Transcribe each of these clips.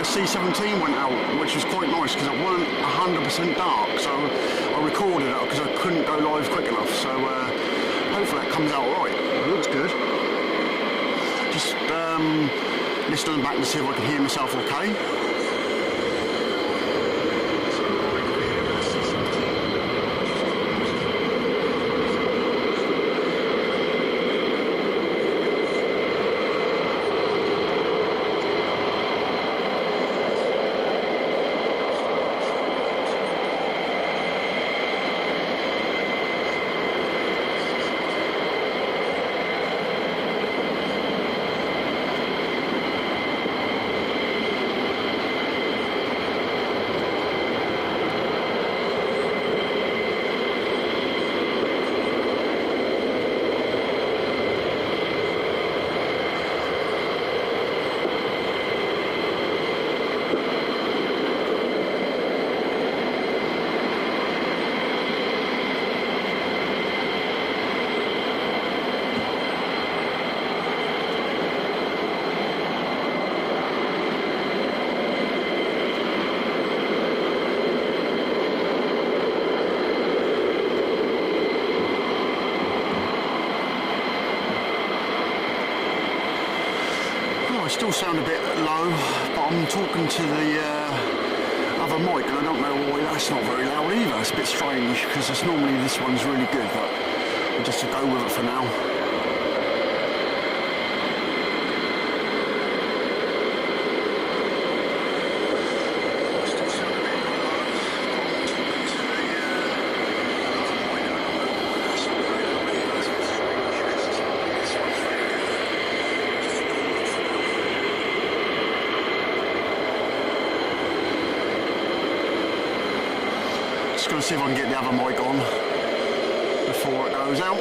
C17 went out, which was quite nice because it weren't 100% dark, so I recorded it because I couldn't go live quick enough, so hopefully that comes out alright. It looks good. Just listening back to see if I can hear myself okay. I still sound a bit low, but I'm talking to the other mic and I don't know why that's not very loud either. It's a bit strange because it's normally this one's really good, but I'll just go with it for now. Just going to see if I can get the other mic on before it goes out.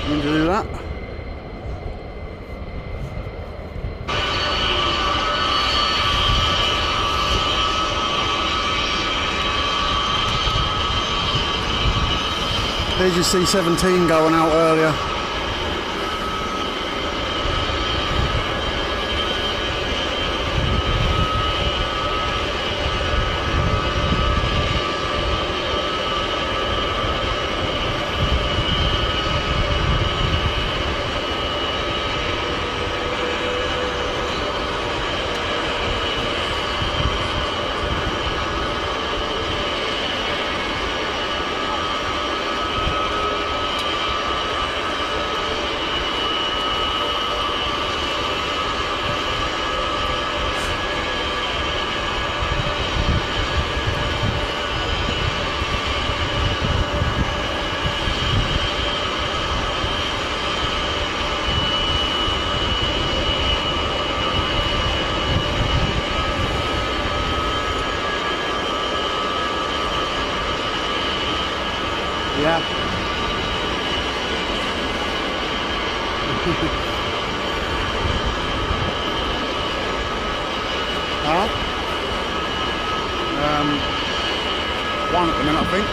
Need to do that. There's your C-17 going out earlier. Yeah. Huh? One at the minute, I think.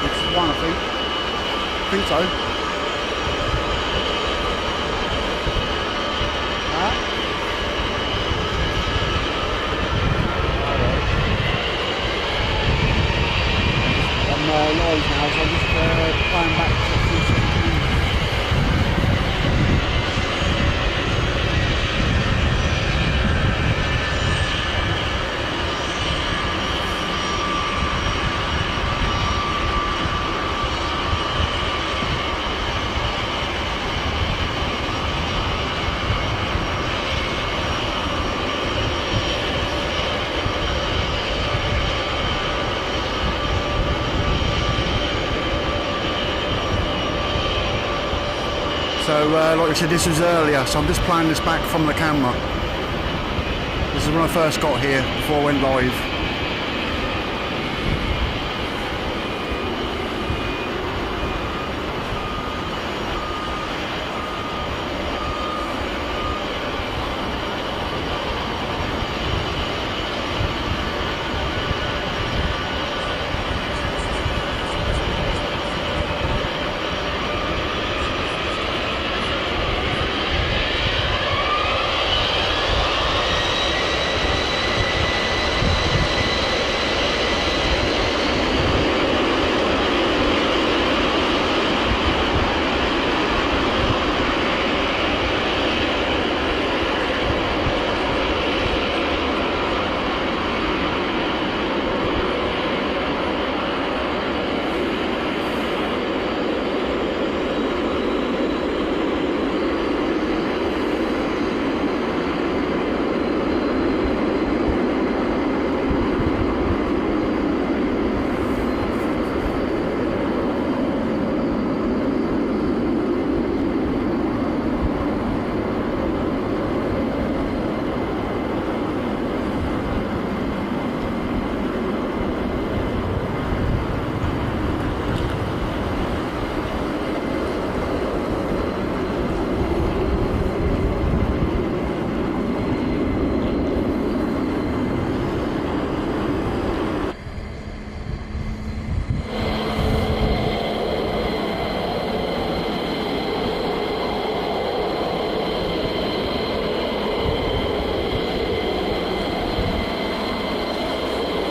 It's one, I think. I think so. Huh? Live now, so I'm just flying back to 217. So, like I said, this was earlier, so I'm just playing this back from the camera. This is when I first got here, before I went live.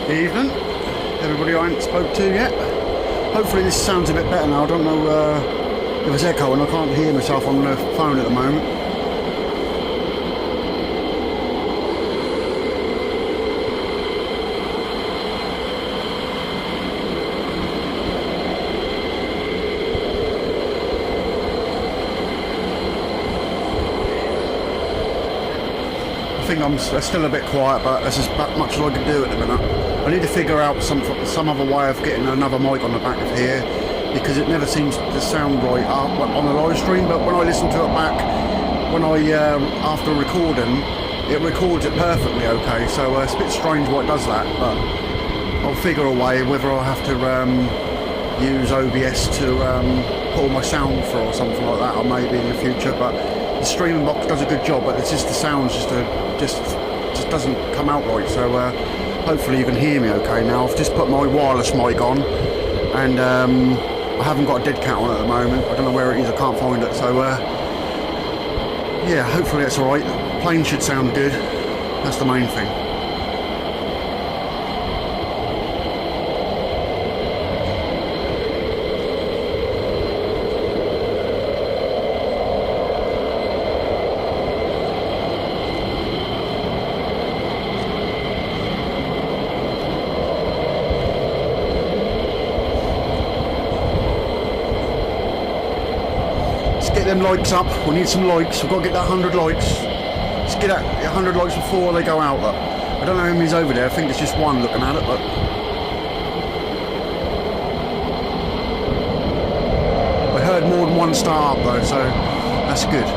Evening, everybody I ain't spoke to yet. Hopefully this sounds a bit better now. I don't know if it's echoing. I can't hear myself on the phone at the moment. I think I'm still a bit quiet, but that's as much as I can do at the minute. I need to figure out some other way of getting another mic on the back of here, because it never seems to sound right up on the live stream. But when I listen to it back, when I after recording, it records it perfectly okay. So it's a bit strange why it does that, but I'll figure a way whether I'll have to use OBS to pull my sound through or something like that, or maybe in the future. But the streaming box does a good job, but it's just the sounds just doesn't come out right. So hopefully you can hear me okay now. I've just put my wireless mic on, and I haven't got a dead cat on at the moment. I don't know where it is, I can't find it, so yeah, hopefully it's alright. Plane should sound good, that's the main thing. Get them likes up, we need some likes, we've got to get that 100 likes. Let's get that 100 likes before they go out. Look. I don't know how many's over there, I think it's just one looking at it, but I heard more than one star up though, so that's good.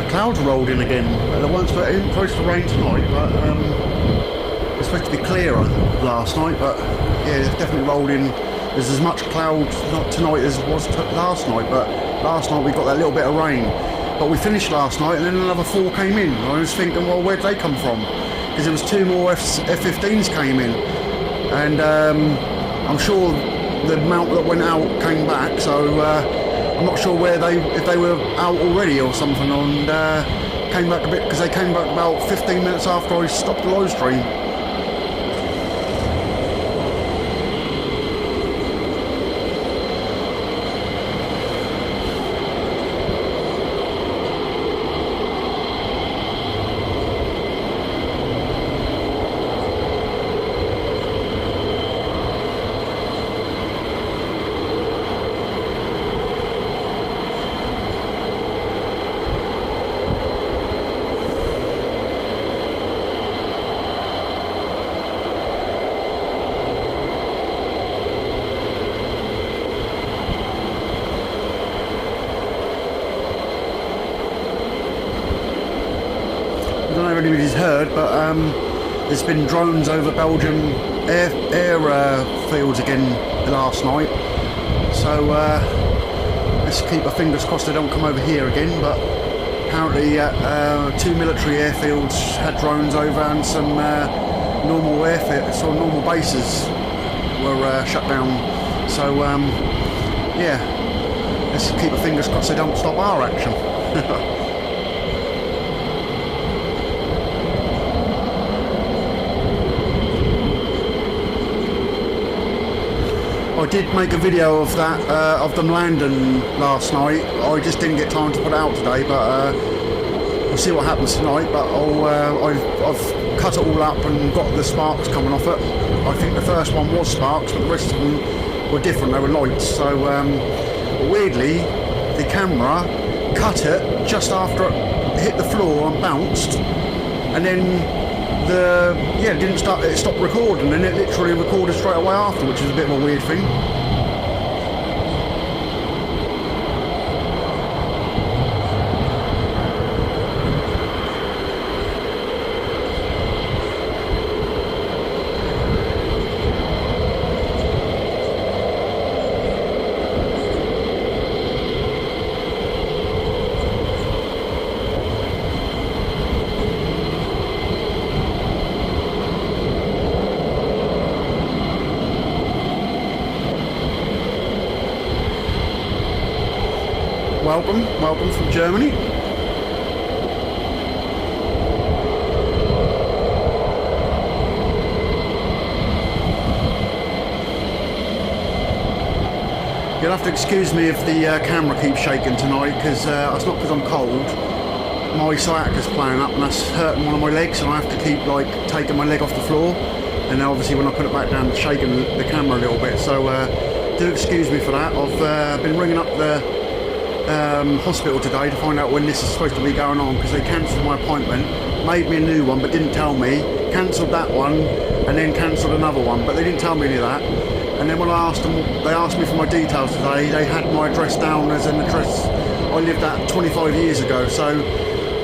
Clouds rolled in again. They weren't supposed to rain tonight, but it's supposed to be clearer last night. But yeah, it's definitely rolled in. There's as much clouds not tonight as was last night. But last night we got that little bit of rain. But we finished last night, and then another 4 came in. I was thinking, well, where'd they come from? Because there was 2 more F-15s came in, and I'm sure the amount that went out came back. So. I'm not sure if they were out already or something, and came back a bit, because they came back about 15 minutes after I stopped the live stream. I don't know if anybody's heard, but there's been drones over Belgium fields again last night. So let's keep our fingers crossed they don't come over here again. But apparently 2 military airfields had drones over, and some normal normal bases were shut down. So yeah, let's keep our fingers crossed they don't stop our action. I did make a video of that, of them landing last night. I just didn't get time to put it out today, but we'll see what happens tonight. But I've cut it all up and got the sparks coming off it. I think the first one was sparks, but the rest of them were different, they were lights. So weirdly, the camera cut it just after it hit the floor and bounced, and then it stopped recording, and it literally recorded straight away after, which is a bit of a weird thing. Welcome from Germany. You'll have to excuse me if the camera keeps shaking tonight, because it's not because I'm cold. My sciatica's playing up and that's hurting one of my legs, and I have to keep like taking my leg off the floor. And then obviously when I put it back down, it's shaking the camera a little bit. So do excuse me for that. I've been ringing up the hospital today to find out when this is supposed to be going on, because they cancelled my appointment, made me a new one but didn't tell me, cancelled that one and then cancelled another one, but they didn't tell me any of that. And then when I asked them, they asked me for my details today. They had my address down as an address I lived at 25 years ago. So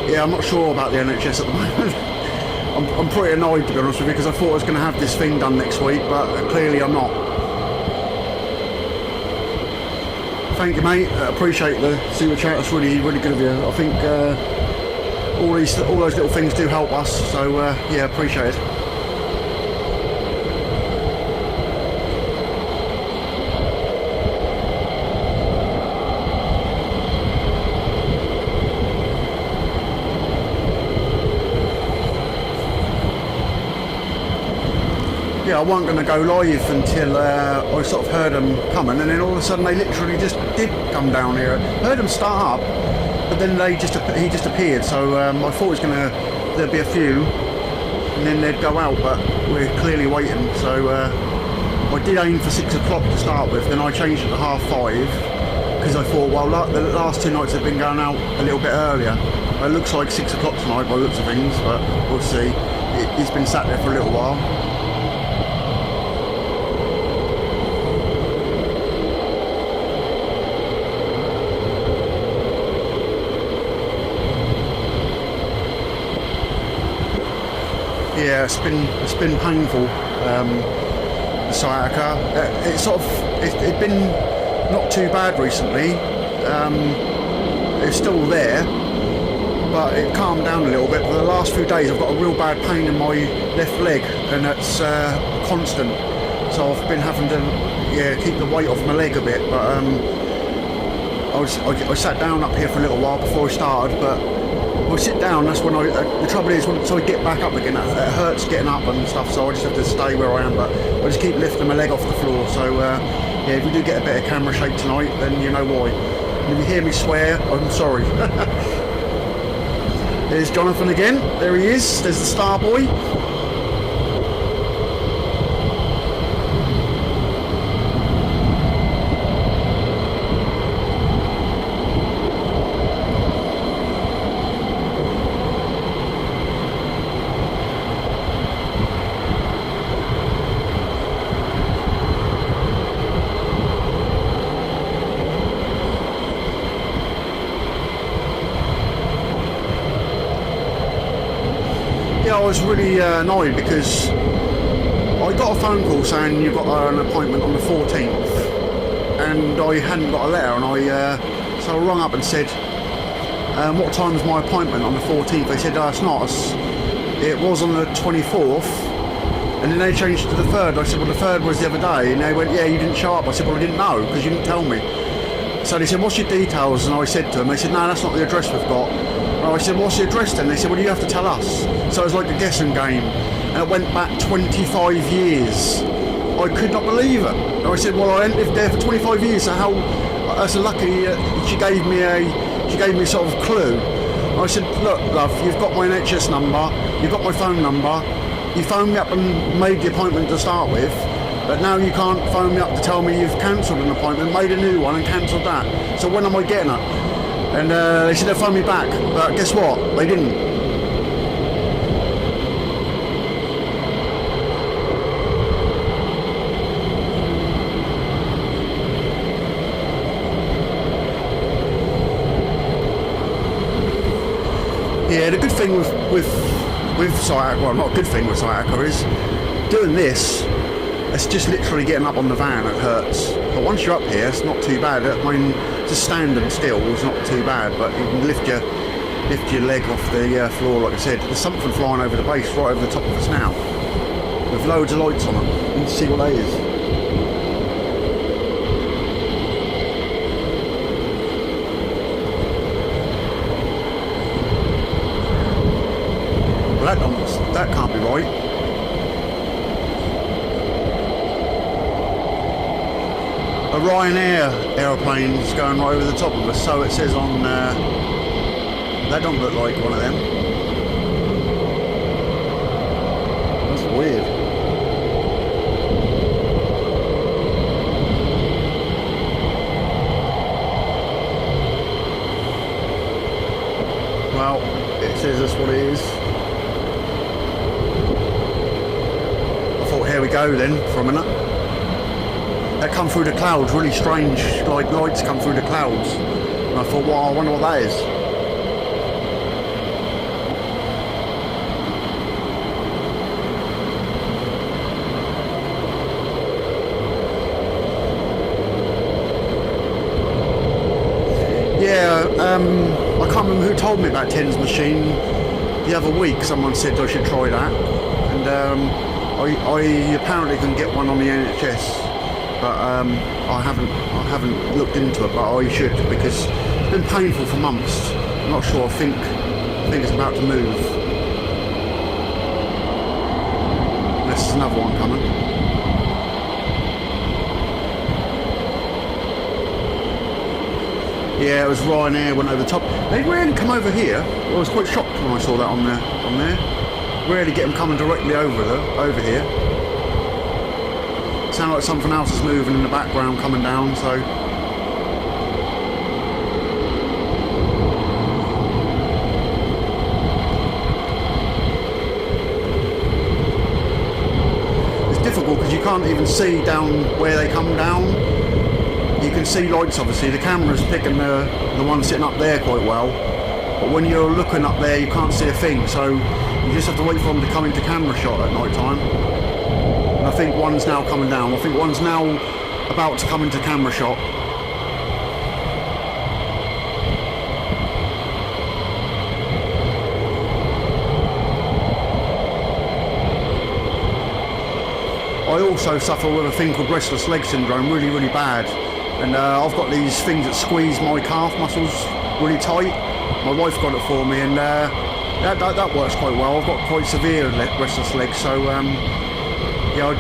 yeah, I'm not sure about the NHS at the moment. I'm pretty annoyed, to be honest with you, because I thought I was going to have this thing done next week, but clearly I'm not. Thank you, mate. Appreciate the super chat. That's really, really good of you. I think all those little things do help us. So yeah, appreciate it. Yeah, I wasn't going to go live until I sort of heard them coming, and then all of a sudden they literally just did come down here. Heard them start up, but then he just appeared. So I thought there'd be a few, and then they'd go out, but we're clearly waiting. So I did aim for 6 o'clock to start with, then I changed it to 5:30 because I thought, well, the last 2 nights have been going out a little bit earlier. It looks like 6 o'clock tonight by the looks of things, but we'll see. He's been sat there for a little while. Yeah, it's been painful. The sciatica. It's been not too bad recently. It's still there, but it calmed down a little bit. For the last few days, I've got a real bad pain in my left leg, and it's constant. So I've been having to keep the weight off my leg a bit. But I sat down up here for a little while before I started, but. I sit down, that's when the trouble is, once I get back up again, it hurts getting up and stuff, so I just have to stay where I am, but I just keep lifting my leg off the floor. So yeah, if we do get a bit of camera shake tonight, then you know why. And if you hear me swear, I'm sorry. There's Jonathan again, there he is, there's the star boy. I was really annoyed because I got a phone call saying you got an appointment on the 14th, and I hadn't got a letter, and so I rang up and said, what time is my appointment on the 14th? They said, it's not, it was on the 24th, and then they changed it to the 3rd. I said, well, the 3rd was the other day, and they went, yeah, you didn't show up. I said, well, I didn't know because you didn't tell me. So they said, what's your details? And I said to them, they said, no, that's not the address we've got. And I said, what's the address then? They said, well, you have to tell us. So it was like a guessing game, and it went back 25 years. I could not believe it. And I said, well, I ain't lived there for 25 years, so how? That's lucky. She gave me sort of clue. And I said, look, love, you've got my NHS number, you've got my phone number. You phoned me up and made the appointment to start with, but now you can't phone me up to tell me you've cancelled an appointment, made a new one and cancelled that. So when am I getting it? And they said they'd phone me back, but guess what? They didn't. Yeah, the good thing with sciatica, well, not a good thing with sciatica, is doing this. It's just literally getting up on the van, it hurts. But once you're up here, it's not too bad. I mean, just standing still is not too bad, but you can lift your leg off the floor, like I said. There's something flying over the base, right over the top of us now, with loads of lights on it. Let's see what that is. Well, that can't be right. a Ryanair aeroplane's going right over the top of us, so it says on that don't look like one of them. That's weird. Well, it says that's what it is. I thought, here we go then, for a minute. That come through the clouds, really strange, like lights come through the clouds. And I thought, well, I wonder what that is. Yeah, I can't remember who told me about Ten's machine the other week. Someone said I should try that, and I apparently can get one on the NHS, but I haven't looked into it, but I should, because it's been painful for months. I'm not sure. I think it's about to move. There's another one coming. Yeah, it was Ryanair went over the top. They rarely come over here. I was quite shocked when I saw that on there. Rarely get them coming directly over here. Sound like something else is moving in the background coming down, so. It's difficult because you can't even see down where they come down. You can see lights, obviously. The camera's picking the one sitting up there quite well, but when you're looking up there you can't see a thing, so you just have to wait for them to come into camera shot at night time. And I think one's now coming down. I think one's now about to come into camera shot. I also suffer with a thing called restless leg syndrome, really, really bad. And I've got these things that squeeze my calf muscles really tight. My wife got it for me, and that works quite well. I've got quite severe restless legs, so yeah, I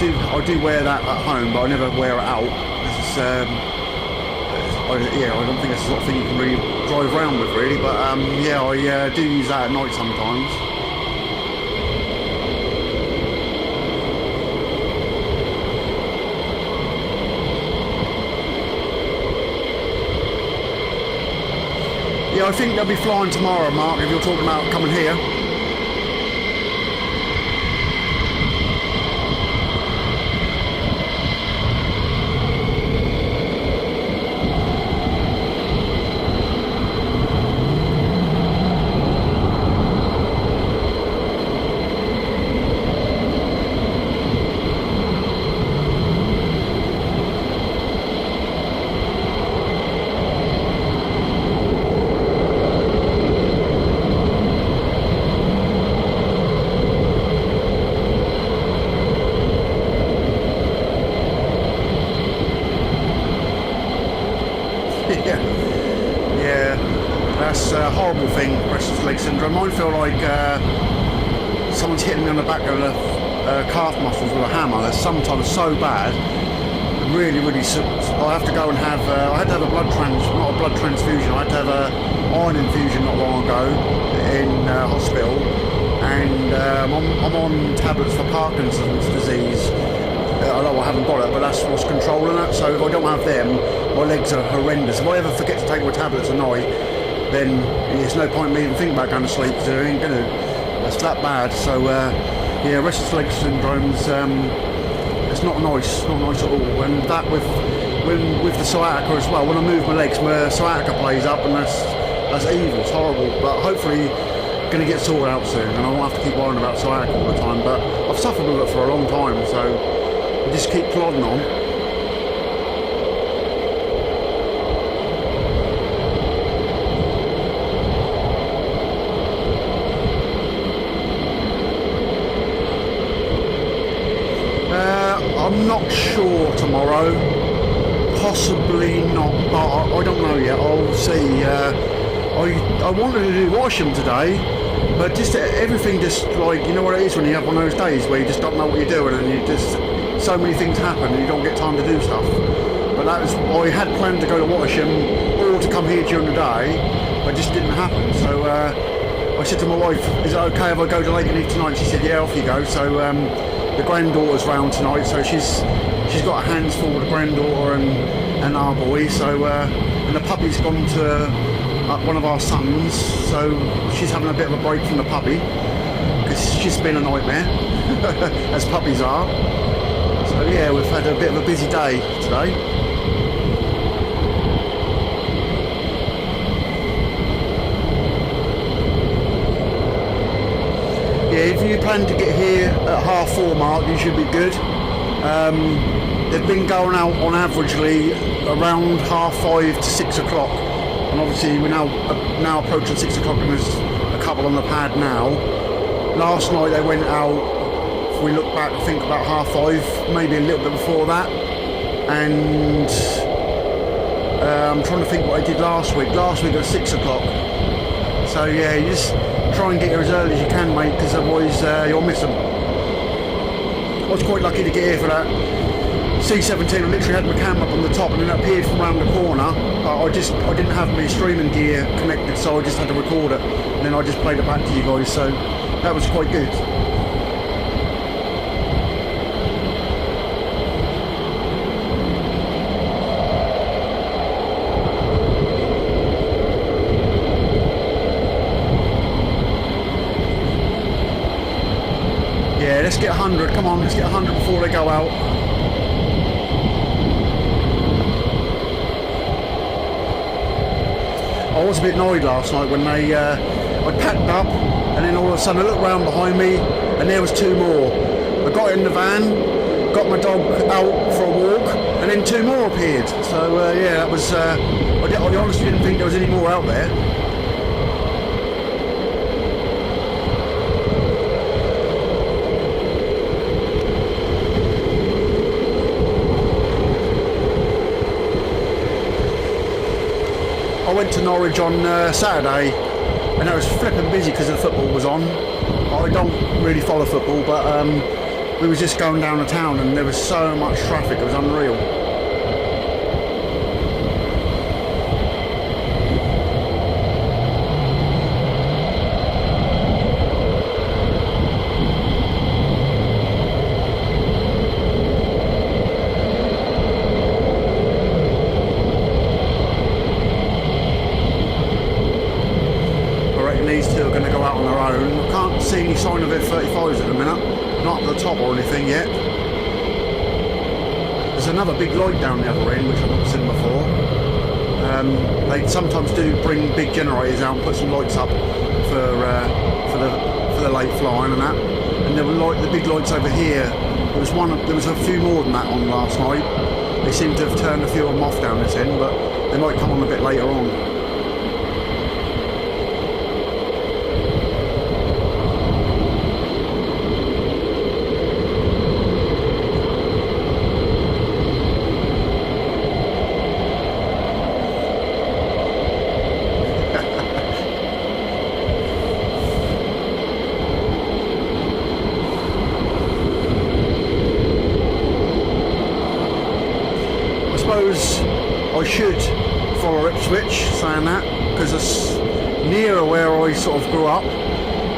do wear that at home, but I never wear it out. This is, I don't think it's the sort of thing you can really drive around with, really. But yeah, I do use that at night sometimes. Yeah, I think they'll be flying tomorrow, Mark, if you're talking about coming here. Yeah, that's a horrible thing, restless leg syndrome. I feel like someone's hitting me on the back of the calf muscles with a hammer. They're sometimes so bad, really, really. I have to go and have. I had to have a not a blood transfusion. I had to have a iron infusion not long ago in hospital, and I'm on tablets for Parkinson's disease. I know I haven't got it, but that's what's controlling it. So if I don't have them, my legs are horrendous. If I ever forget to take my tablets at night, then there's no point in me even thinking about going to sleep, because I ain't gonna. That's that bad. So yeah, restless leg syndrome's it's not nice at all. And that with the sciatica as well. When I move my legs, my sciatica plays up, and that's evil. It's horrible. But hopefully, going to get sorted out soon, and I won't have to keep worrying about sciatica all the time. But I've suffered with it for a long time, so. Just keep plodding on. I'm not sure tomorrow. Possibly not, but I don't know yet. I'll see. I wanted to do Washam today, but just everything just like, you know what it is when you have one of those days where you just don't know what you're doing, and you just so many things happen and you don't get time to do stuff. But but that was, I had planned to go to Watersham or to come here during the day, but it just didn't happen. So I said to my wife, is it okay if I go to Lakenheath tonight? She said, yeah, off you go. So the granddaughter's round tonight, so she's got her hands full with the granddaughter and our boy. So and the puppy's gone to one of our sons, so she's having a bit of a break from the puppy because she's been a nightmare, as puppies are. So yeah, we've had a bit of a busy day today. Yeah, if you plan to get here at 4:30 mark, you should be good. They've been going out on averagely around 5:30 to 6 o'clock, and obviously we're now approaching 6 o'clock, and there's a couple on the pad now. Last night they went out, if we look back, I think about 5:30, maybe a little bit before that, and I'm trying to think what I did last week. Last week at 6 o'clock. So yeah, you just try and get here as early as you can, mate, because otherwise you'll miss them. I was quite lucky to get here for that C-17. I literally had my camera up on the top and then it appeared from around the corner, but I didn't have my streaming gear connected, so I just had to record it, and then I just played it back to you guys, so that was quite good. Yeah, let's get 100, come on, let's get 100 before they go out. I was a bit annoyed last night when I packed up and then all of a sudden I looked round behind me and there was 2 more. I got in the van, got my dog out for a walk, and then 2 more appeared. So yeah, that was, I honestly didn't think there was any more out there. I went to Norwich on Saturday and it was flipping busy because the football was on. I don't really follow football, but we was just going down the town and there was so much traffic, it was unreal. These 2 are going to go out on their own. I can't see any sign of F-35s at the minute, not at the top or anything yet. There's another big light down the other end which I've not seen before. They sometimes do bring big generators out and put some lights up for the late flying and that. And there were the big lights over here. There was a few more than that on last night. They seem to have turned a few of them off down this end, but they might come on a bit later on. I should follow Ipswich, saying that, because it's nearer where I sort of grew up,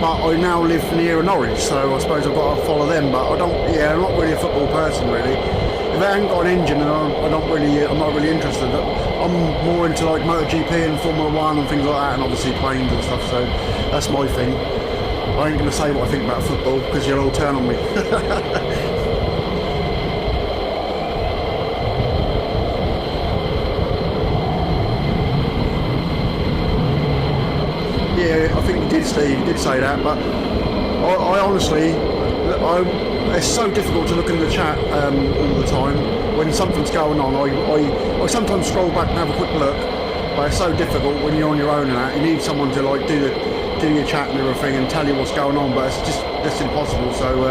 but I now live near Norwich, so I suppose I've got to follow them. But I'm not really a football person really. If I haven't got an engine, then I'm not really interested. I'm more into like MotoGP and Formula 1 and things like that, and obviously planes and stuff. So that's my thing. I ain't going to say what I think about football because you'll all turn on me. Yeah, I think you did, Steve. You did say that, but I honestly, it's so difficult to look in the chat all the time when something's going on. I sometimes scroll back and have a quick look, but it's so difficult when you're on your own and that. You need someone to like do your chat and everything and tell you what's going on, but it's just impossible. So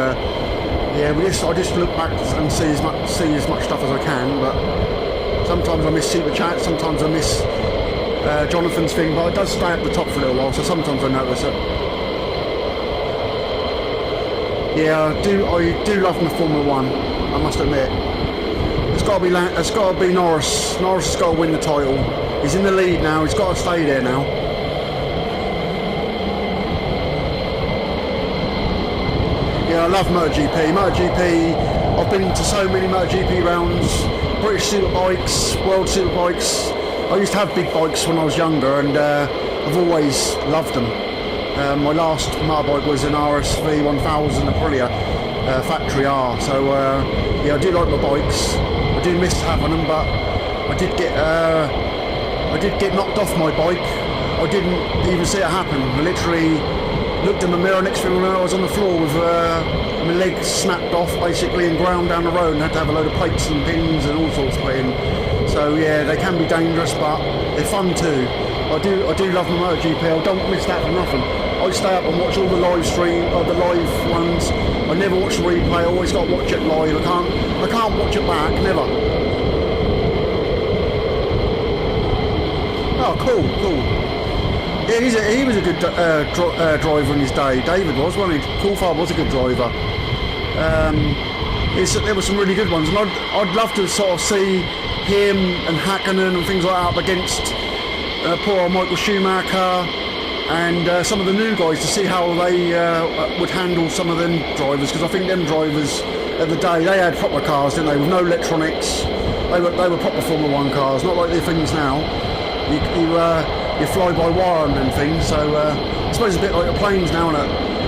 yeah, I just look back and see as much stuff as I can, but sometimes I miss Super Chat, sometimes I miss Jonathan's thing, but it does stay at the top for a little while, so sometimes I notice it. Yeah, I do love my Formula 1, I must admit. It's got to be Norris. Norris has got to win the title. He's in the lead now. He's got to stay there now. Yeah, I love MotoGP. MotoGP. I've been to so many MotoGP rounds. British Superbikes, World Superbikes. I used to have big bikes when I was younger, and I've always loved them. My last motorbike was an RSV 1000 Aprilia Factory R. So yeah, I do like my bikes. I do miss having them, but I did get knocked off my bike. I didn't even see it happen. I literally looked in the mirror next thing I was on the floor with my leg snapped off basically and ground down the road, and had to have a load of plates and pins and all sorts put in. So yeah, they can be dangerous, but they're fun too. I do love my MotoGP. I don't miss that for nothing. I stay up and watch all the live stream, the live ones. I never watch the replay. I always got to watch it live. I can't watch it back, never. Oh, cool. Yeah, he was a good driver in his day. David was, wasn't he? Coulthard was a good driver. There were some really good ones, and I'd love to sort of see him and Hakkinen and things like that up against poor old Michael Schumacher and some of the new guys, to see how they would handle some of them drivers, because I think them drivers at the day, they had proper cars, didn't they, with no electronics. They were proper Formula 1 cars, not like the things now. You fly by wire and things, so I suppose it's a bit like the planes now, and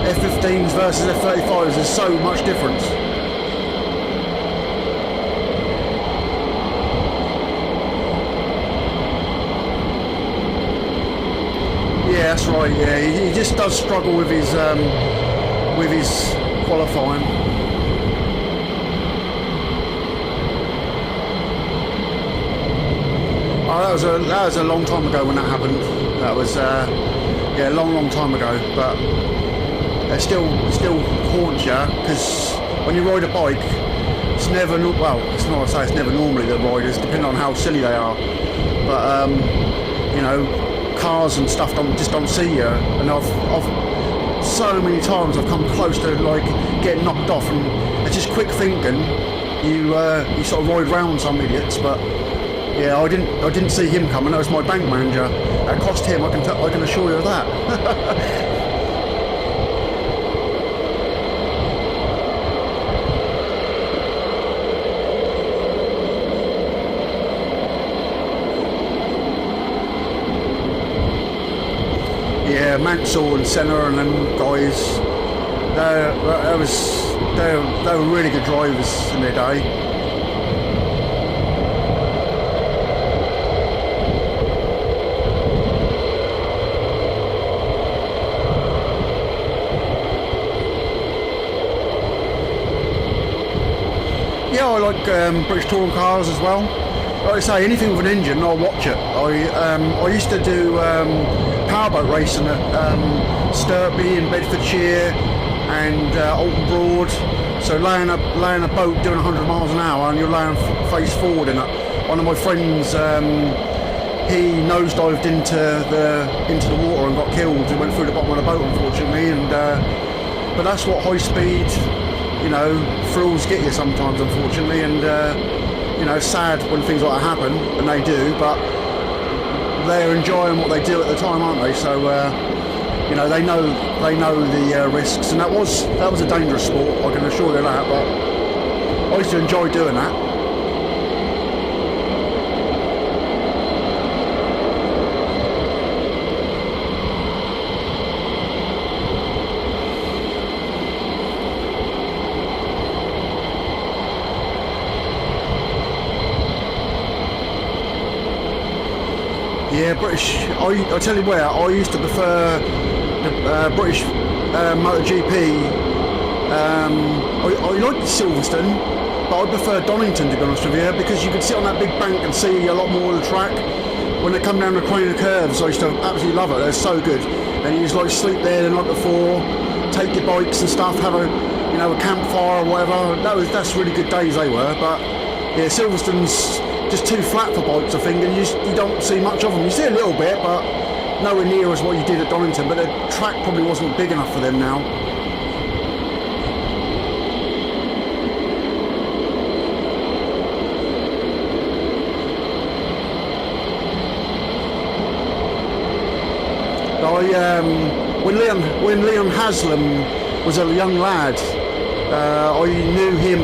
F-15s versus F-35s, there's so much difference. Yeah, that's right. Yeah, he just does struggle with his qualifying. Oh, that was a long time ago when that happened. That was yeah, a long time ago. But it still haunts you, because when you ride a bike, it's never it's not to say it's never normally the riders, depending on how silly they are. But you know, cars and stuff don't see you, and I've so many times I've come close to like getting knocked off, and it's just quick thinking. You sort of ride round some idiots, but yeah, I didn't see him coming. That was my bank manager. That cost him. I can assure you of that. Yeah, Mansell and Senna and them guys, they were really good drivers in their day. Yeah, I like British touring cars as well. Like I say, anything with an engine, I'll watch it. I used to do powerboat racing at Sturkby in Bedfordshire and Alton Broad. So laying a boat doing 100 miles an hour, and you're laying face forward in it. One of my friends, he nosedived into the water and got killed. He went through the bottom of the boat, unfortunately. And but that's what high speed, you know, thrills get you sometimes, unfortunately. And you know, it's sad when things like that happen, and they do, but they're enjoying what they do at the time, aren't they? So you know, they know the risks, and that was a dangerous sport, I can assure you that. But I used to enjoy doing that. Yeah, British. I tell you where, I used to prefer the British MotoGP. I liked Silverstone, but I prefer Donington, to be honest with you, because you could sit on that big bank and see a lot more of the track. When they come down the crane of curves, I used to absolutely love it. They're so good, and you just like sleep there the night before, take your bikes and stuff, have a campfire or whatever. That's really good days they were. But yeah, Silverstone's just too flat for bikes, I think, and you don't see much of them. You see a little bit, but nowhere near as what you did at Donington. But the track probably wasn't big enough for them now. When Leon Haslam was a young lad, I knew him.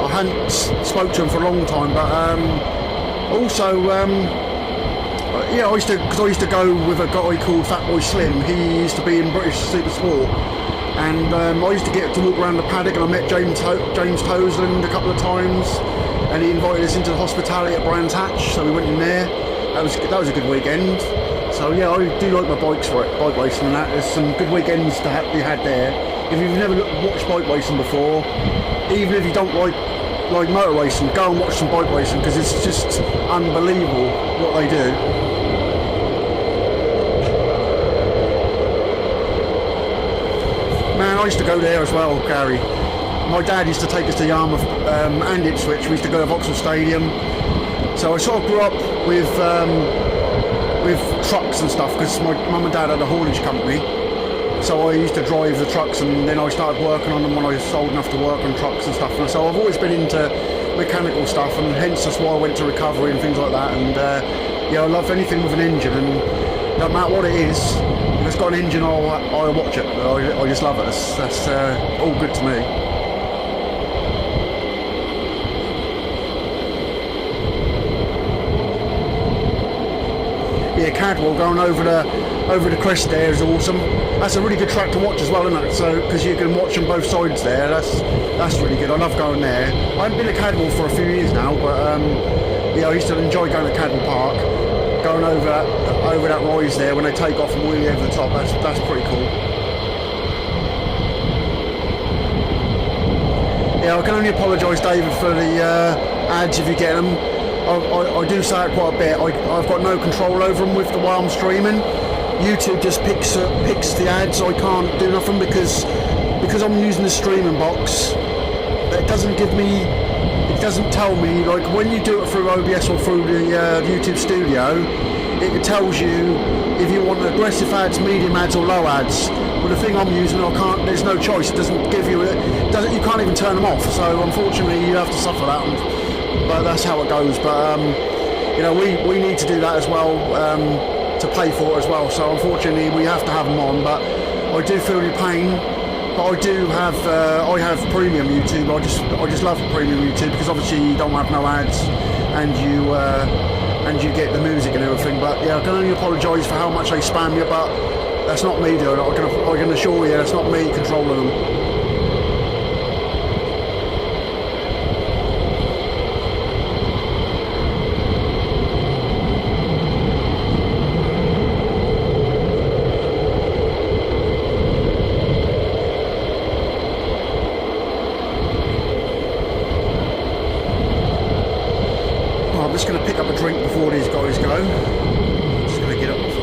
I hadn't spoke to him for a long time, but also, yeah, I used to go with a guy called Fatboy Slim. He used to be in British Super Sport, and I used to get to walk around the paddock, and I met James Toseland a couple of times, and he invited us into the hospitality at Brands Hatch, so we went in there. That was a good weekend. So yeah, I do like my bike racing and that. There's some good weekends to be had there. If you've never watched bike racing before, even if you don't like motor racing, go and watch some bike racing, because it's just unbelievable what they do. Man, I used to go there as well, Gary. My dad used to take us to Yarmouth and Ipswich. We used to go to Vauxhall Stadium. So I sort of grew up with trucks and stuff, because my mum and dad had a haulage company. So I used to drive the trucks, and then I started working on them when I was old enough to work on trucks and stuff. And so I've always been into mechanical stuff, and hence that's why I went to recovery and things like that. And yeah, I love anything with an engine, and no matter what it is, if it's got an engine, I'll watch it. I just love it. That's all good to me. Yeah, Cadwell going over the crest there is awesome. That's a really good track to watch as well, isn't it? So because you can watch on both sides there, that's really good. I love going there. I haven't been to Cadwell for a few years now, but yeah, I used to enjoy going to Cadwell Park, going over that rise there when they take off and wheelie over the top. That's pretty cool. Yeah, I can only apologise, David, for the ads if you get them. I do say it quite a bit. I've got no control over them with the way I'm streaming. YouTube just picks the ads. I can't do nothing because I'm using the streaming box. It doesn't tell me, like when you do it through OBS or through the YouTube Studio, it tells you if you want aggressive ads, medium ads, or low ads. Well, the thing I'm using, there's no choice. It doesn't give you you can't even turn them off. So unfortunately, you have to suffer that. But that's how it goes. But you know, we need to do that as well, to pay for it as well. So unfortunately, we have to have them on. But I do feel your pain. But I do have I have premium YouTube. I just love premium YouTube because obviously you don't have no ads, and you get the music and everything. But yeah, I can only apologise for how much they spam you. But that's not me doing it. I can assure you, that's not me controlling them. I'm just going to pick up a drink before these guys go. I'm just going to get up off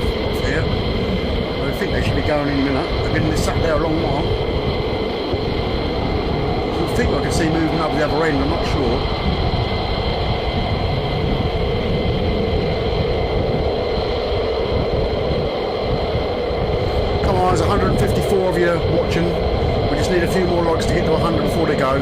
here. I think they should be going in a minute. They've been sat there a long while. I think I can see moving up the other end, I'm not sure. Come on, there's 154 of you watching. We just need a few more likes to get to 100 before they go.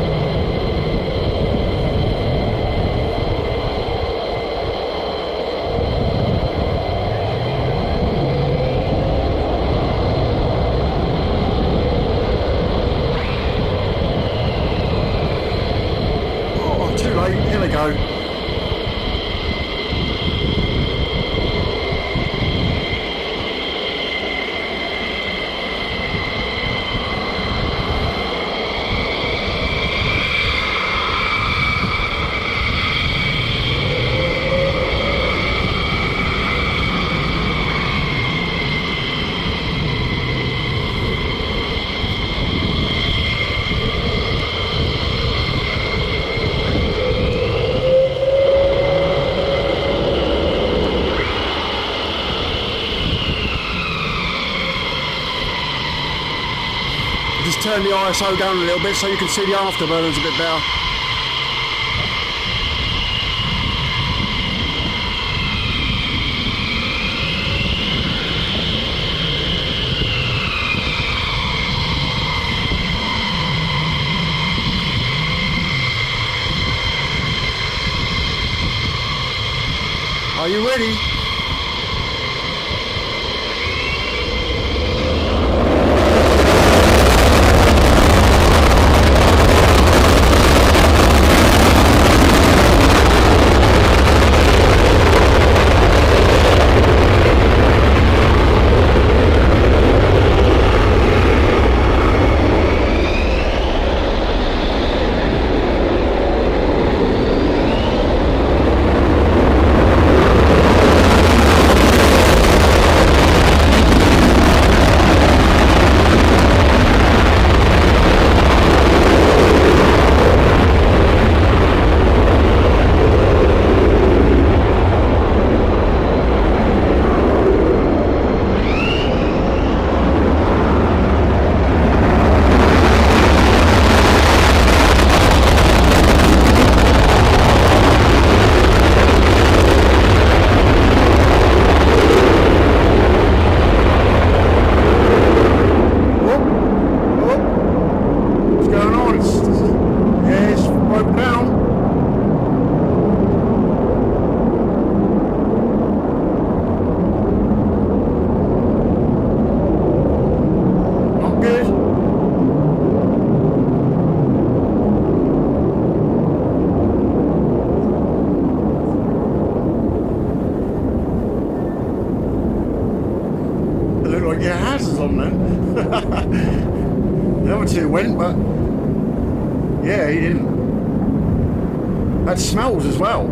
Here they go. Just turn the ISO down a little bit so you can see the afterburners a bit better. Are you ready? your hazards on then. The other two went, but yeah, he didn't. That smells as well.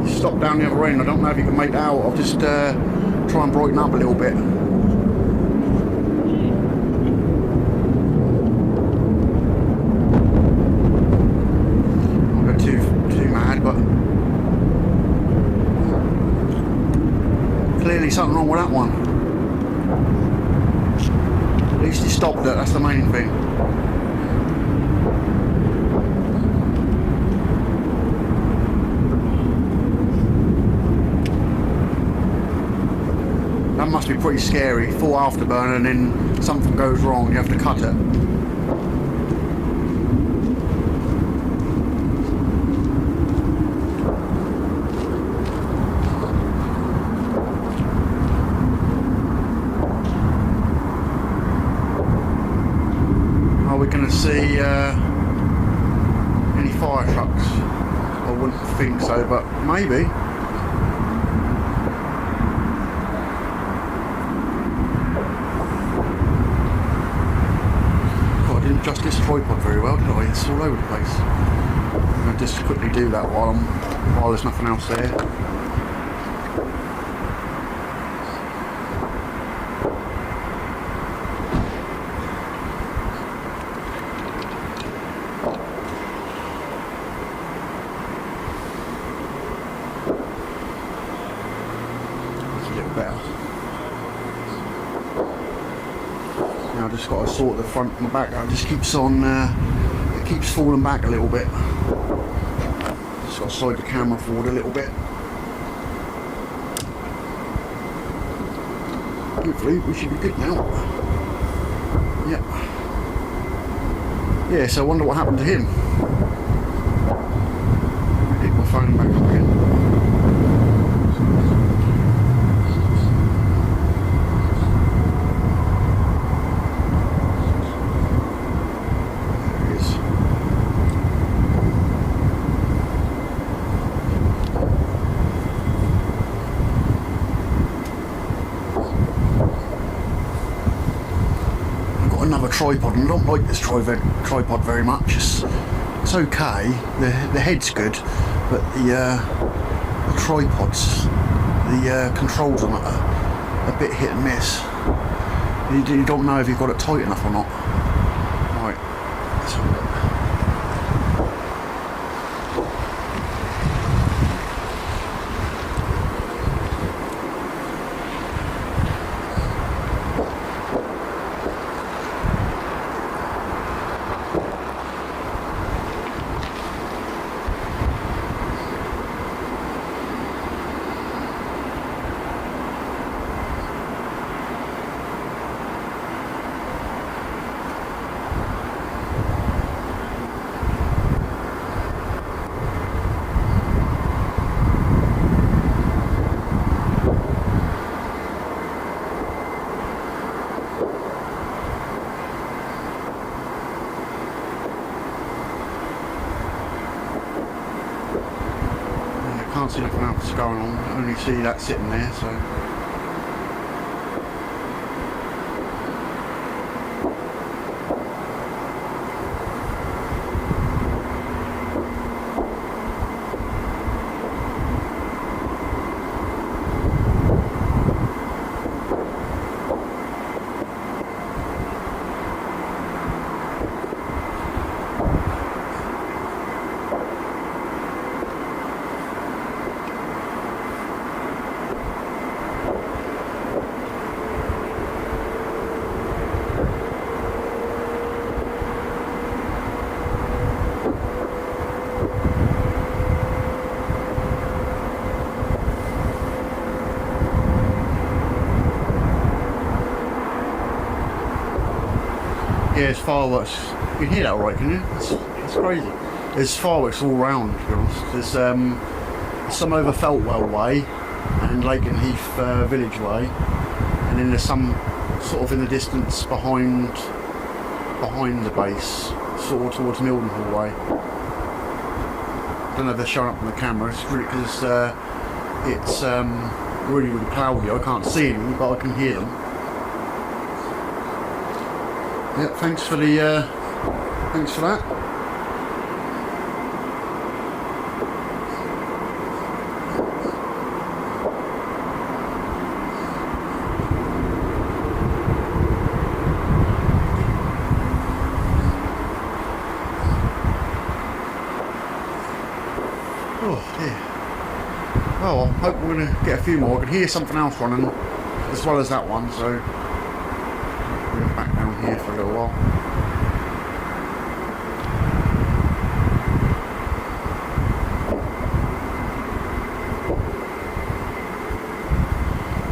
Stop down the other end. I don't know if you can make that out. I'll just try and brighten up a little bit. Not go too mad, but clearly something wrong with that one. At least he stopped it. That's the main thing. That must be pretty scary, full afterburner, and then something goes wrong, you have to cut it. Are we going to see any fire trucks? I wouldn't think so, but maybe. Adjust this tripod very well, did I? It's all over the place. I'm going to just quickly do that while there's nothing else there. That's a little better. I've just got to sort the front and the back. It just keeps on, it keeps falling back a little bit. Just got to slide the camera forward a little bit. Hopefully we should be good now. Yep. Yeah, so I wonder what happened to him. Pick my phone back up again. Another tripod, and I don't like this tripod very much. It's okay, the head's good, but the tripods, the controls on it are a bit hit and miss. You don't know if you've got it tight enough or not. Right, let's have a look. Can't see anything else going on, only see that sitting there, so. Yeah, there's fireworks. You can hear that all right, can you? It's crazy. There's fireworks all around, to be honest. There's some over Feltwell Way and Lakenheath Village Way, and then there's some sort of in the distance behind the base, sort of towards Mildenhall Way. don't know if they're showing up on the camera. It's really because it's really, really cloudy. I can't see them, but I can hear them. Yeah, thanks for the thanks for that. Oh dear. Well, I hope we're going to get a few more. I can hear something else running as well as that one, so we're back down here for a little while.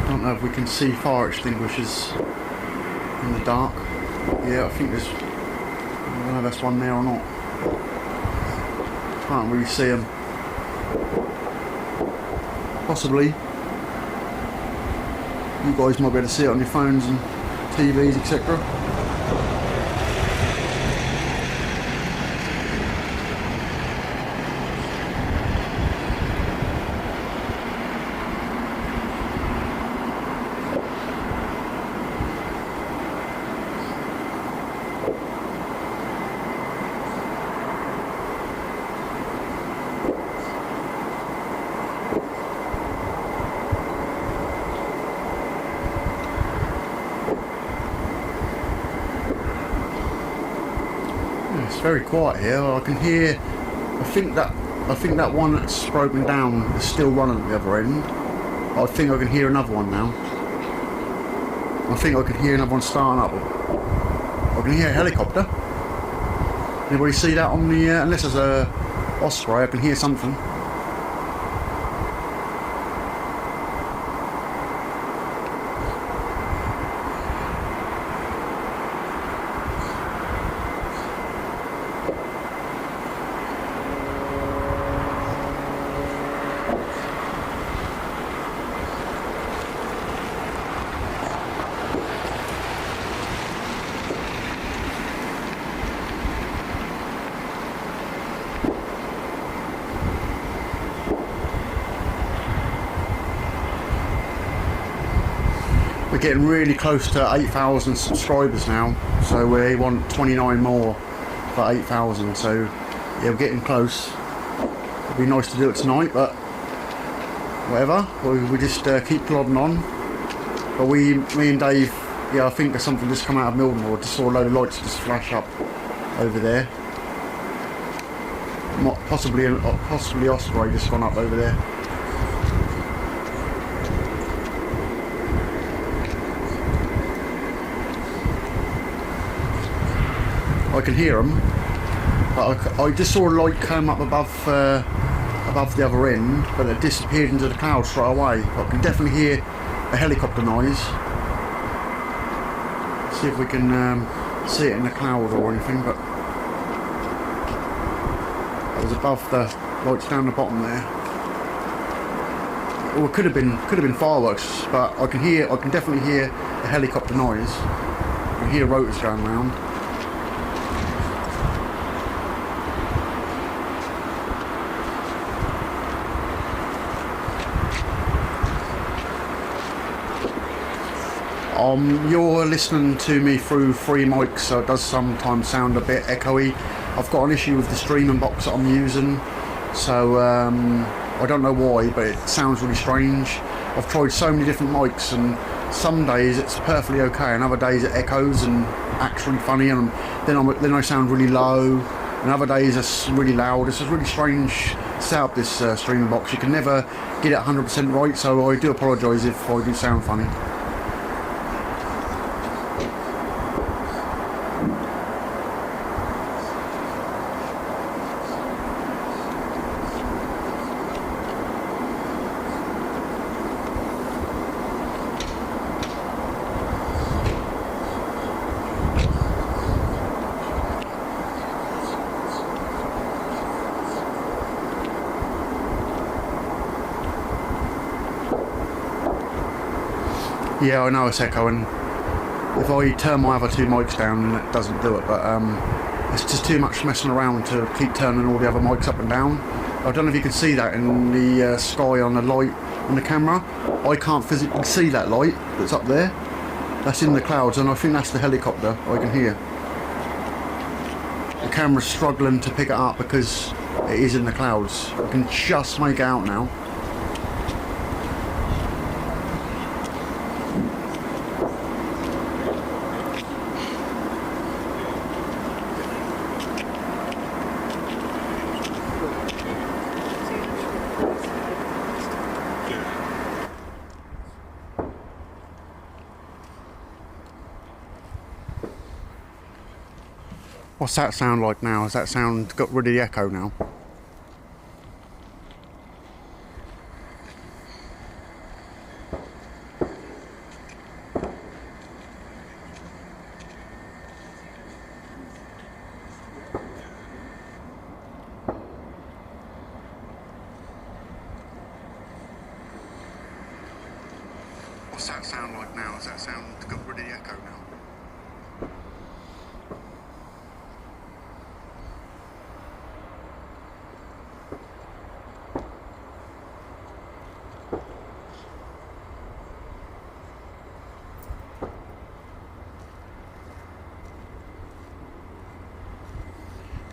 I don't know if we can see fire extinguishers in the dark. Yeah, I think there's, I don't know if that's one there or not. Can't really see them. Possibly. You guys might be able to see it on your phones and TVs, etc. It's very quiet here. I can hear. I think that one that's broken down is still running at the other end. I think I can hear another one now. I think I can hear another one starting up. I can hear a helicopter. Anybody see that on the? Unless there's a Osprey, I can hear something. We're getting really close to 8,000 subscribers now, so we want 29 more for 8,000. So yeah, we're getting close. It'd be nice to do it tonight, but whatever. We just keep plodding on. But me and Dave, yeah, I think there's something just come out of Mildenhall. Just saw a load of lights just flash up over there. Possibly Osprey just gone up over there. I can hear them, but I just saw a light come up above the other end, but it disappeared into the clouds straight away. I can definitely hear a helicopter noise. See if we can see it in the cloud or anything, but it was above the lights down the bottom there. Or it could have been fireworks, but I can definitely hear a helicopter noise. I can hear rotors going around. You're listening to me through 3 mics, so it does sometimes sound a bit echoey. I've got an issue with the streaming box that I'm using, so I don't know why, but it sounds really strange. I've tried so many different mics, and some days it's perfectly okay, and other days it echoes and acts really funny, and then I sound really low, and other days it's really loud. It's a really strange setup, this streaming box. You can never get it 100% right, so I do apologise if I do sound funny. Yeah, I know it's echoing. If I turn my other 2 mics down, it doesn't do it, but it's just too much messing around to keep turning all the other mics up and down. I don't know if you can see that in the sky on the light on the camera. I can't physically see that light that's up there. That's in the clouds, and I think that's the helicopter I can hear. The camera's struggling to pick it up because it is in the clouds. I can just make it out now. What's that sound like now? Has that sound got rid of the echo now? What's that sound like now? Has that sound got rid of the echo now?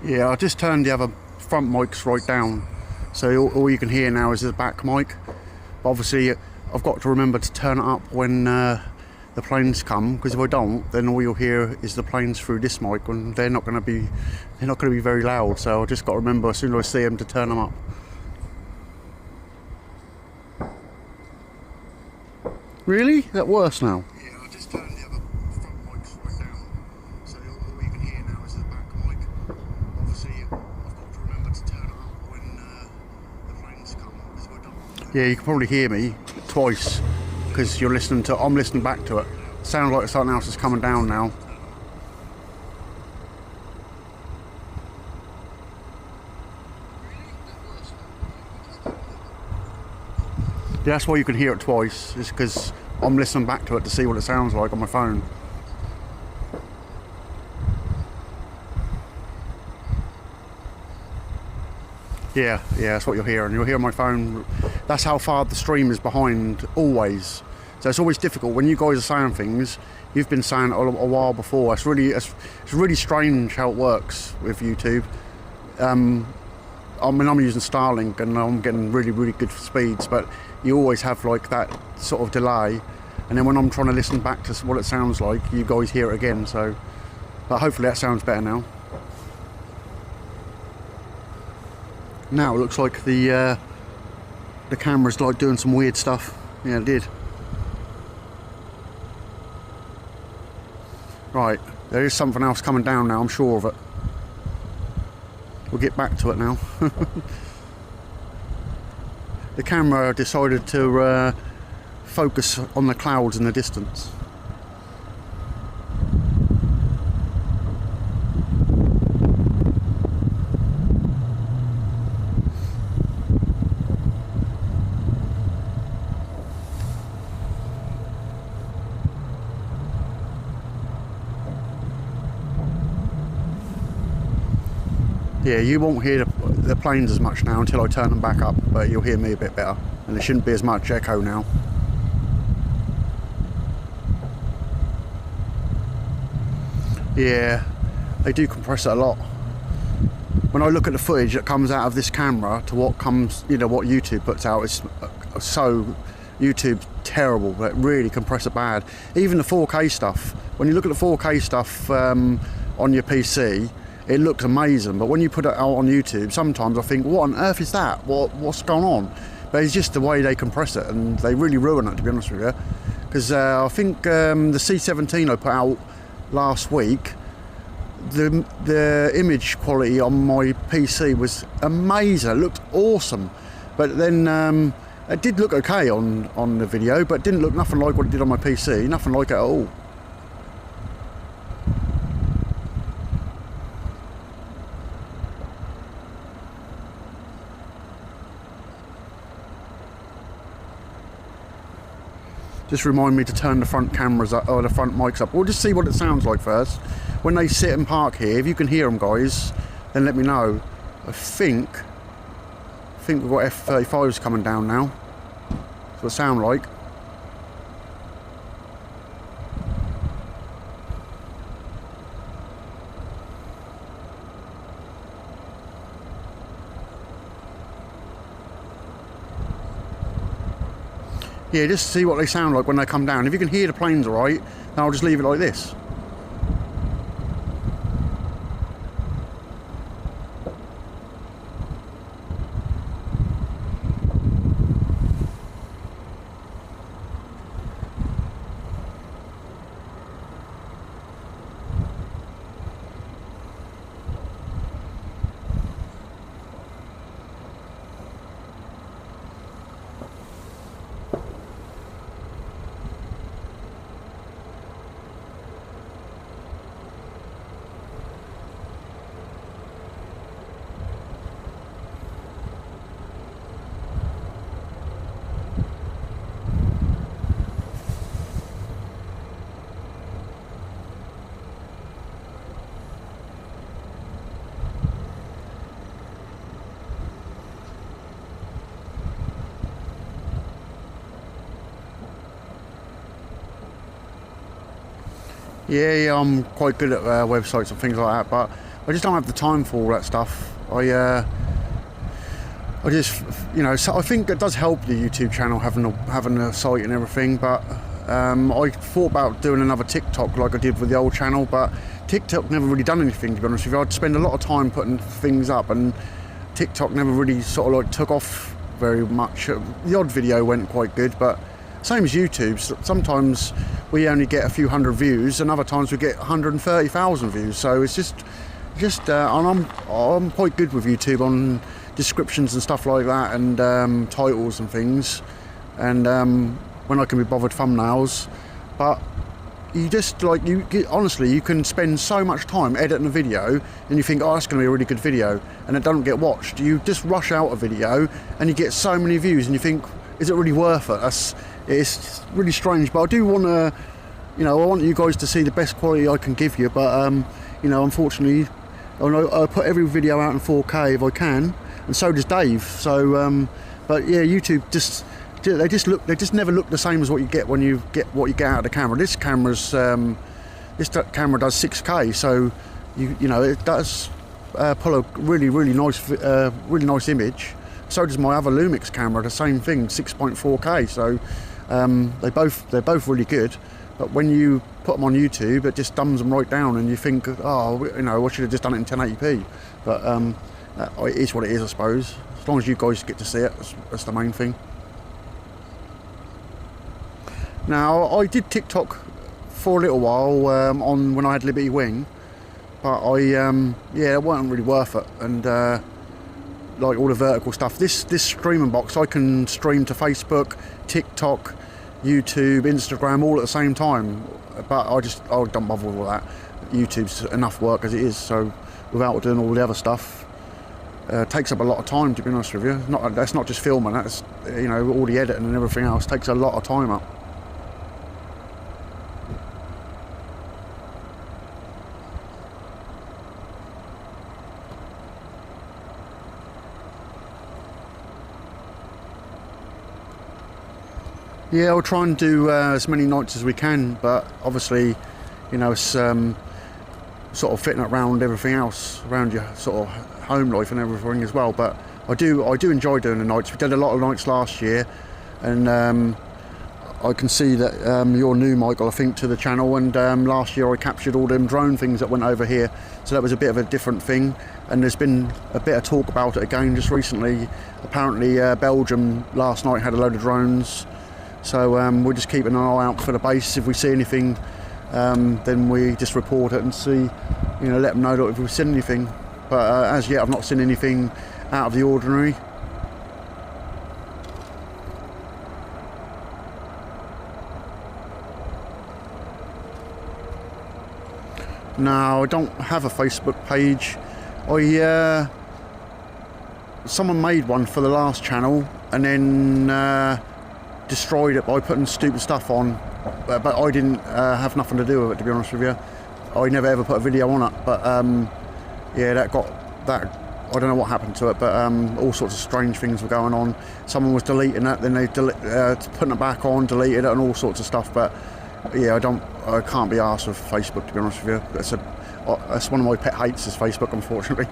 Yeah, I just turned the other front mics right down, so all you can hear now is the back mic. But obviously, I've got to remember to turn it up when the planes come, because if I don't, then all you'll hear is the planes through this mic, and they're not going to be very loud. So I just got to remember as soon as I see them to turn them up. Really? That worse now? Yeah, I just turned the other front mics right down, so all you can hear now is the back mic. Obviously, I've got to remember to turn it up when the planes come, because if I don't. Yeah, you can probably hear me twice because you're listening to. I'm listening back to it. Sounds like something else is coming down now. Yeah, that's why you can hear it twice, is because I'm listening back to it to see what it sounds like on my phone. Yeah, that's what you're hearing. You'll hear my phone. That's how far the stream is behind, always. So it's always difficult when you guys are saying things. You've been saying it a while before. It's really strange how it works with YouTube. I mean, I'm using Starlink and I'm getting really good speeds, but you always have like that sort of delay, and then when I'm trying to listen back to what it sounds like, you guys hear it again. So, but hopefully that sounds better now. Now it looks like the camera's like doing some weird stuff. Yeah, it did. Right, there is something else coming down now, I'm sure of it. We'll get back to it now. The camera decided to focus on the clouds in the distance. Yeah, you won't hear the planes as much now until I turn them back up, but you'll hear me a bit better, and there shouldn't be as much echo now. Yeah, they do compress it a lot. When I look at the footage that comes out of this camera to what comes, what YouTube puts out, it's so YouTube's terrible. But really compress it bad. Even the 4K stuff. When you look at the 4K stuff on your PC, it looks amazing, but when you put it out on YouTube, sometimes I think, what on earth is that? What's going on? But it's just the way they compress it, and they really ruin it, to be honest with you. Because I think the C17 I put out last week, the image quality on my PC was amazing. It looked awesome, but then it did look okay on the video, but it didn't look nothing like what it did on my PC. Nothing like it at all. Just remind me to turn the front cameras up, or the front mics up. We'll just see what it sounds like first. When they sit and park here, if you can hear them, guys, then let me know. I think think we've got F-35s coming down now. That's what it sounds like. Yeah, just see what they sound like when they come down. If you can hear the planes all right, then I'll just leave it like this. Yeah, I'm quite good at websites and things like that, but I just don't have the time for all that stuff. I just, you know, so I think it does help the YouTube channel having a site and everything, but I thought about doing another TikTok like I did with the old channel, but TikTok never really done anything, to be honest with you. I'd spend a lot of time putting things up, and TikTok never really sort of like took off very much. The odd video went quite good, but same as YouTube. Sometimes we only get a few hundred views, and other times we get 130,000 views. So it's just, and I'm quite good with YouTube on descriptions and stuff like that, and titles and things, and when I can be bothered, thumbnails. But you just like honestly, you can spend so much time editing a video, and you think, oh, that's going to be a really good video, and it doesn't get watched. You just rush out a video, and you get so many views, and you think, is it really worth it? It's really strange, but I do want to, you know, I want you guys to see the best quality I can give you, but you know, unfortunately, I put every video out in 4K if I can, and so does Dave. So, but yeah, YouTube they just never look the same as what you get when you get out of the camera. This camera does 6K, so you know, it does pull a really nice image. So does my other Lumix camera, the same thing, 6.4K. So they're both really good, but when you put them on YouTube, it just dumbs them right down, and you think, oh, you know, I should have just done it in 1080p. But it is what it is, I suppose. As long as you guys get to see it, that's the main thing. Now, I did TikTok for a little while on when I had Liberty Wing, but yeah, it wasn't really worth it, and like all the vertical stuff. This streaming box, I can stream to Facebook, TikTok, YouTube, Instagram, all at the same time. But I don't bother with all that. YouTube's enough work as it is, so without doing all the other stuff, takes up a lot of time, to be honest with you. That's not just filming, that's, you know, all the editing and everything else takes a lot of time up. Yeah, I'll try and do as many nights as we can, but obviously, you know, it's sort of fitting it around everything else, around your sort of home life and everything as well. But I do enjoy doing the nights. We did a lot of nights last year, and I can see that you're new, Michael, I think, to the channel, and last year I captured all them drone things that went over here, so that was a bit of a different thing. And there's been a bit of talk about it again just recently. Apparently Belgium last night had a load of drones. So we're just keeping an eye out for the base. If we see anything, then we just report it and see, you know, let them know that if we've seen anything. But as yet, I've not seen anything out of the ordinary. No, I don't have a Facebook page. Someone made one for the last channel, and then destroyed it by putting stupid stuff on, but I didn't have nothing to do with it, to be honest with you. I never ever put a video on it, but yeah, I don't know what happened to it, but all sorts of strange things were going on. Someone was deleting it, then they putting it back on, deleted it, and all sorts of stuff. But yeah, I can't be arsed with Facebook, to be honest with you. That's one of my pet hates is Facebook, unfortunately.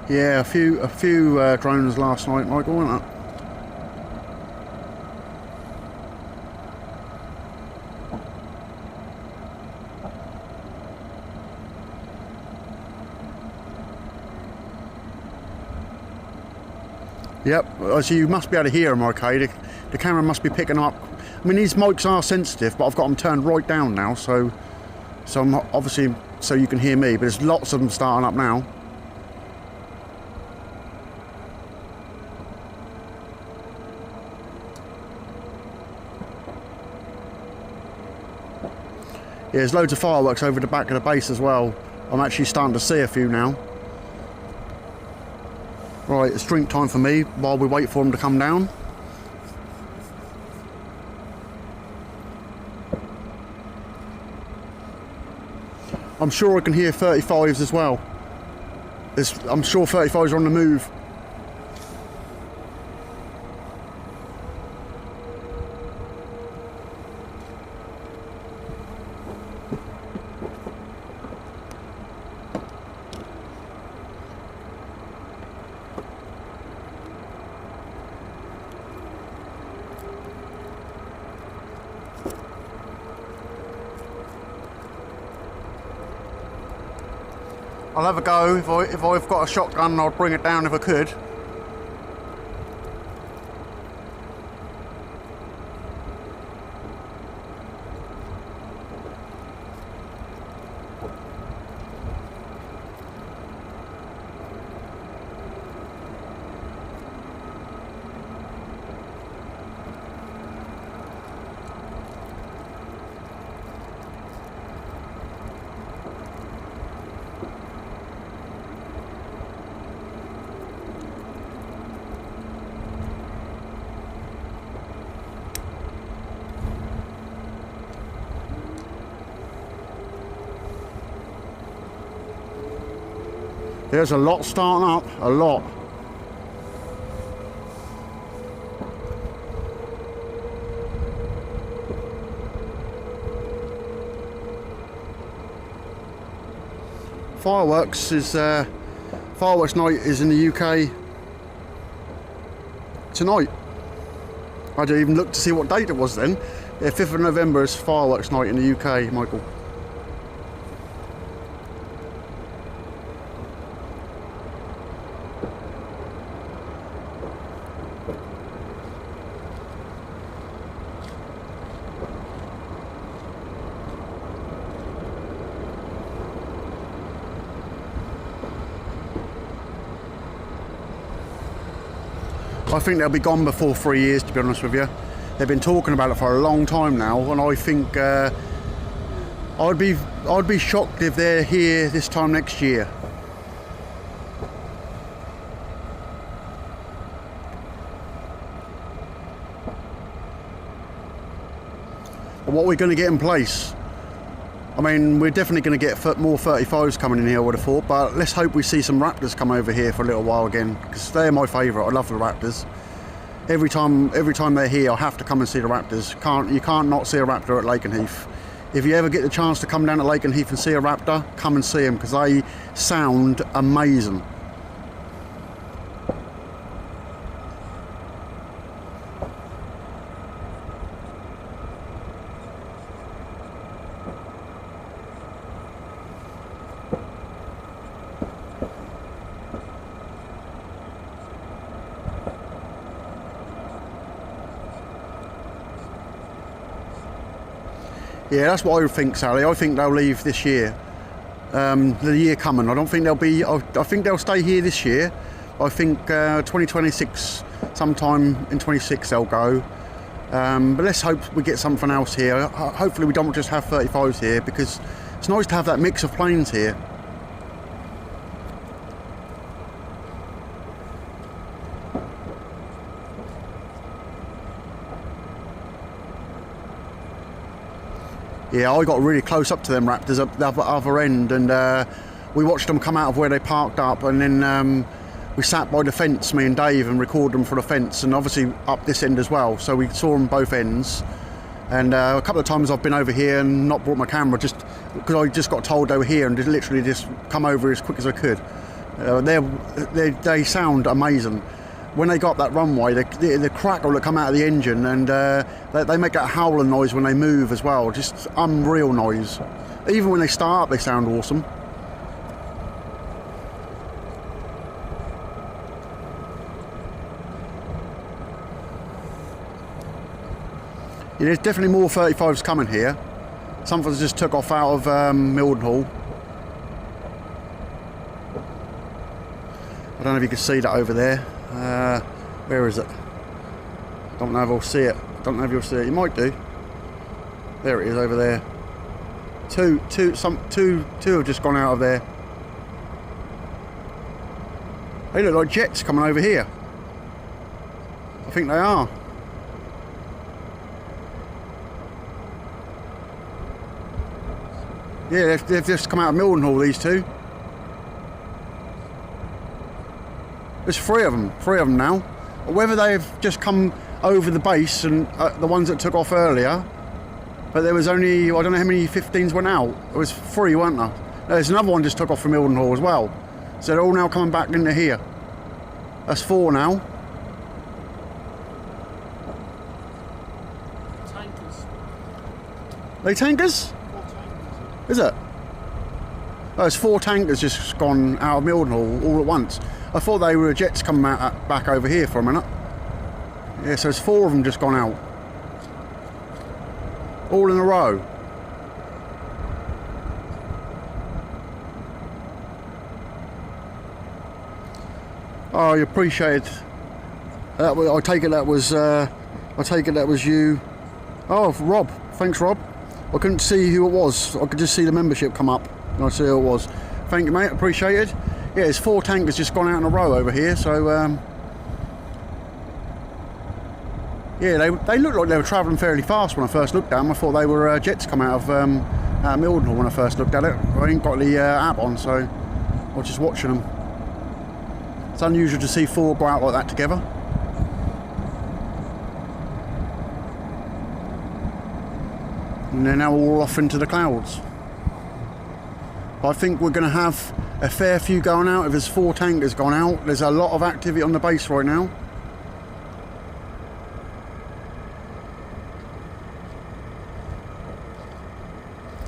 Yeah, a few drones last night, Michael, weren't it? Yep, so you must be able to hear them okay. The camera must be picking up. I mean, these mics are sensitive, but I've got them turned right down now, so I'm obviously, so you can hear me, but there's lots of them starting up now. Yeah, there's loads of fireworks over the back of the base as well. I'm actually starting to see a few now. Right, it's drink time for me while we wait for them to come down. I'm sure I can hear 35s as well. I'm sure 35s are on the move. I'll have a go. If I've got a shotgun, I'll bring it down if I could. There's a lot starting up, a lot. Fireworks night is in the UK tonight. I didn't even look to see what date it was then. Yeah, 5th of November is fireworks night in the UK, Michael. I think they'll be gone before 3 years, to be honest with you. They've been talking about it for a long time now, and I think I'd be shocked if they're here this time next year. But what we're going to get in place? I mean, we're definitely going to get more 35s coming in here, I would have thought, but let's hope we see some Raptors come over here for a little while again, because they're my favourite. I love the Raptors. Every time they're here, I have to come and see the Raptors. You can't not see a Raptor at Lakenheath. If you ever get the chance to come down to Lakenheath and see a Raptor, come and see them, because they sound amazing. Yeah, that's what I think, Sally. I think they'll leave this year. The year coming. I don't think they'll be. I think they'll stay here this year. I think 2026, sometime in 26, they'll go. But let's hope we get something else here. Hopefully, we don't just have 35s here, because it's nice to have that mix of planes here. Yeah, I got really close up to them Raptors at the other end, and we watched them come out of where they parked up, and then we sat by the fence, me and Dave, and recorded them for the fence, and obviously up this end as well, so we saw them both ends. And a couple of times I've been over here and not brought my camera, just because I just got told they were here, and literally just come over as quick as I could. They sound amazing. When they got up that runway, the crackle that come out of the engine, and they make that howling noise when they move as well, just unreal noise. Even when they start, they sound awesome. Yeah, there's definitely more 35s coming here. Something's just took off out of Mildenhall. I don't know if you can see that over there. Where is it? Don't know if I'll see it. Don't know if you'll see it. You might do. There it is over there. Two have just gone out of there. They look like jets coming over here. I think they are. Yeah, they've just come out of Mildenhall, these two. There's three of them now. Whether they've just come over the base and the ones that took off earlier, but there was only, I don't know how many 15s went out. There was 3, weren't there? There's another one just took off from Mildenhall as well. So they're all now coming back into here. That's 4 now. Tankers. Are they tankers? Is it? Oh, there's 4 tankers just gone out of Mildenhall all at once. I thought they were jets coming back over here for a minute. Yeah, so there's 4 of them just gone out. All in a row. Oh, you appreciate it. I take it that was you. Oh, Rob. Thanks, Rob. I couldn't see who it was. I could just see the membership come up and I see who it was. Thank you, mate. Appreciate it. Yeah, there's 4 tankers just gone out in a row over here. So yeah, they looked like they were travelling fairly fast when I first looked at them. I thought they were jets come out of Mildenhall when I first looked at it. I ain't got the app on, so I was just watching them. It's unusual to see 4 go out like that together. And they're now all off into the clouds. But I think we're going to have a fair few going out. If there's 4 tankers gone out, there's a lot of activity on the base right now.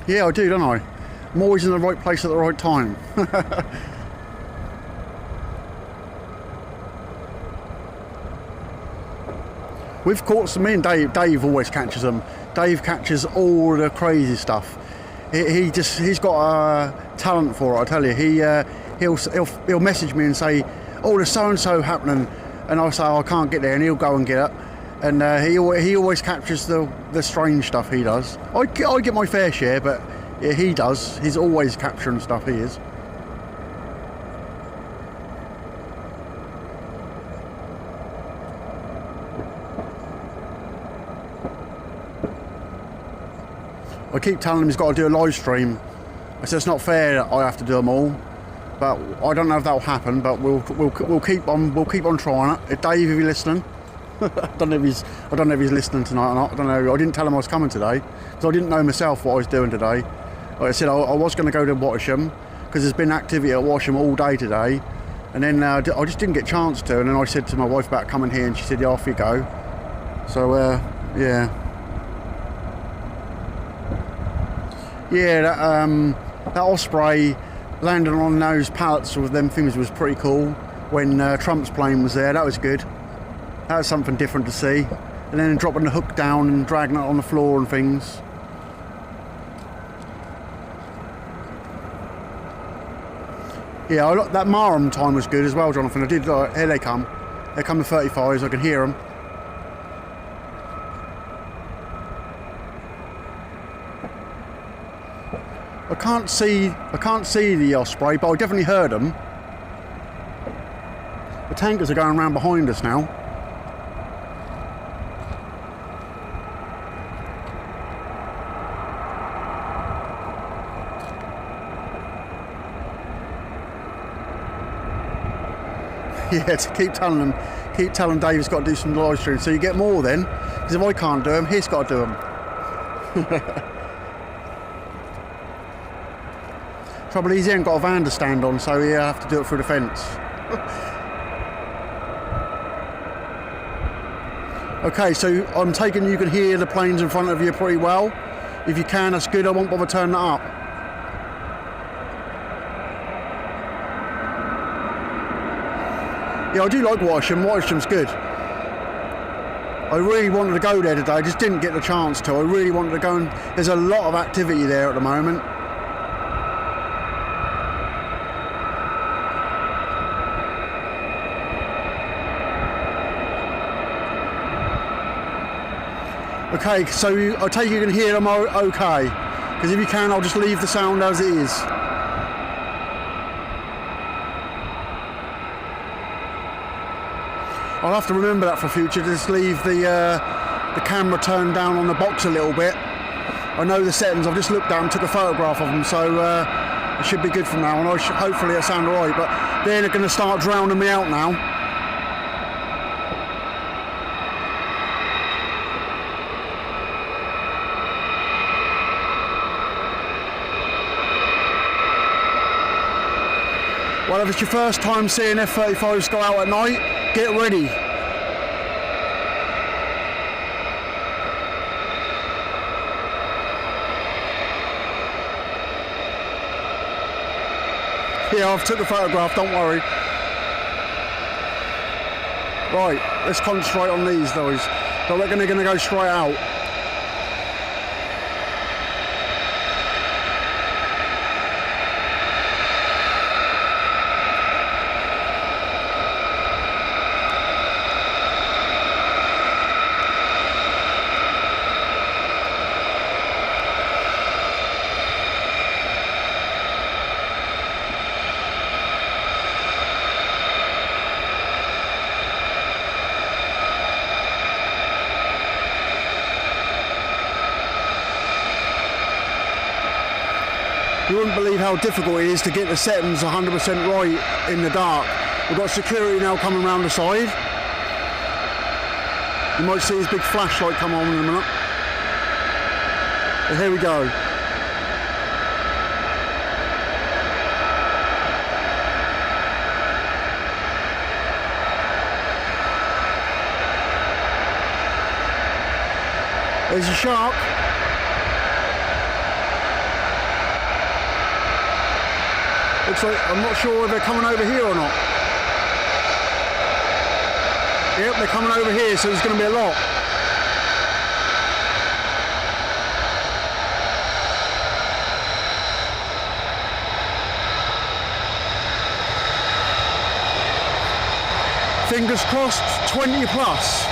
Yeah, I do, don't I? I'm always in the right place at the right time. We've caught some, me and Dave always catches them. Dave catches all the crazy stuff. He's got a talent for it, I tell you. He'll message me and say, oh, there's so and so happening, and I'll say, oh, I can't get there, and he'll go and get it. And he always captures the strange stuff. He does. I get my fair share, but yeah, he does. He's always capturing stuff. He is. I keep telling him he's got to do a live stream. I said it's not fair that I have to do them all, but I don't know if that will happen. But we'll keep on trying it. Dave, if you're listening, I don't know if he's listening tonight or not. I don't know. I didn't tell him I was coming today because I didn't know myself what I was doing today. Like I said, I was going to go to Watisham because there's been activity at Watisham all day today, and then I just didn't get a chance to. And then I said to my wife about coming here, and she said, "Yeah, off you go." So yeah. Yeah, that Osprey landing on those pallets with them things was pretty cool when Trump's plane was there. That was good. That was something different to see. And then dropping the hook down and dragging it on the floor and things. Yeah, that Marham time was good as well, Jonathan. I did, here they come. Here come the 35s, I can hear them. I can't see the Osprey, but I definitely heard them. The tankers are going around behind us now. Yeah, to keep telling Dave's got to do some live streams, so you get more then. Because if I can't do them, he's got to do them. Trouble is, he ain't got a van to stand on, so he'll have to do it through the fence. Okay, so I'm taking you can hear the planes in front of you pretty well. If you can, that's good. I won't bother turning that up. Yeah, I do like Watisham. Watisham's good. I really wanted to go there today. I just didn't get the chance to. I really wanted to go, and there's a lot of activity there at the moment. Okay, so I take you can hear them okay. Because if you can, I'll just leave the sound as it is. I'll have to remember that for future, just leave the camera turned down on the box a little bit. I know the settings, I've just looked at them, took a photograph of them, so it should be good from now on. Hopefully it'll sound alright, but then they're going to start drowning me out now. Well, if it's your first time seeing F-35s go out at night, get ready. Yeah, I've took the photograph, don't worry. Right, let's concentrate on these guys. But we're going to go straight out. You wouldn't believe how difficult it is to get the settings 100% right in the dark. We've got security now coming around the side. You might see his big flashlight come on in a minute. But here we go. There's a shark. Looks like, I'm not sure if they're coming over here or not. Yep, they're coming over here, so there's going to be a lot. Fingers crossed, 20 plus.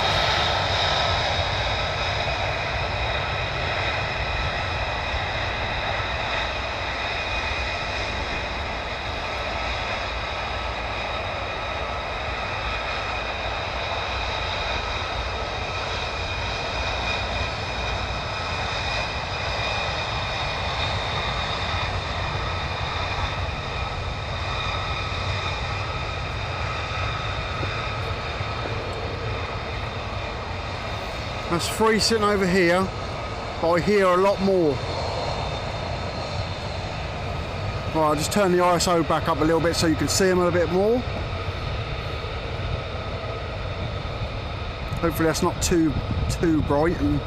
That's 3 sitting over here, but I hear a lot more. Right, I'll just turn the ISO back up a little bit so you can see them a bit more. Hopefully that's not too bright. And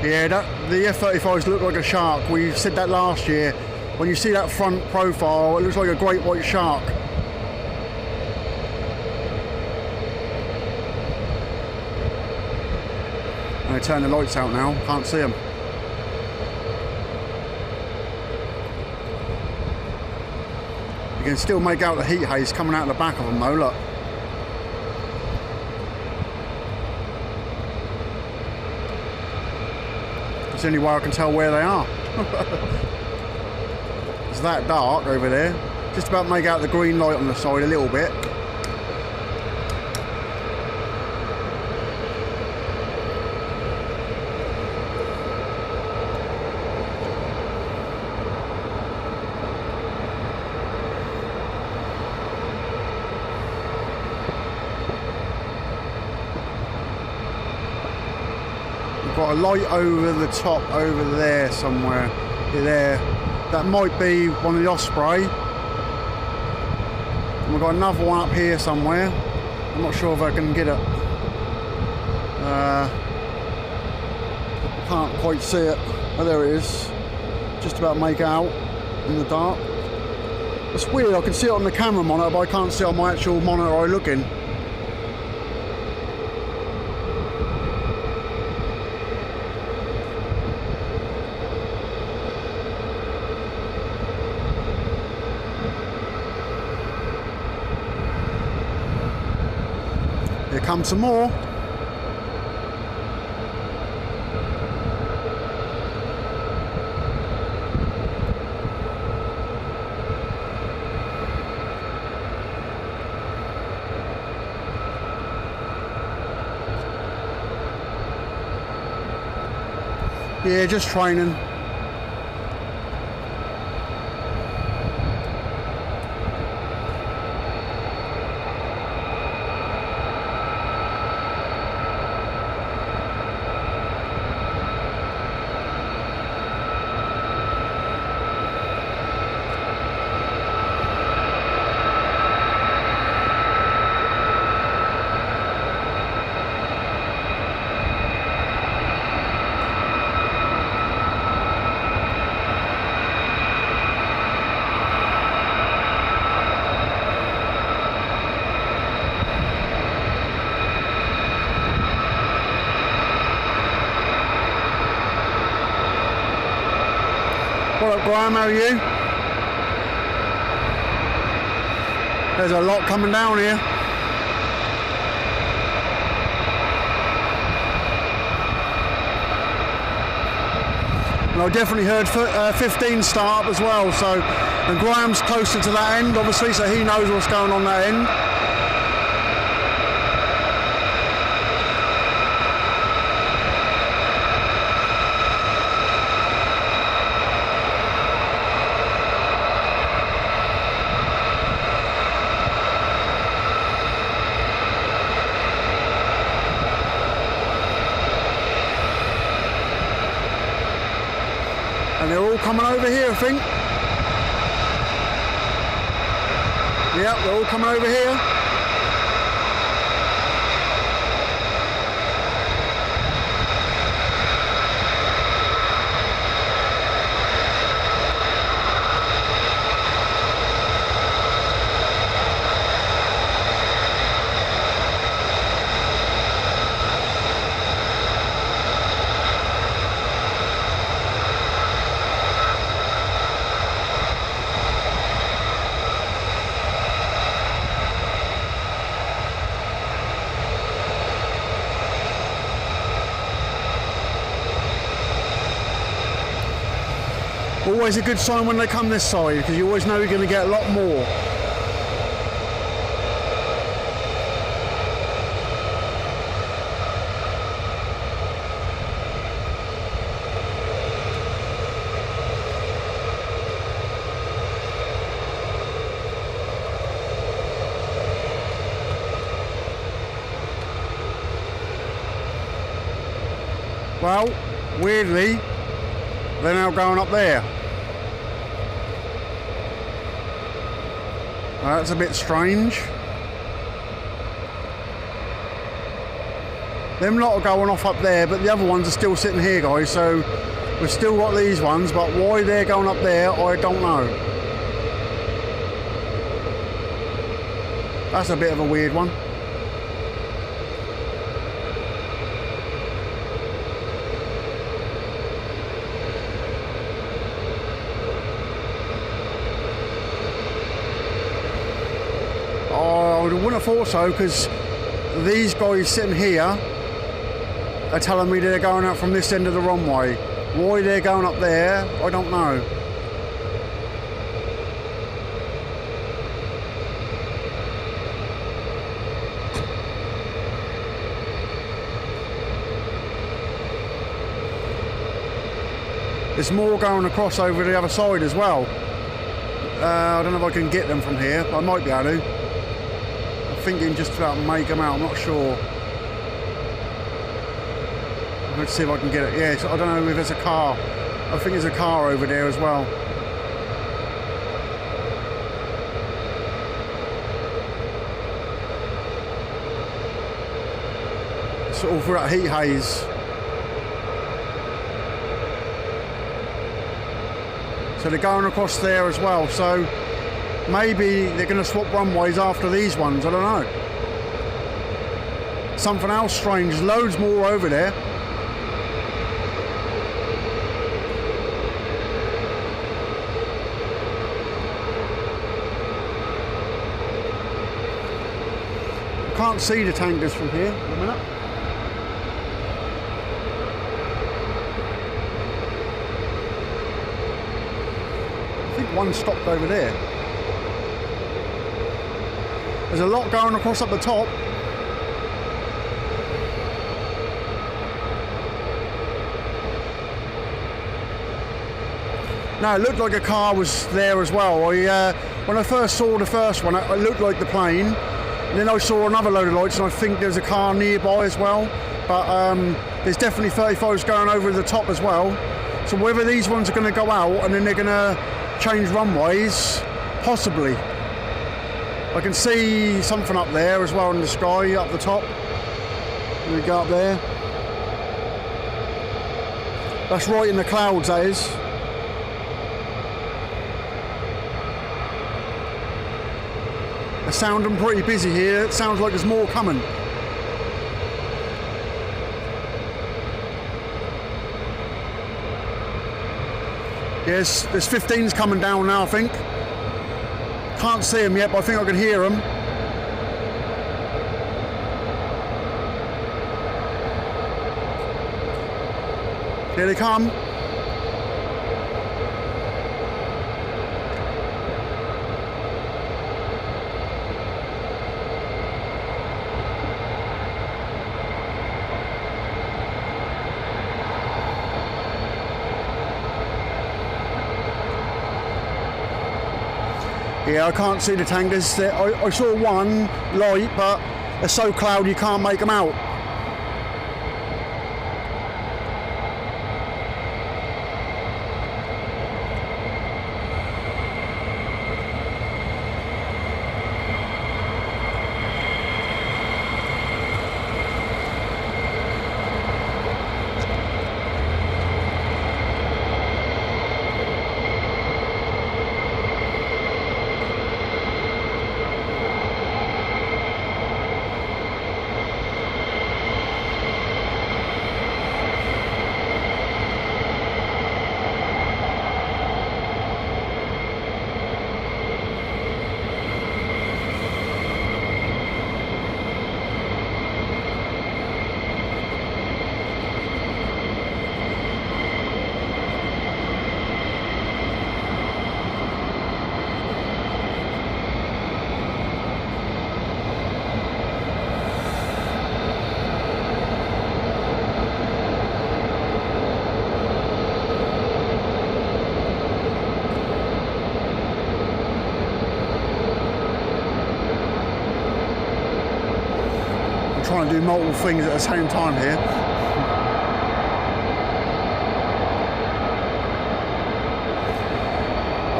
yeah, the F-35s look like a shark. We said that last year. When you see that front profile, it looks like a great white shark. I'm going to turn the lights out now, can't see them. You can still make out the heat haze coming out of the back of them though, look. It's the only way I can tell where they are. It's that dark over there. Just about make out the green light on the side a little bit. Got a light over the top over there somewhere. There. That might be one of the Osprey. And we've got another one up here somewhere. I'm not sure if I can get it. Can't quite see it. Oh, there it is. Just about make out in the dark. It's weird, I can see it on the camera monitor, but I can't see it on my actual monitor eye looking. Here come some more. Yeah, just training. What up, Graham, how are you? There's a lot coming down here. And I definitely heard 15 start up as well, so, and Graham's closer to that end obviously, so he knows what's going on that end. And they're all coming over here, I think. Yep, they're all coming over here. Always a good sign when they come this side, because you always know you're going to get a lot more. Well, weirdly, they're now going up there. That's a bit strange. Them lot are going off up there, but the other ones are still sitting here, guys, so we've still got these ones, but why they're going up there, I don't know. That's a bit of a weird one. I wouldn't have thought so, because these guys sitting here are telling me they're going out from this end of the runway. Why they're going up there, I don't know. there's more going across over the other side as well. I don't know if I can get them from here, but I might be able to. I'm thinking just about to make them out, I'm not sure. Let's see if I can get it. Yeah, so I don't know if there's a car. I think there's a car over there as well. It's all through that heat haze. So they're going across there as well. So maybe they're going to swap runways after these ones. I don't know. Something else strange. Loads more over there. Can't see the tankers from here. A minute. I think one stopped over there. There's a lot going across up the top. No, it looked like a car was there as well. When I first saw the first one, it looked like the plane. And then I saw another load of lights, and I think there's a car nearby as well. But there's definitely 35s going over the top as well. So whether these ones are going to go out and then they're going to change runways, possibly. I can see something up there as well in the sky, up the top. We go up there. That's right in the clouds, that is. They're sounding pretty busy here. It sounds like there's more coming. Yes, there's 15s coming down now, I think. Can't see them yet, but I think I can hear them. Here they come. Yeah, I can't see the tankers. I saw one light, but they're so cloudy you can't make them out. Trying to do multiple things at the same time here.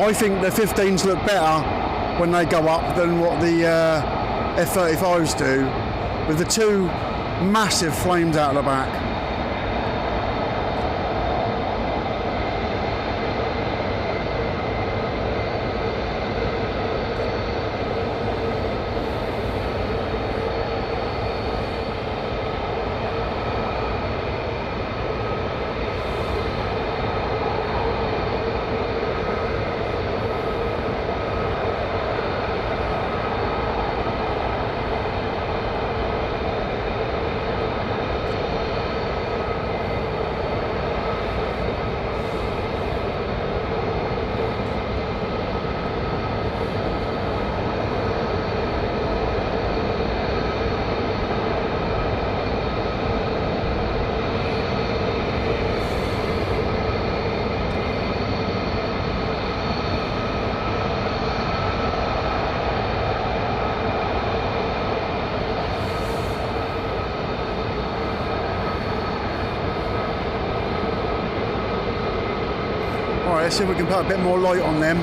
I think the 15s look better when they go up than what the F-35s do, with the two massive flames out of the back. let's see if we can put a bit more light on them.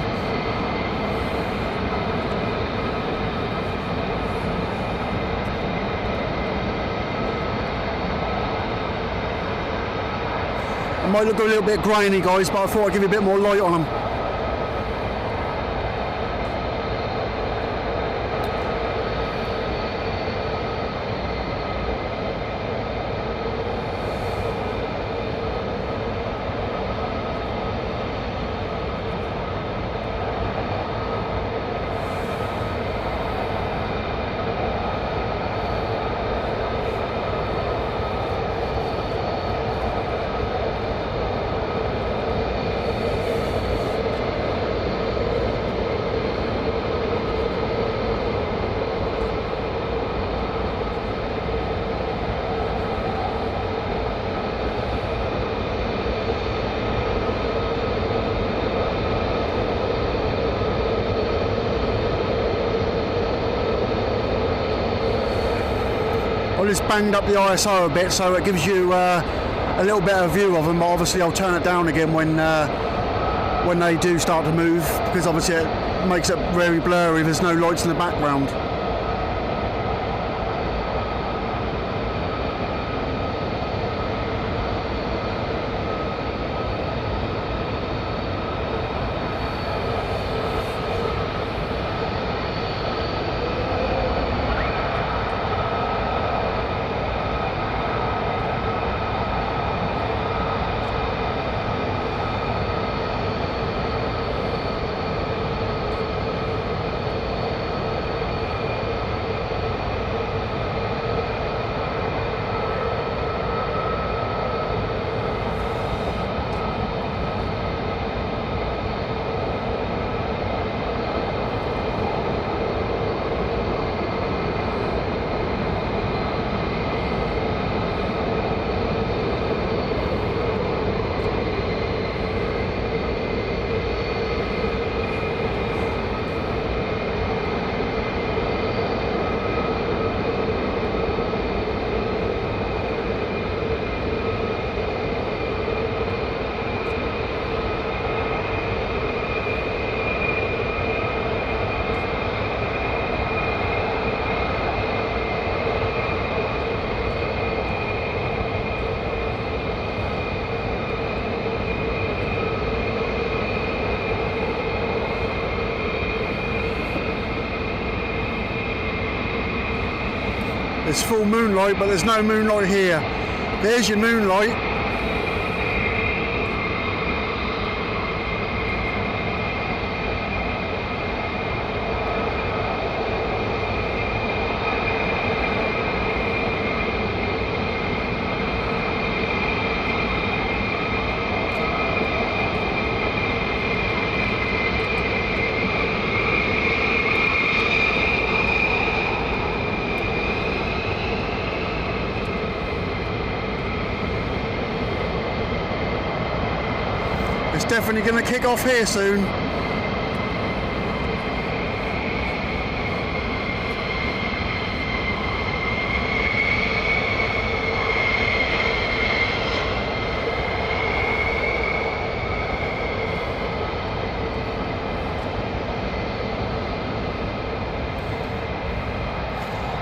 It might look a little bit grainy, guys, but I thought I'd give you a bit more light on them. I just banged up the ISO a bit so it gives you a little better view of them, but obviously I'll turn it down again when they do start to move, because obviously it makes it very blurry if there's no lights in the background. There's full moonlight, but there's no moonlight here. There's your moonlight. It's definitely going to kick off here soon.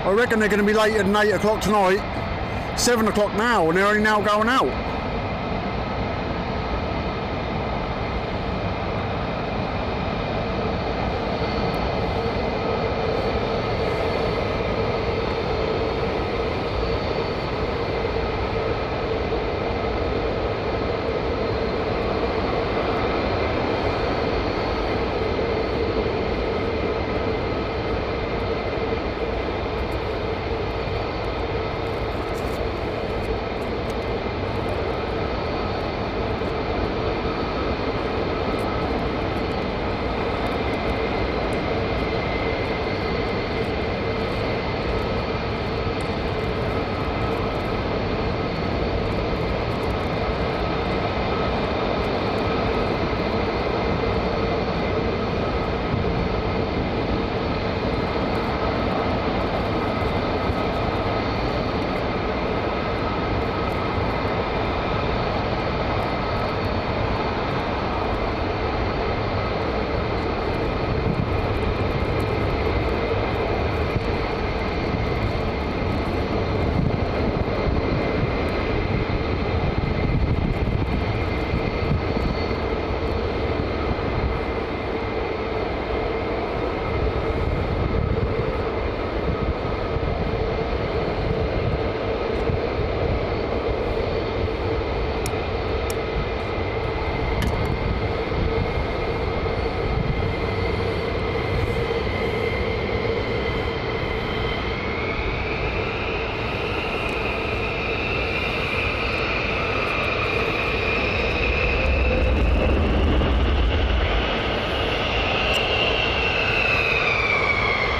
I reckon they're going to be later than 8 o'clock tonight. 7 o'clock now, and they're only now going out.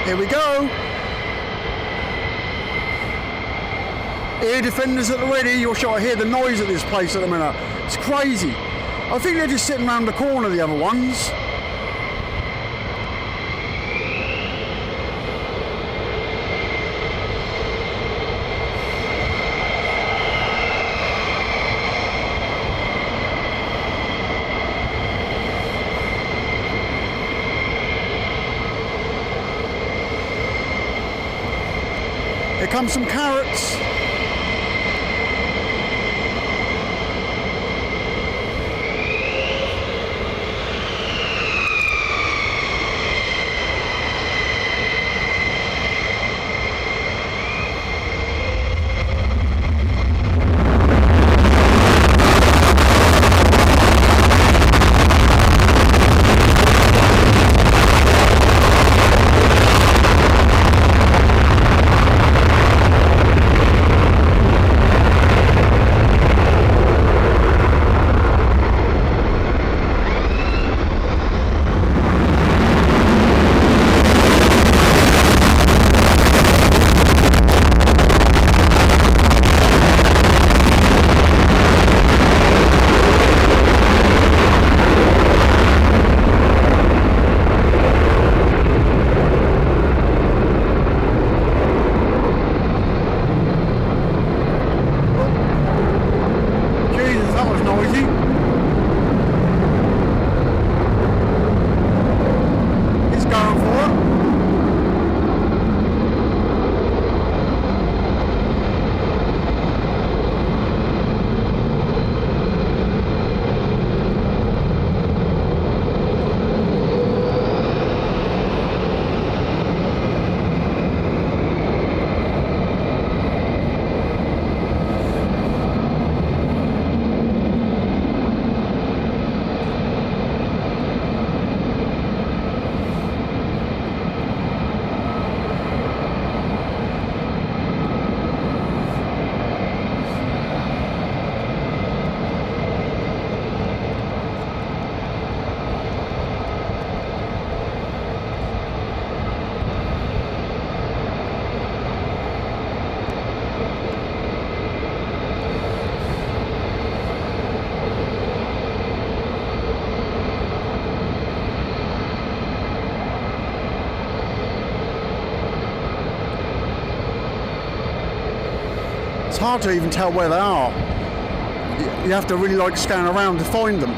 Here we go. Air defenders at the ready. You're sure I hear the noise at this place at the minute. It's crazy. I think they're just sitting around the corner, the other ones. Here comes some carrots. It's hard to even tell where they are. You have to really like scan around to find them.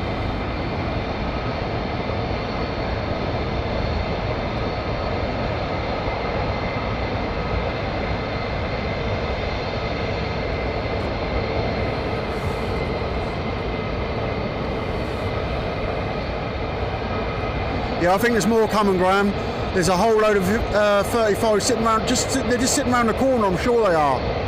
Yeah, I think there's more coming, Graham. There's a whole load of 35 sitting around. They're just sitting around the corner. I'm sure they are.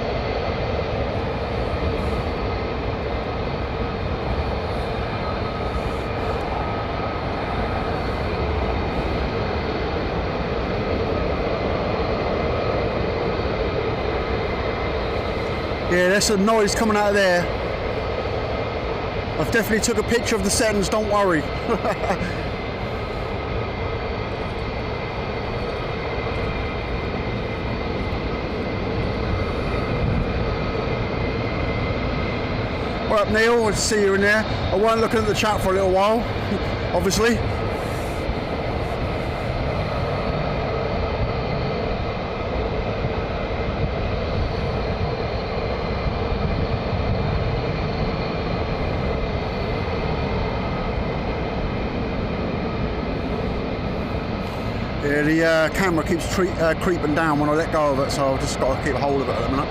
Yeah, there's some noise coming out of there. I've definitely took a picture of the settings. Don't worry. What up, Neil? Good to see you in there. I weren't looking at the chat for a little while, obviously. Yeah, the camera keeps creeping down when I let go of it, so I've just got to keep a hold of it at the minute.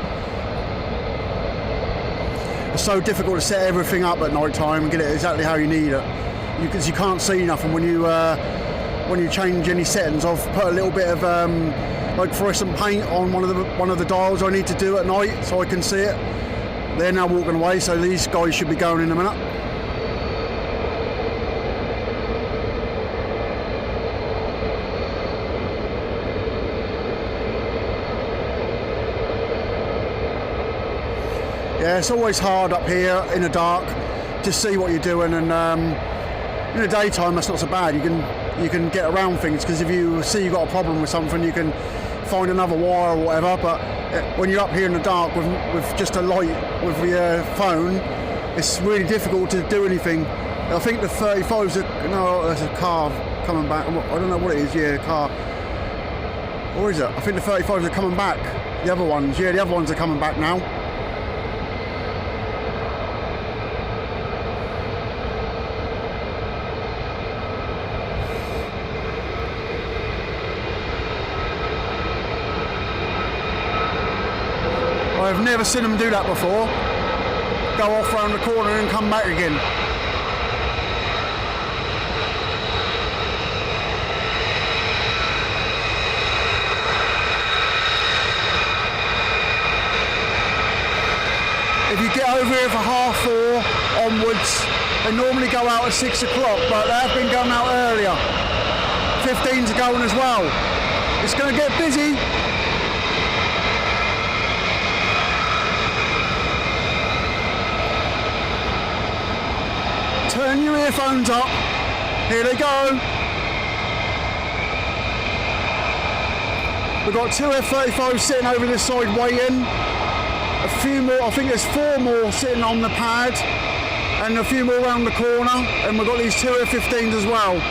It's so difficult to set everything up at night time and get it exactly how you need it, because you can't see nothing when you change any settings. I've put a little bit of like fluorescent paint on one of the dials I need to do at night so I can see it. They're now walking away, so these guys should be going in a minute. Yeah, it's always hard up here in the dark to see what you're doing, and in the daytime that's not so bad. You can you can get around things, because if you see you've got a problem with something, you can find another wire or whatever. But when you're up here in the dark with just a light with your phone, it's really difficult to do anything. I think the 35's there's a car coming back. I don't know what it is. Yeah, a car. Or is it? I think the 35's are coming back. The other ones, yeah, the other ones are coming back now. I've never seen them do that before. Go off round the corner and come back again. If you get over here for 4:30 onwards, they normally go out at 6 o'clock, but they have been going out earlier. 15s are going as well. It's going to get busy. Turn your earphones up. Here they go. We've got 2 F-35s sitting over this side waiting. A few more, I think there's 4 more sitting on the pad, and a few more around the corner, and we've got these 2 F-15s as well.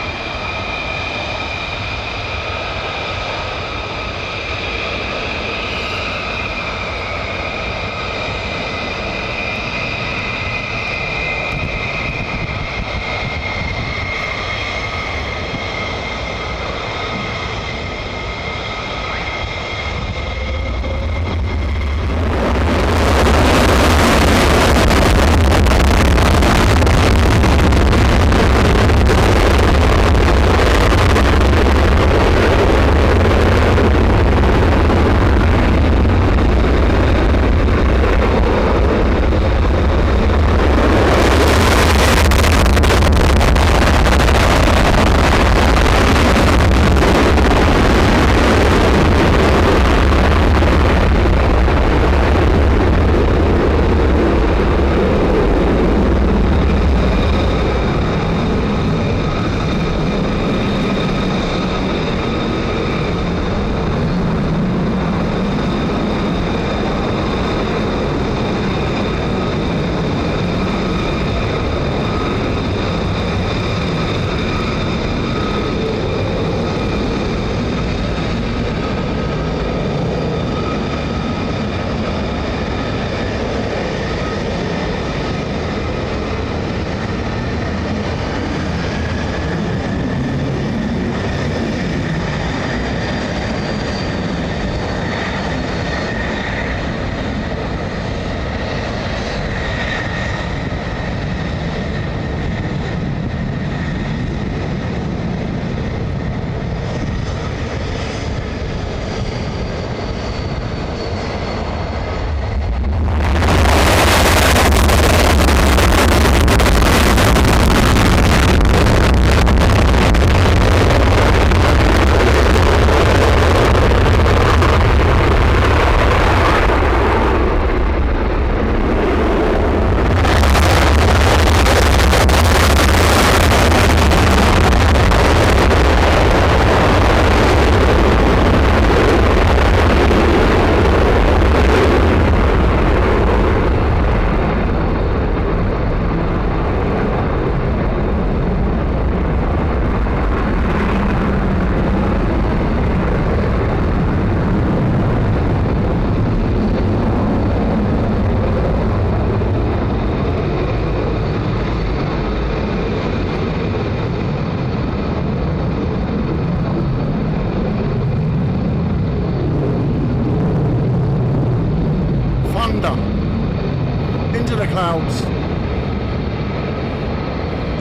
Clouds.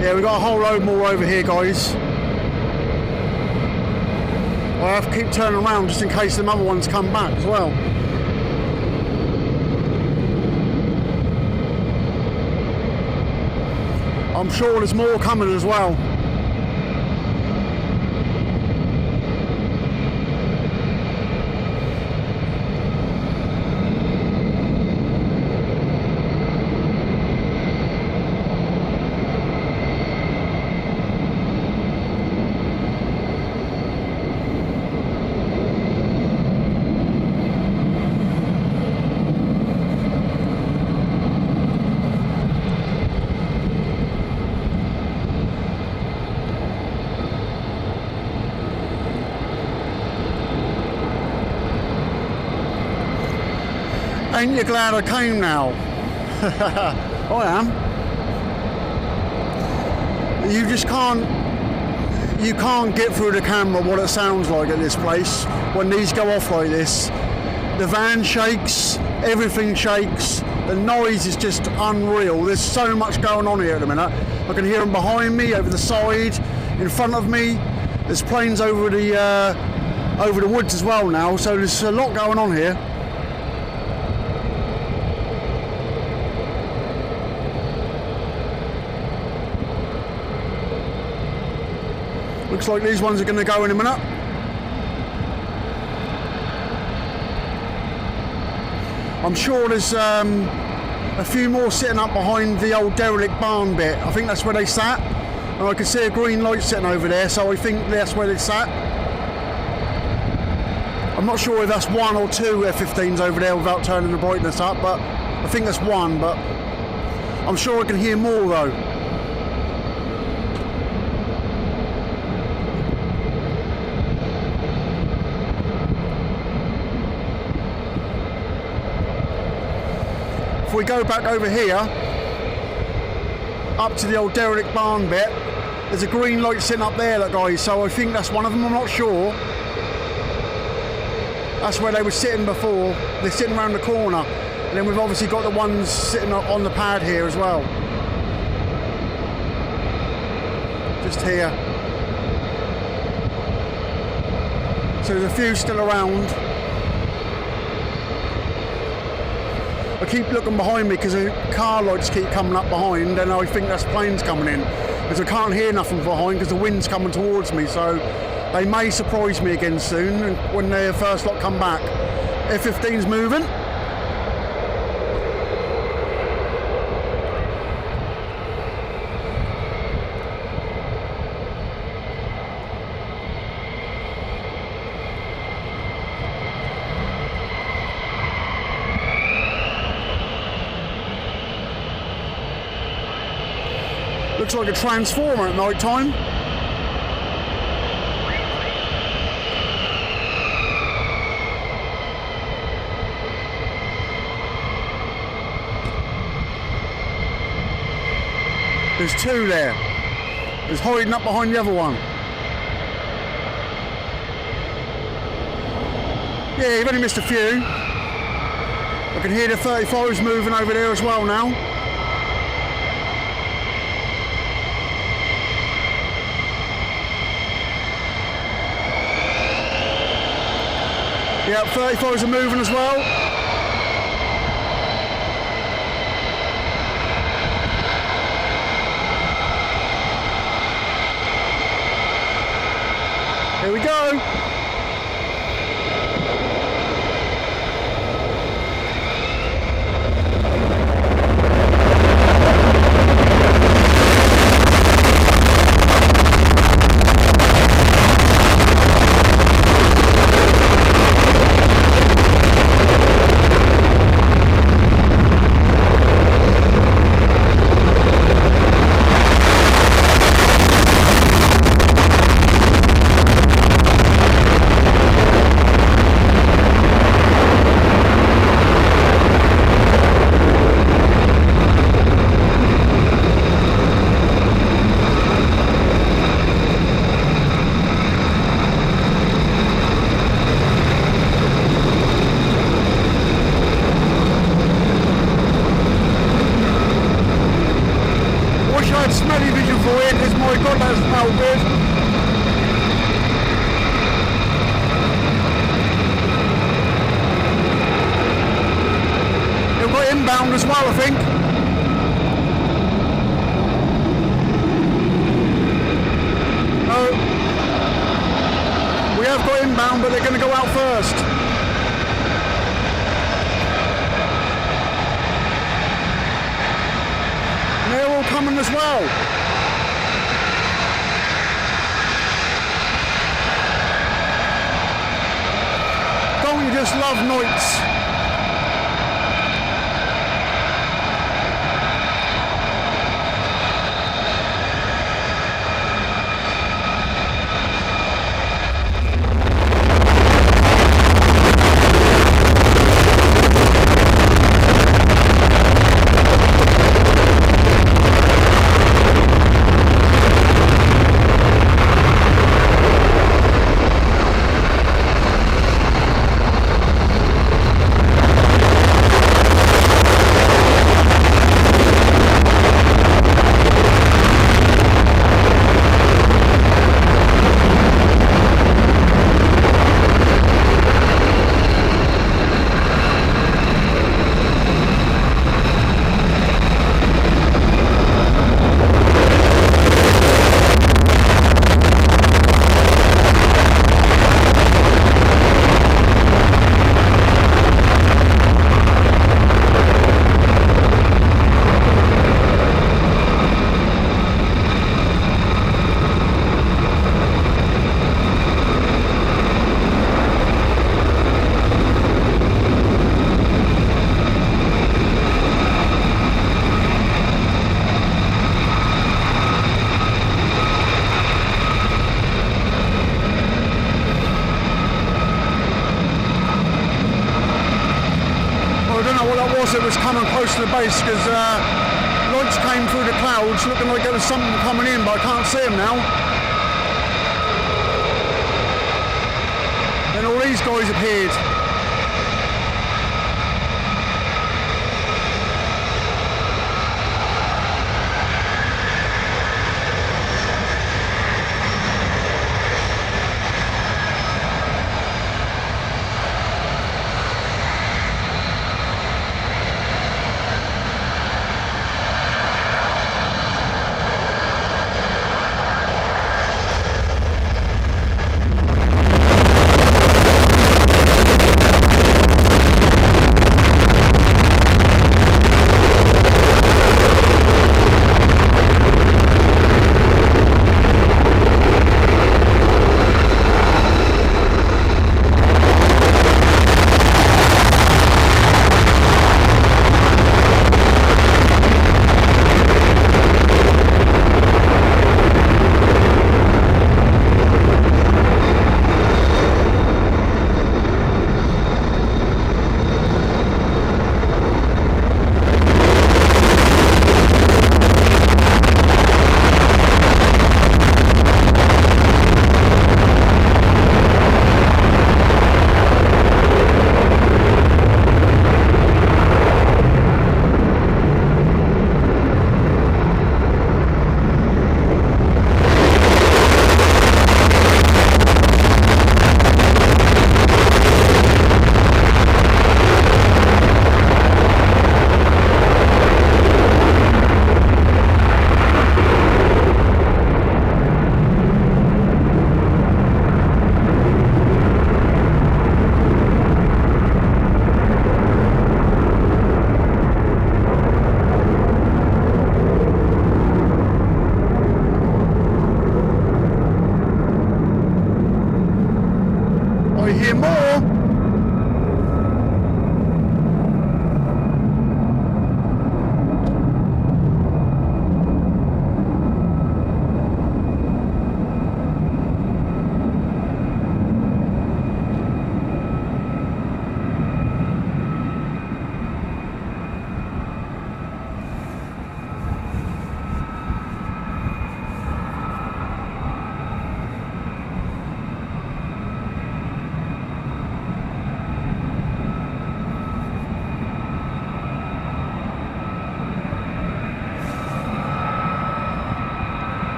Yeah, we've got a whole load more over here, guys. I have to keep turning around just in case some other ones come back as well. I'm sure there's more coming as well. Ain't you glad I came now? I am. You just can't get through the camera what it sounds like at this place when these go off like this. The van shakes, everything shakes, the noise is just unreal. There's so much going on here at the minute. I can hear them behind me, over the side, in front of me. There's planes over the woods as well now, so there's a lot going on here. Looks like these ones are going to go in a minute. I'm sure there's a few more sitting up behind the old derelict barn bit. I think that's where they sat. And I can see a green light sitting over there, so I think that's where they sat. I'm not sure if that's one or two F-15s over there without turning the brightness up, but I think that's one, but I'm sure I can hear more though. If we go back over here, up to the old derelict barn bit, there's a green light sitting up there, look guys, so I think that's one of them, I'm not sure. That's where they were sitting before. They're sitting around the corner. And then we've obviously got the ones sitting on the pad here as well. Just here. So there's a few still around. I keep looking behind me because the car lights keep coming up behind, and I think that's planes coming in. Because I can't hear nothing behind because the wind's coming towards me, so they may surprise me again soon when their first lot come back. F-15's moving. Looks like a transformer at night time. There's two there. There's hiding up behind the other one. Yeah, you've only missed a few. I can hear the 35s moving over there as well now. Yeah, 35s are moving as well. Here we go. Smelly vision for it, because my god, that smells good. We've got inbound as well, I think. Oh, we have got inbound, but they're going to go out first. They're all coming as well. Don't you just love nights? was coming close to the base because lights came through the clouds looking like there was something coming in, but I can't see them now. Then all these guys appeared.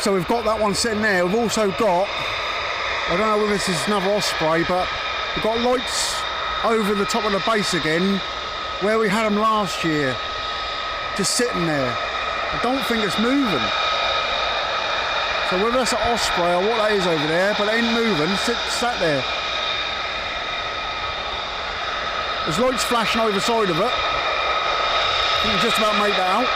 So we've got that one sitting there. We've also got, I don't know whether this is another Osprey, but we've got lights over the top of the base again, where we had them last year, just sitting there. I don't think it's moving. So whether that's an Osprey or what that is over there, but it ain't moving, sat there. There's lights flashing over the side of it. You can just about make that out.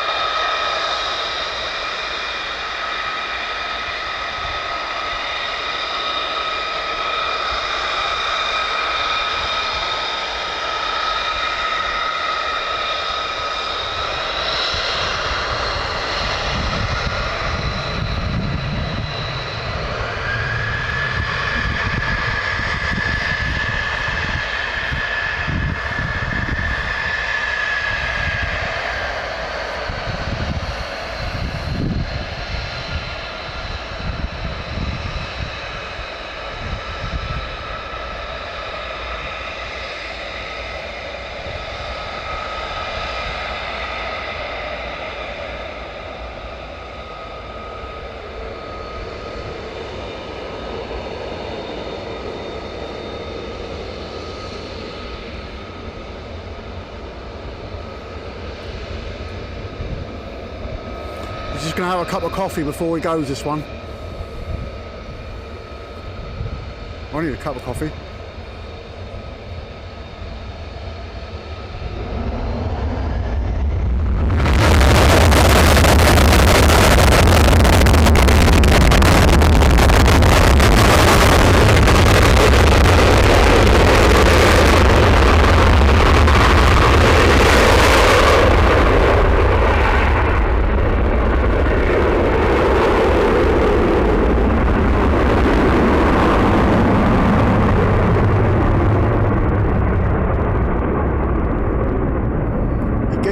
He's just going to have a cup of coffee before he goes, this one. I need a cup of coffee.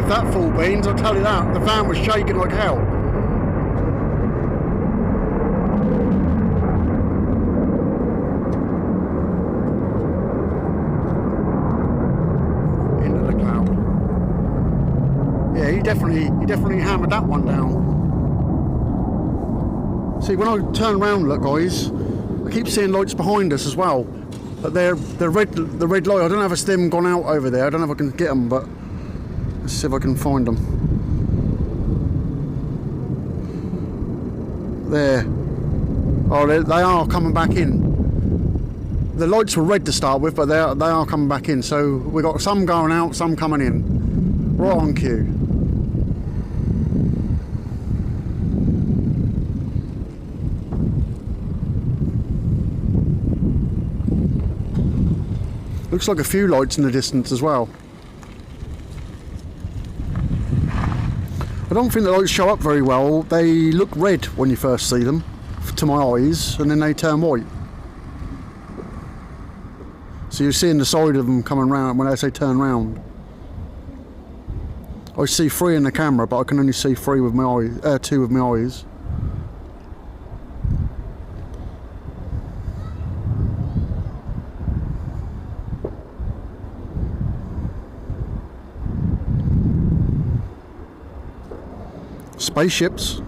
That full beans, I'll tell you that. The van was shaking like hell. Into the cloud. Yeah, he definitely hammered that one down. See, when I turn around, look guys, I keep seeing lights behind us as well. But the red light, I don't know if it's them gone out over there, I don't know if I can get them, but let's see if I can find them. There. Oh, they are coming back in. The lights were red to start with, but they are coming back in. So we've got some going out, some coming in. Right on cue. Looks like a few lights in the distance as well. I don't think the lights show up very well. They look red when you first see them, to my eyes, and then they turn white. So you're seeing the side of them coming round when they say turn round. I see 3 in the camera, but I can only see 3 with my eyes, 2 with my eyes. Spaceships.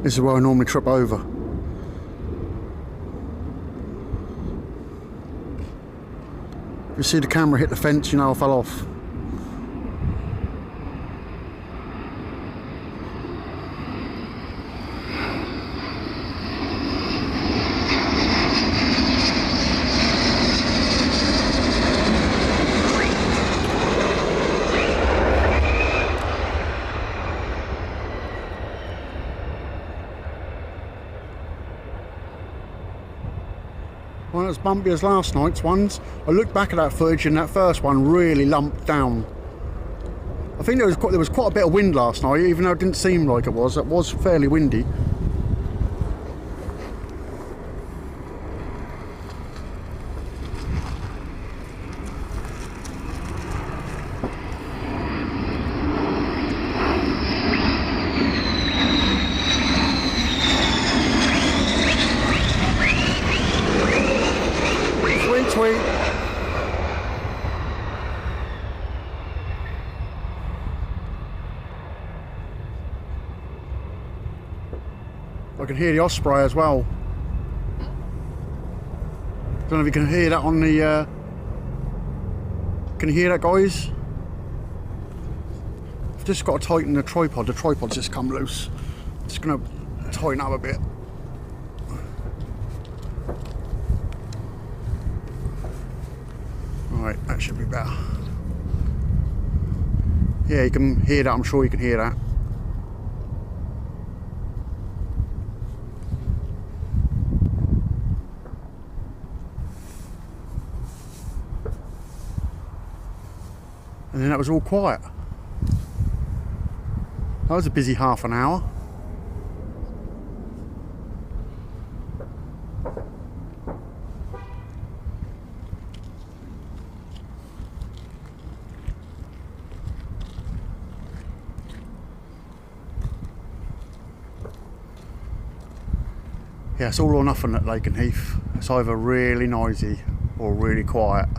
This is where I normally trip over. If you see the camera hit the fence, you know I fell off. Well, as bumpy as last night's ones. I looked back at that footage and that first one really lumped down. I think there was quite a bit of wind last night, even though it didn't seem like it was. It was fairly windy. I can hear the Osprey as well. Don't know if you can hear that on the... Can you hear that, guys? I've just got to tighten the tripod. The tripod's just come loose. Just going to tighten up a bit. Right, that should be better. Yeah, you can hear that. I'm sure you can hear that. And then that was all quiet. That was a busy half an hour. Yeah, it's all or nothing at Lakenheath. It's either really noisy or really quiet.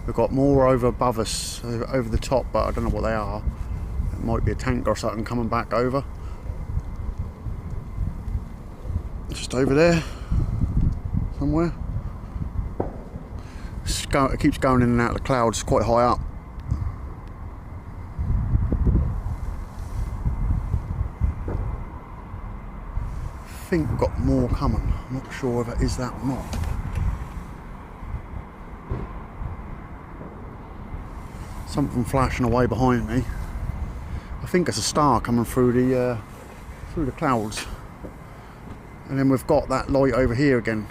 We've got more over above us, over the top, but I don't know what they are. It might be a tanker or something coming back over. Just over there, somewhere. It keeps going in and out of the clouds, quite high up. I think we've got more coming. I'm not sure if it is that or not. Something flashing away behind me. I think it's a star coming through the clouds. And then we've got that light over here again,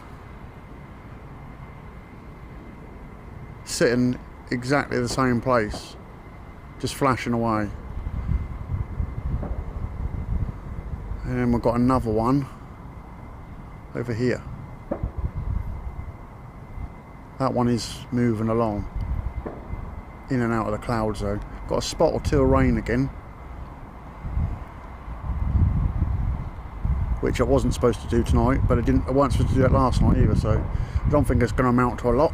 sitting exactly the same place, just flashing away. And then we've got another one over here. That one is moving along, in and out of the clouds though. Got a spot or two of rain again, which I wasn't supposed to do tonight, but I wasn't supposed to do that last night either, so I don't think it's going to amount to a lot.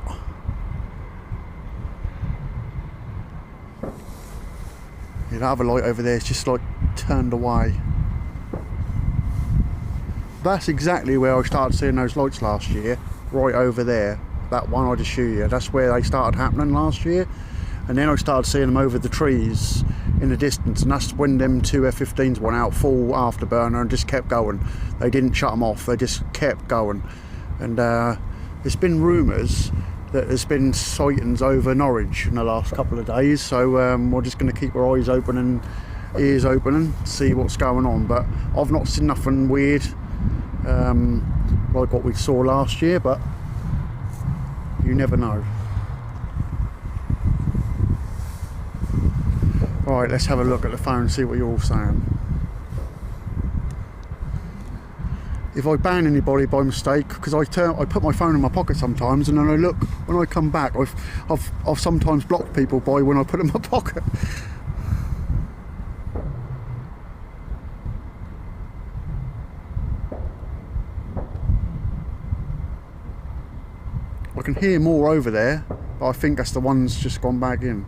Yeah, that other light over there is just like turned away. That's exactly where I started seeing those lights last year, right over there. That one I just showed you, that's where they started happening last year. And then I started seeing them over the trees in the distance, and that's when them two F-15s went out full afterburner and just kept going. They didn't shut them off, they just kept going. And there's been rumours that there's been sightings over Norwich in the last couple of days, so we're just going to keep our eyes open and ears open and see what's going on. But I've not seen nothing weird like what we saw last year, but you never know. Right, let's have a look at the phone and see what you're all saying. If I ban anybody by mistake, because I put my phone in my pocket sometimes, and then I look when I come back. I've sometimes blocked people by when I put it in my pocket. I can hear more over there, but I think that's the ones just gone back in.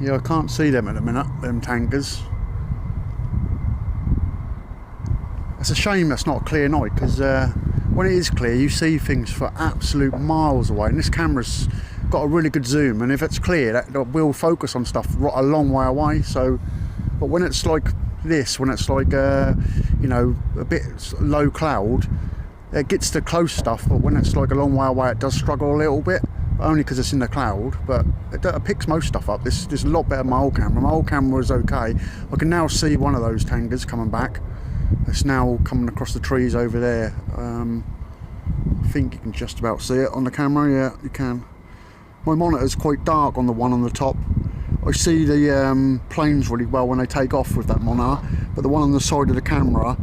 Yeah, I can't see them at the minute, them tankers. It's a shame that's not a clear night, because when it is clear you see things for absolute miles away, and this camera's got a really good zoom, and if it's clear that will focus on stuff a long way away. So, but when it's like this, when it's like you know, a bit low cloud, it gets to close stuff, but when it's like a long way away it does struggle a little bit, only because it's in the cloud. But it picks most stuff up. This is a lot better than my old camera. My old camera was okay. I can now see one of those tankers coming back. It's now coming across the trees over there. I think you can just about see it on the camera. Yeah, you can. My monitor's quite dark on the one on the top. I see the planes really well when they take off with that monitor, but the one on the side of the camera,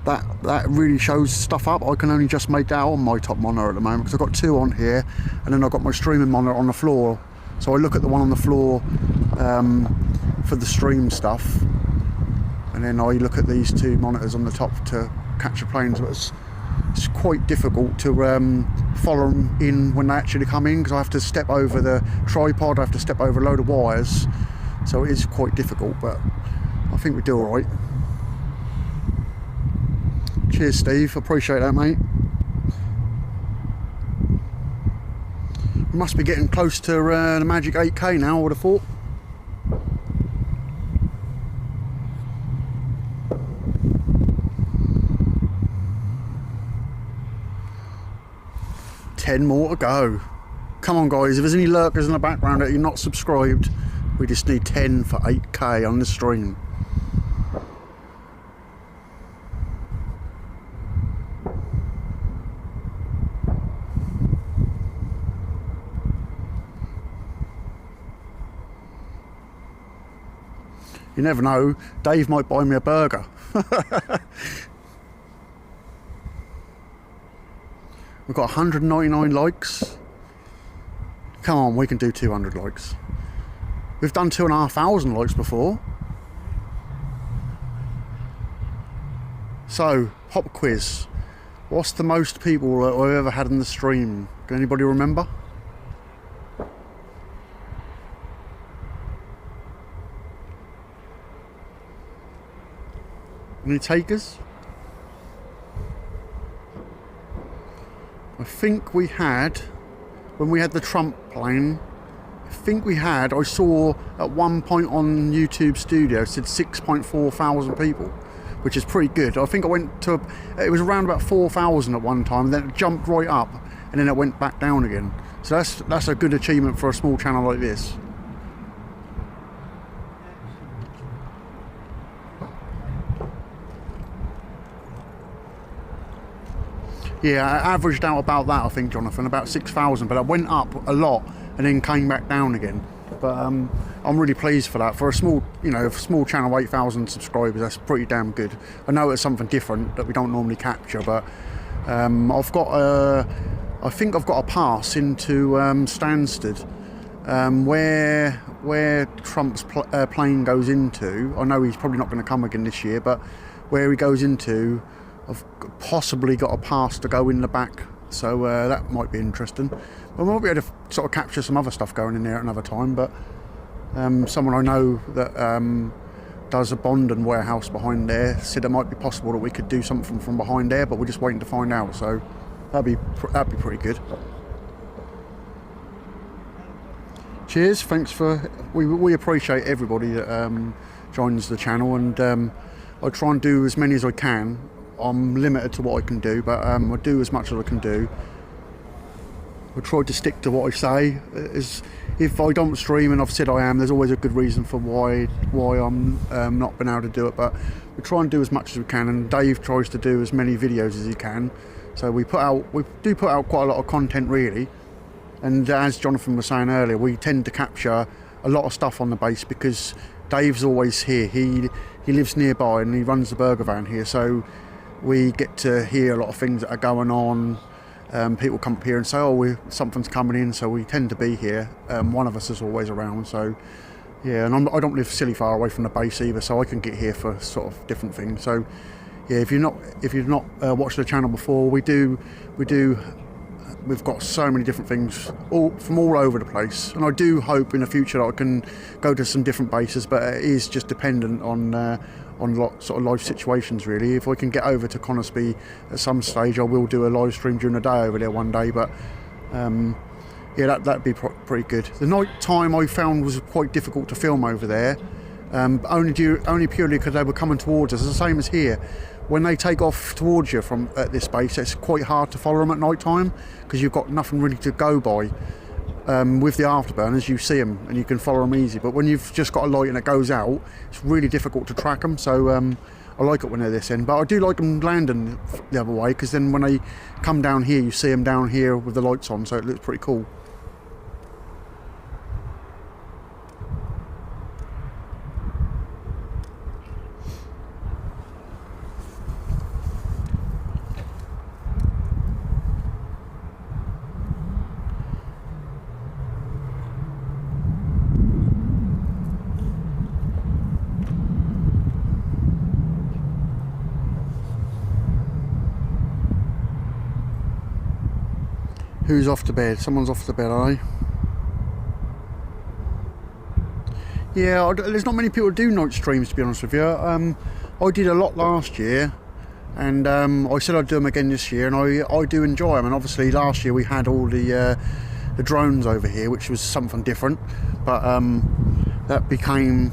that really shows stuff up. I can only just make that out on my top monitor at the moment, because I've got two on here, and then I've got my streaming monitor on the floor. So I look at the one on the floor for the stream stuff, and then I look at these two monitors on the top to capture planes. But it's quite difficult to follow them in when they actually come in, because I have to step over the tripod, I have to step over a load of wires, so it is quite difficult, but I think we do all right. Cheers, Steve, appreciate that, mate. We must be getting close to the magic 8K now, I would have thought. Ten more to go. Come on, guys, if there's any lurkers in the background that you're not subscribed, we just need 10 for 8K on the stream. You never know, Dave might buy me a burger. We've got 199 likes. Come on, we can do 200 likes. We've done 2,500 likes before. So, pop quiz. What's the most people that I've ever had in the stream? Can anybody remember? Any takers? I think we had, when we had the Trump plane, I saw at one point on YouTube Studio, it said 6.4 thousand people, which is pretty good. I think I went to, it was around about 4,000 at one time, and then it jumped right up, and then it went back down again. So that's a good achievement for a small channel like this. Yeah, I averaged out about that, I think, Jonathan, about 6,000, but it went up a lot and then came back down again. But I'm really pleased for that. For a small, small channel, 8,000 subscribers, that's pretty damn good. I know it's something different that we don't normally capture, but I think I've got a pass into Stansted, where Trump's plane goes into. I know he's probably not going to come again this year, but where he goes into, I've possibly got a pass to go in the back, so that might be interesting. But we might be able to sort of capture some other stuff going in there at another time, but someone I know that does a bond and warehouse behind there said it might be possible that we could do something from behind there, but we're just waiting to find out, so that'd be pretty good. Cheers, thanks for, we appreciate everybody that joins the channel, and I try and do as many as I can. I'm limited to what I can do, but I do as much as I can do. I try to stick to what I say. If I don't stream, and I've said I am, there's always a good reason for why I'm not been able to do it, but we try and do as much as we can, and Dave tries to do as many videos as he can. So we do put out quite a lot of content, really. And as Jonathan was saying earlier, we tend to capture a lot of stuff on the base because Dave's always here. He lives nearby and he runs the burger van here, so we get to hear a lot of things that are going on. People come up here and say, oh, something's coming in, so we tend to be here. One of us is always around, so yeah. And I don't live silly far away from the base either, so I can get here for sort of different things. So yeah, if you've not watched the channel before, we've got so many different things from all over the place, and I do hope in the future that I can go to some different bases, but it is just dependent on sort of life situations, really. If I can get over to Conisby at some stage, I will do a live stream during the day over there one day, but yeah, that'd be pretty good. The night time I found was quite difficult to film over there, only purely because they were coming towards us. It's the same as here. When they take off towards you from at this base, it's quite hard to follow them at night time because you've got nothing really to go by. With the afterburners, you see them and you can follow them easy, but when you've just got a light and it goes out, it's really difficult to track them. So I like it when they're this end, but I do like them landing the other way, because then when they come down here, you see them down here with the lights on, so it looks pretty cool. Who's off to bed? Someone's off to bed, are they? Yeah, there's not many people who do night streams, to be honest with you. I did a lot last year, and I said I'd do them again this year, and I do enjoy them. And obviously last year we had all the drones over here, which was something different, but that became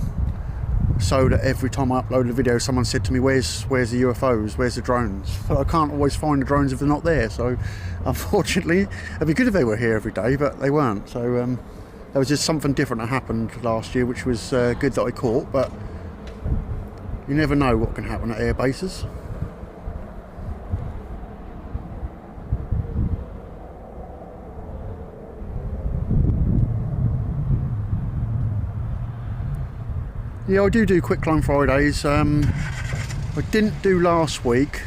so that every time I upload a video someone said to me, where's the UFOs, where's the drones? But I can't always find the drones if they're not there, so unfortunately it'd be good if they were here every day, but they weren't. So there was just something different that happened last year, which was good that I caught, but you never know what can happen at air bases. Yeah, I do quick climb Fridays. I didn't do last week.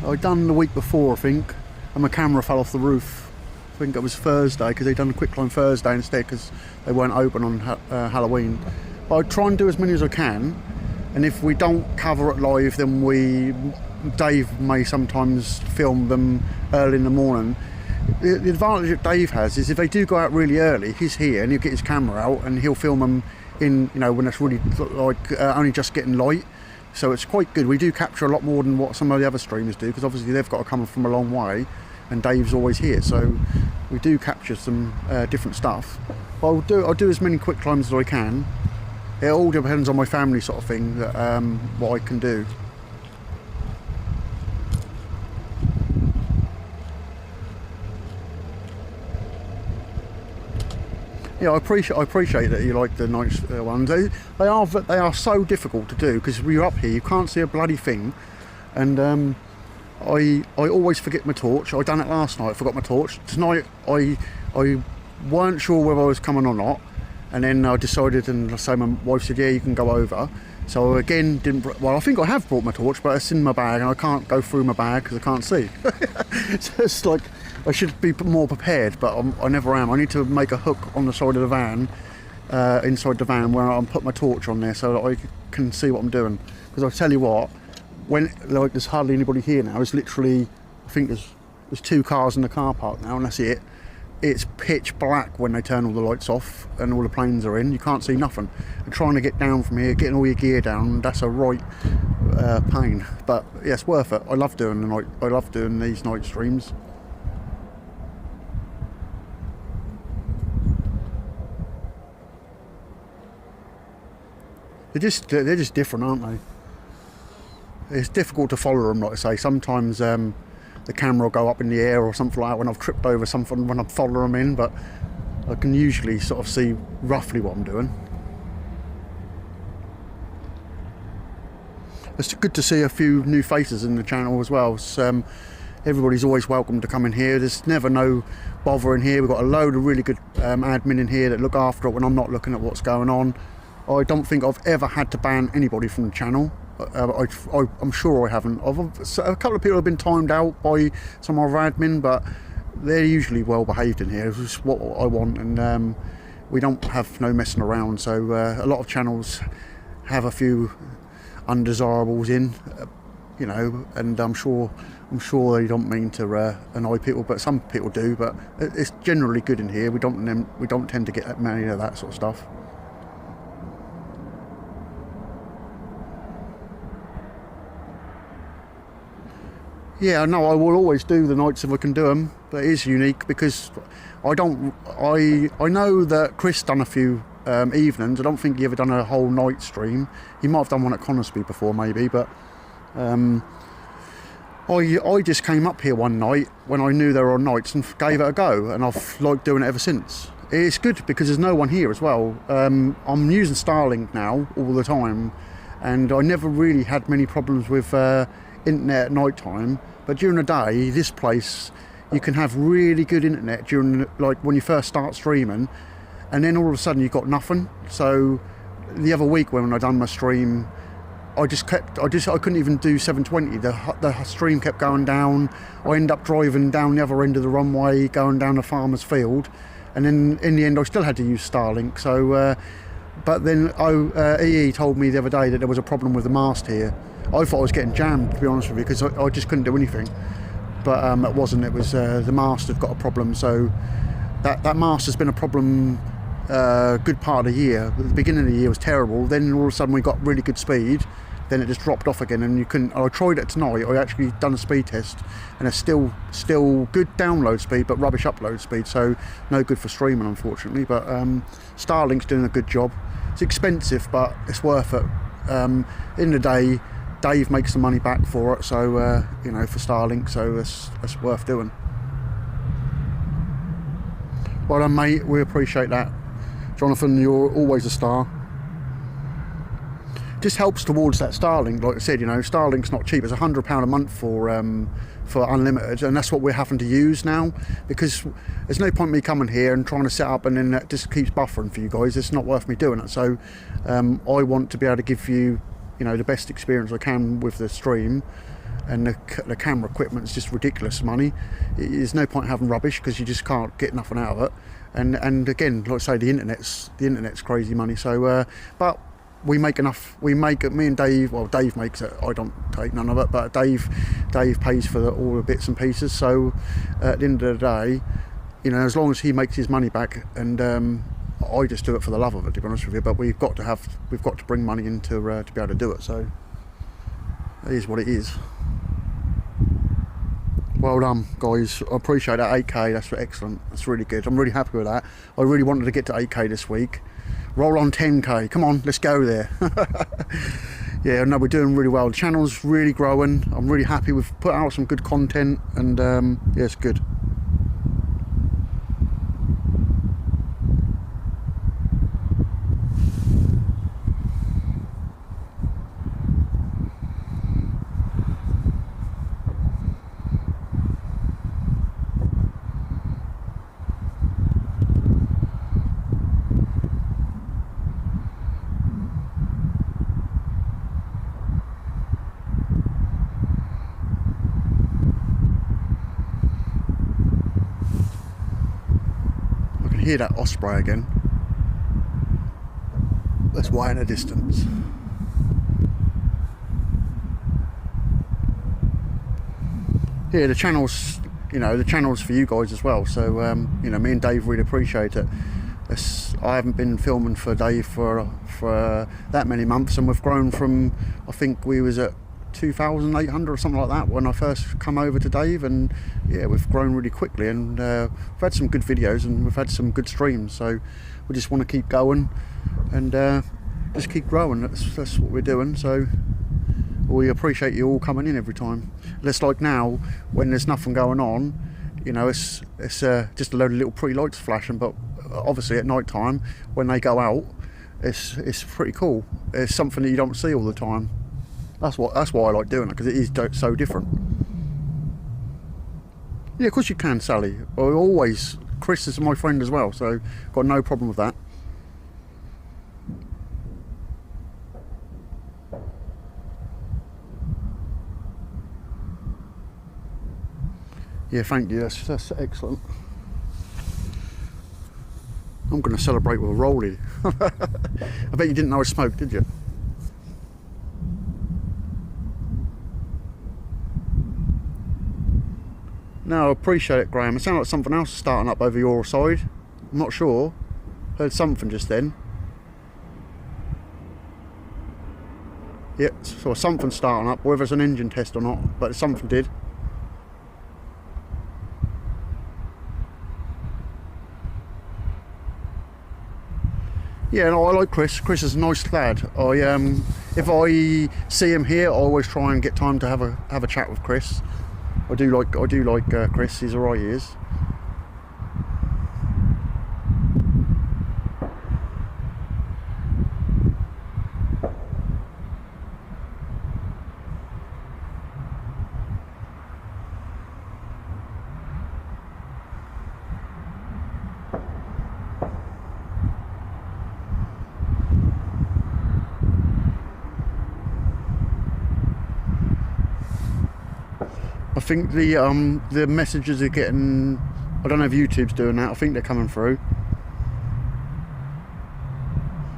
I'd done the week before, I think, and my camera fell off the roof. I think it was Thursday, because they'd done a quick climb Thursday instead, because they weren't open on Halloween. But I try and do as many as I can, and if we don't cover it live, then Dave may sometimes film them early in the morning. The advantage that Dave has is if they do go out really early, he's here and he'll get his camera out and he'll film them in, you know, when it's really like only just getting light. So it's quite good. We do capture a lot more than what some of the other streamers do, because obviously they've got to come from a long way, and Dave's always here, so we do capture some different stuff. But I'll do as many quick climbs as I can. It all depends on my family sort of thing, that, what I can do. Yeah, I appreciate that you like the night ones. They are so difficult to do, because when you're up here you can't see a bloody thing, and I always forget my torch. I done it last night, I forgot my torch. Tonight I weren't sure whether I was coming or not, and then I decided, and so my wife said, yeah, you can go over. So again, well, I think I have brought my torch, but it's in my bag and I can't go through my bag because I can't see. So it's like, I should be more prepared, but I never am. I need to make a hook on the side of the van, inside the van, where I put my torch on there so that I can see what I'm doing. Because I tell you what, when like there's hardly anybody here now, it's literally, I think there's 2 cars in the car park now, and that's it. It's pitch black when they turn all the lights off and all the planes are in. You can't see nothing. And trying to get down from here, getting all your gear down, that's a right pain. But yeah, it's worth it. I love doing these night streams. They're just different, aren't they? It's difficult to follow them, like I say. Sometimes the camera will go up in the air or something like that when I've tripped over something when I'm following them in, but I can usually sort of see roughly what I'm doing. It's good to see a few new faces in the channel as well. So, everybody's always welcome to come in here. There's never no bother in here. We've got a load of really good admin in here that look after it when I'm not looking at what's going on. I don't think I've ever had to ban anybody from the channel. I'm sure I haven't. A couple of people have been timed out by some of our admin, but they're usually well behaved in here. It's what I want, and we don't have no messing around. So a lot of channels have a few undesirables in, you know, and I'm sure they don't mean to annoy people, but some people do. But it's generally good in here. We don't tend to get many of that sort of stuff. Yeah, no, I will always do the nights if I can do them, but it is unique because I know that Chris done a few evenings. I don't think he ever done a whole night stream. He might have done one at Conisby before maybe, but I just came up here one night when I knew they were on nights and gave it a go, and I've liked doing it ever since. It's good because there's no one here as well. I'm using Starlink now all the time, and I never really had many problems with internet at night time, but during the day this place you can have really good internet during, like, when you first start streaming, and then all of a sudden you've got nothing. So the other week when I done my stream, I couldn't even do 720. The stream kept going down. I ended up driving down the other end of the runway, going down the farmer's field, and then in the end I still had to use Starlink. So but then EE told me the other day that there was a problem with the mast here. I thought I was getting jammed, to be honest with you, because I just couldn't do anything. but it wasn't. It was the mast had got a problem, so that mast has been a problem good part of the year. The beginning of the year was terrible, then all of a sudden we got really good speed, then it just dropped off again, and you couldn't. I tried it tonight. I actually done a speed test, and it's still good download speed, but rubbish upload speed, so no good for streaming, unfortunately. But Starlink's doing a good job. It's expensive, but it's worth it. In the day, Dave makes the money back for it, so you know, for Starlink, so it's worth doing. Well done, mate. We appreciate that, Jonathan. You're always a star. Just helps towards that Starlink. Like I said, you know, Starlink's not cheap. It's £100 a month for unlimited, and that's what we're having to use now, because there's no point me coming here and trying to set up and then that just keeps buffering for you guys. It's not worth me doing it. So I want to be able to give you, you know, the best experience I can with the stream, and the camera equipment's just ridiculous money. There's no point having rubbish because you just can't get nothing out of it. And again, like I say, the internet's crazy money. So but we make enough. Me and Dave. Well, Dave makes it. I don't take none of it, but Dave pays for all the bits and pieces. So at the end of the day, you know, as long as he makes his money back, and I just do it for the love of it, to be honest with you. But we've got to bring money in to be able to do it. So it is what it is. Well done, guys. I appreciate that. 8k. That's excellent. That's really good. I'm really happy with that. I really wanted to get to 8k this week. Roll on 10k. Come on, let's go there. Yeah, no, we're doing really well. The channel's really growing. I'm really happy. We've put out some good content, and yeah, it's good. Hear that Osprey again. That's way in the distance. Yeah, the channel's, you know, the channel's for you guys as well. So you know, me and Dave really appreciate it. I haven't been filming for Dave for that many months, and we've grown from, I think we was at 2,800 or something like that when I first come over to Dave, and yeah, we've grown really quickly, and we've had some good videos and we've had some good streams, so we just want to keep going and just keep growing. That's what we're doing. So we appreciate you all coming in every time. Just like now, when there's nothing going on, you know, it's just a load of little pretty lights flashing, but obviously at night time when they go out, it's pretty cool. It's something that you don't see all the time. That's why I like doing it, because it is so different. Yeah, of course you can, Sally. Well, always. Chris is my friend as well, so got no problem with that. Yeah, thank you. That's excellent. I'm going to celebrate with a rollie. I bet you didn't know I smoked, did you? No, I appreciate it, Graham. It sounded like something else starting up over your side. I'm not sure. Heard something just then. Yeah, so something starting up, whether it's an engine test or not, but something did. Yeah, no, I like Chris. Chris is a nice lad. If I see him here, I always try and get time to have a chat with Chris. I do like Chris. He's alright, he is. I think the messages are getting, I don't know if YouTube's doing that, I think they're coming through.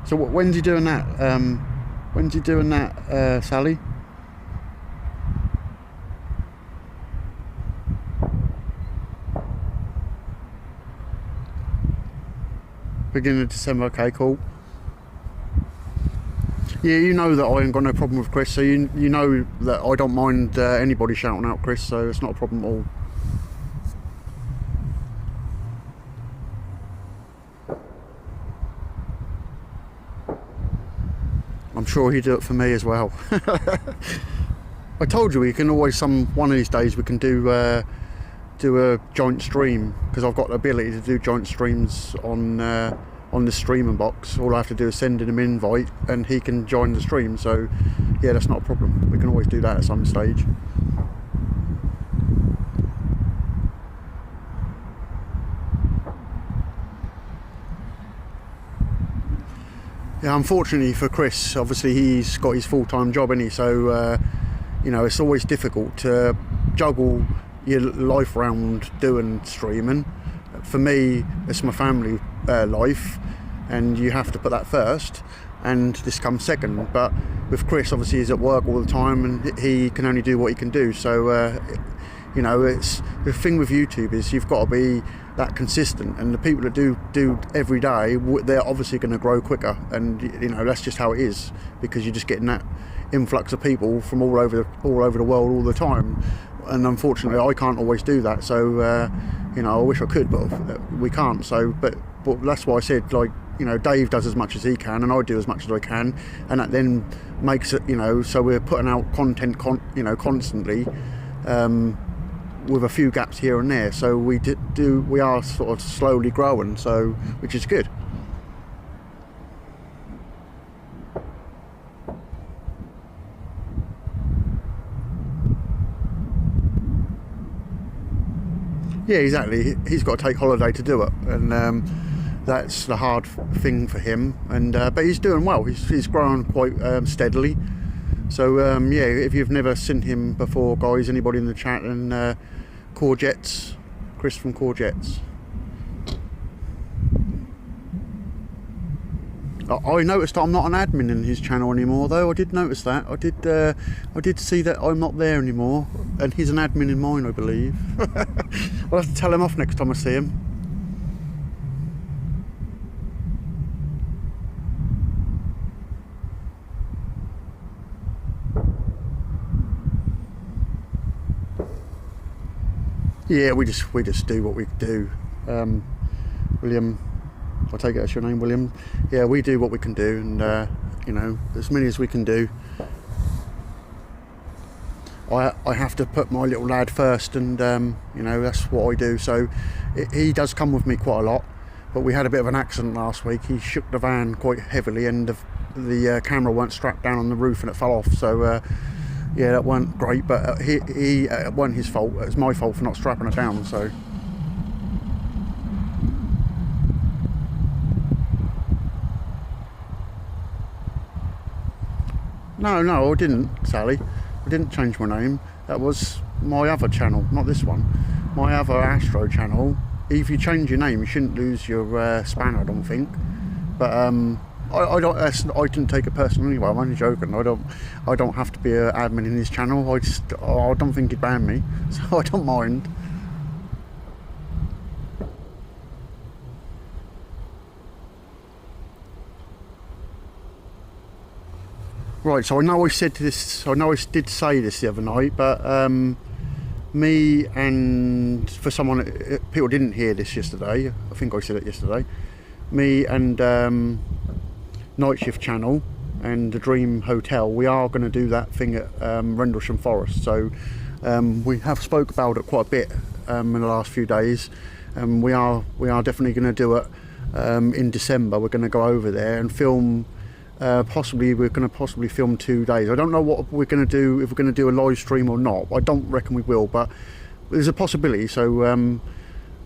So when's he doing that? When's he doing that, Sally? Beginning of December, okay, cool. Yeah, you know that I ain't got no problem with Chris, so you know that I don't mind anybody shouting out Chris, so it's not a problem at all. I'm sure he'd do it for me as well. I told you we can always, one of these days we can do a joint stream, because I've got the ability to do joint streams on the streaming box. All I have to do is send him an invite and he can join the stream, so yeah, that's not a problem. We can always do that at some stage. Yeah, unfortunately for Chris, obviously he's got his full-time job, isn't he? So you know, it's always difficult to juggle your life around doing streaming. For me, it's my family life, and you have to put that first, and this comes second. But with Chris, obviously he's at work all the time and he can only do what he can do, so you know, it's the thing with YouTube is you've got to be that consistent, and the people that do every day, they're obviously going to grow quicker, and you know, that's just how it is, because you're just getting that influx of people from all over the world all the time, and unfortunately I can't always do that. So you know, I wish I could, but we can't. So but that's why I said, like, you know, Dave does as much as he can and I do as much as I can, and that then makes it, you know, so we're putting out content you know, constantly, with a few gaps here and there, so we are sort of slowly growing, so which is good. Yeah, exactly. He's got to take holiday to do it, and that's the hard thing for him. And but he's doing well. He's growing quite steadily. So yeah, if you've never seen him before, guys, anybody in the chat, and Courgettes, Chris from Courgettes. I noticed I'm not an admin in his channel anymore, though. I did notice that. I did see that I'm not there anymore, and he's an admin in mine, I believe. I'll have to tell him off next time I see him. Yeah, we just do what we do. William, I take it that's your name, William. Yeah, we do what we can do, and you know, as many as we can do. I have to put my little lad first, and you know, that's what I do. So he does come with me quite a lot, but we had a bit of an accident last week. He shook the van quite heavily, and the camera weren't strapped down on the roof and it fell off. So yeah, that weren't great, but it wasn't his fault. It was my fault for not strapping it down. So no, I didn't, Sally. I didn't change my name. That was my other channel, not this one. My other Astro channel. If you change your name, you shouldn't lose your span, I don't think. But I didn't take it personally. Anyway, I'm only joking. I don't have to be an admin in his channel. I don't think he'd ban me, so I don't mind. Right, so I know I did say this the other night, but me and, for someone, people didn't hear this yesterday, I think I said it yesterday, me and Night Shift channel and the Dream Hotel, we are going to do that thing at Rendlesham Forest. So we have spoke about it quite a bit in the last few days, and we are definitely going to do it in December. We're going to go over there and film. We're going to film 2 days. I don't know what we're going to do, if we're going to do a live stream or not. I don't reckon we will, but there's a possibility. So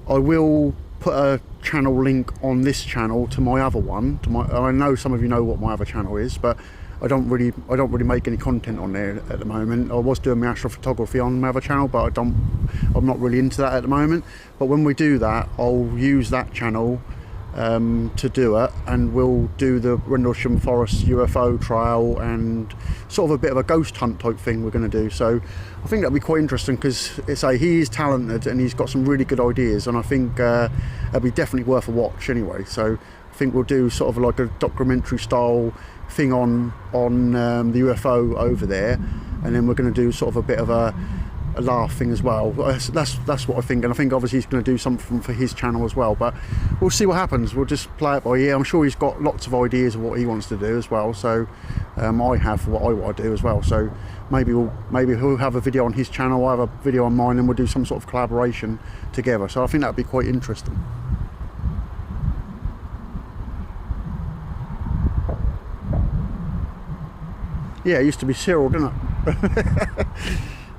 I will put a channel link on this channel to my other one. I know some of you know what my other channel is, but I don't really make any content on there at the moment. I was doing my astrophotography on my other channel, but I'm not really into that at the moment. But when we do that, I'll use that channel to do it, and we'll do the Rendlesham Forest UFO trial and sort of a bit of a ghost hunt type thing we're going to do. So I think that'll be quite interesting, because he is talented and he's got some really good ideas, and I think it'll be definitely worth a watch anyway. So I think we'll do sort of like a documentary style thing on the UFO over there, and then we're going to do sort of a bit of a laugh thing as well. That's what I think, and I think obviously he's going to do something for his channel as well, but we'll see what happens. We'll just play it by ear. I'm sure he's got lots of ideas of what he wants to do as well, so I have what I want to do as well, so maybe he'll have a video on his channel, I'll have a video on mine, and we'll do some sort of collaboration together, so I think that would be quite interesting. Yeah, it used to be Cyril, didn't it?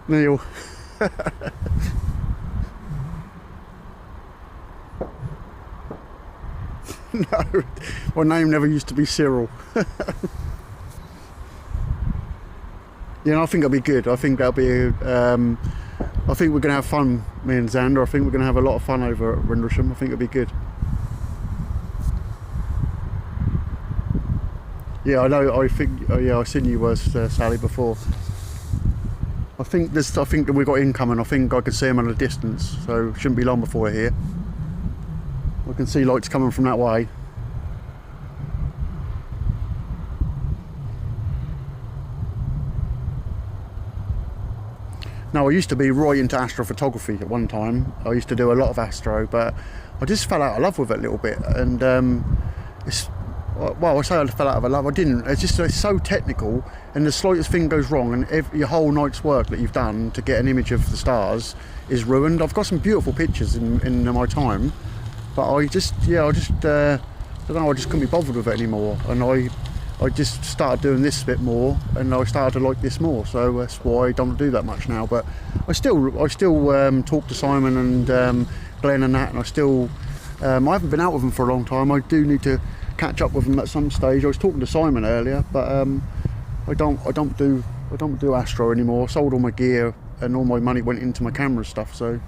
Neil. No, my name never used to be Cyril. Yeah, I think it'll be good. I think that'll be. I think we're going to have fun, me and Xander. I think we're going to have a lot of fun over at Rendlesham. I think it'll be good. Yeah, I know. I think. Oh, yeah, I've seen you, Sally, before. I think that we've got incoming. I think I can see them at a distance, so it shouldn't be long before we're here. I can see lights coming from that way. Now, I used to be right into astrophotography at one time. I used to do a lot of astro, but I just fell out of love with it a little bit, and well, I say I fell out of love. I didn't. It's so technical, and the slightest thing goes wrong, and your whole night's work that you've done to get an image of the stars is ruined. I've got some beautiful pictures in my time, but I just don't know. I just couldn't be bothered with it anymore, and I just started doing this a bit more, and I started to like this more. So that's why I don't do that much now. But I still talk to Simon and Glenn and that, and I haven't been out with them for a long time. I do need to catch up with them at some stage. I was talking to Simon earlier, but I don't do astro anymore. I sold all my gear, and all my money went into my camera stuff. So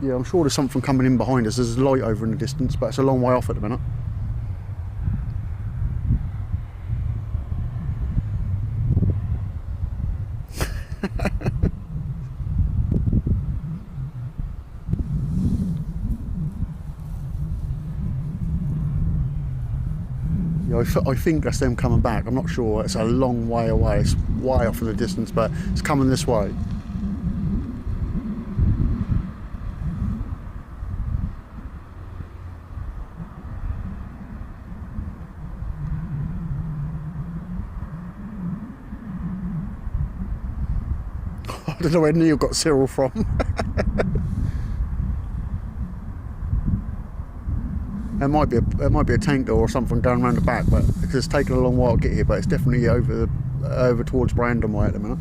yeah, I'm sure there's something coming in behind us. There's a light over in the distance, but it's a long way off at the minute. Yeah, I think that's them coming back. I'm not sure. It's a long way away. It's way off in the distance, but it's coming this way. I don't know where Neil got Cyril from. It might be a tank door or something going around the back, but because it's taken a long while to get here, but it's definitely over towards Brandon way at the minute.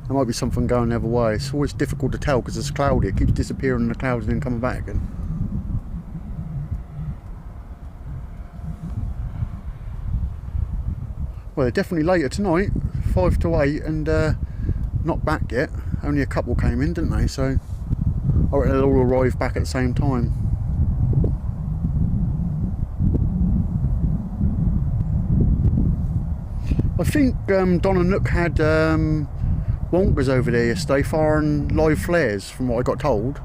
There might be something going the other way. It's always difficult to tell because it's cloudy. It keeps disappearing in the clouds and then coming back again. Well, they're definitely later tonight, 5 to 8, and not back yet. Only a couple came in, didn't they? So I reckon they'll all arrive back at the same time. I think Don and Nook had wonkers over there yesterday firing live flares, from what I got told.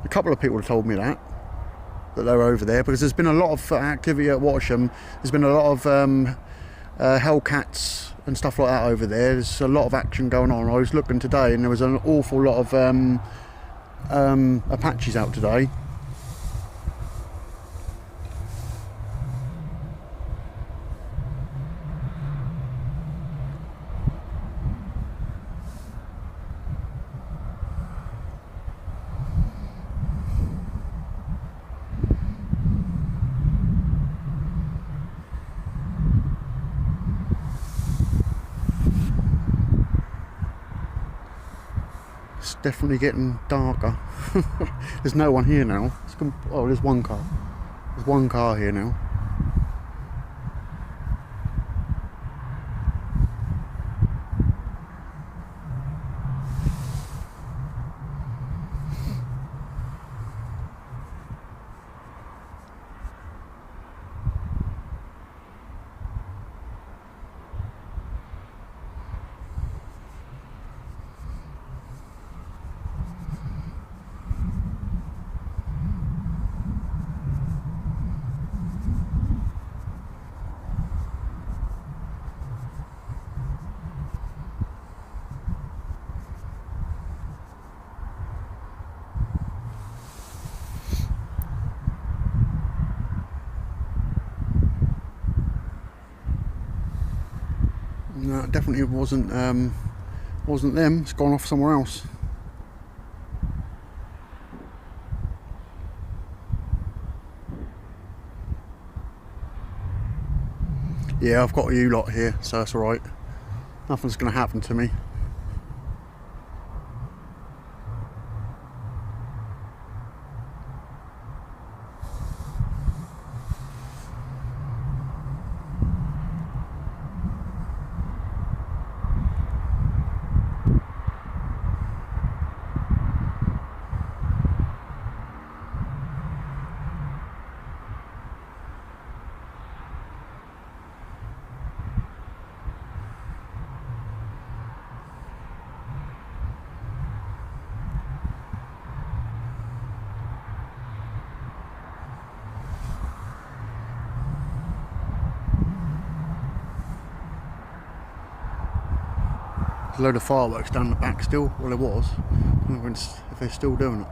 A couple of people have told me that they were over there, because there's been a lot of activity at Watsham. There's been a lot of Hellcats and stuff like that over there. There's a lot of action going on. I was looking today, and there was an awful lot of Apaches out today. It's definitely getting darker. There's no one here now. Oh, there's one car. There's one car here now. definitely wasn't them. It's gone off somewhere else. Yeah, I've got you lot here, so that's alright. Nothing's going to happen to me. There's a load of fireworks down the back still. Well, there was. I don't know if they're still doing it.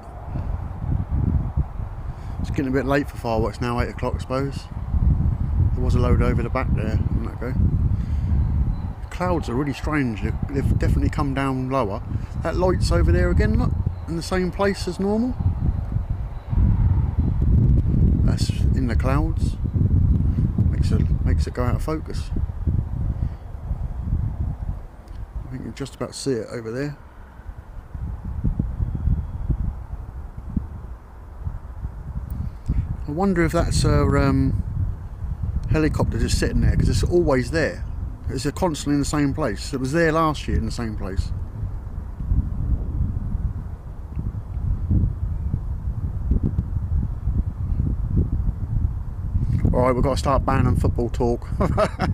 It's getting a bit late for fireworks now, 8 o'clock I suppose. There was a load over the back there, and that go. The clouds are really strange. They've definitely come down lower. That light's over there again, look, in the same place as normal. That's in the clouds. Makes it go out of focus. I think you can just about see it over there. I wonder if that's a helicopter just sitting there, because it's always there. It's constantly in the same place. It was there last year in the same place. Alright, we've got to start banning football talk. I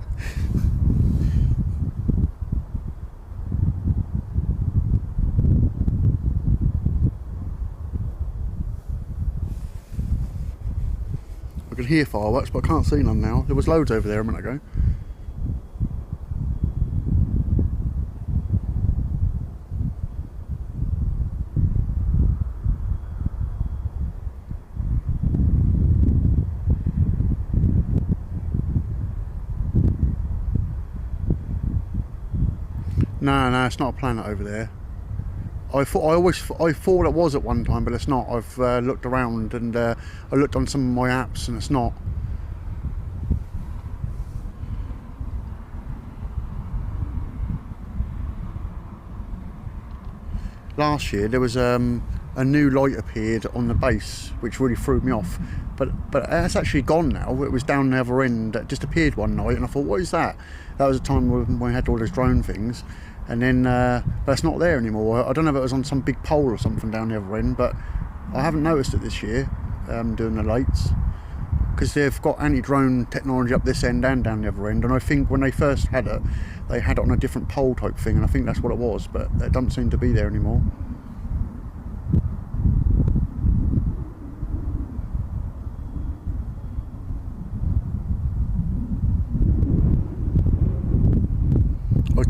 can hear fireworks, but I can't see none now. There was loads over there a minute ago. No, it's not a planet over there. I thought it was at one time, but it's not. I've looked around and I looked on some of my apps, and it's not. Last year there was a new light appeared on the base, which really threw me off. But it's actually gone now. It was down the other end. It just appeared one night, and I thought, what is that? That was a time when we had all those drone things. And then, but it's not there anymore. I don't know if it was on some big pole or something down the other end, but I haven't noticed it this year, doing the lights, because they've got anti-drone technology up this end and down the other end. And I think when they first had it, they had it on a different pole type thing, and I think that's what it was, but it doesn't seem to be there anymore.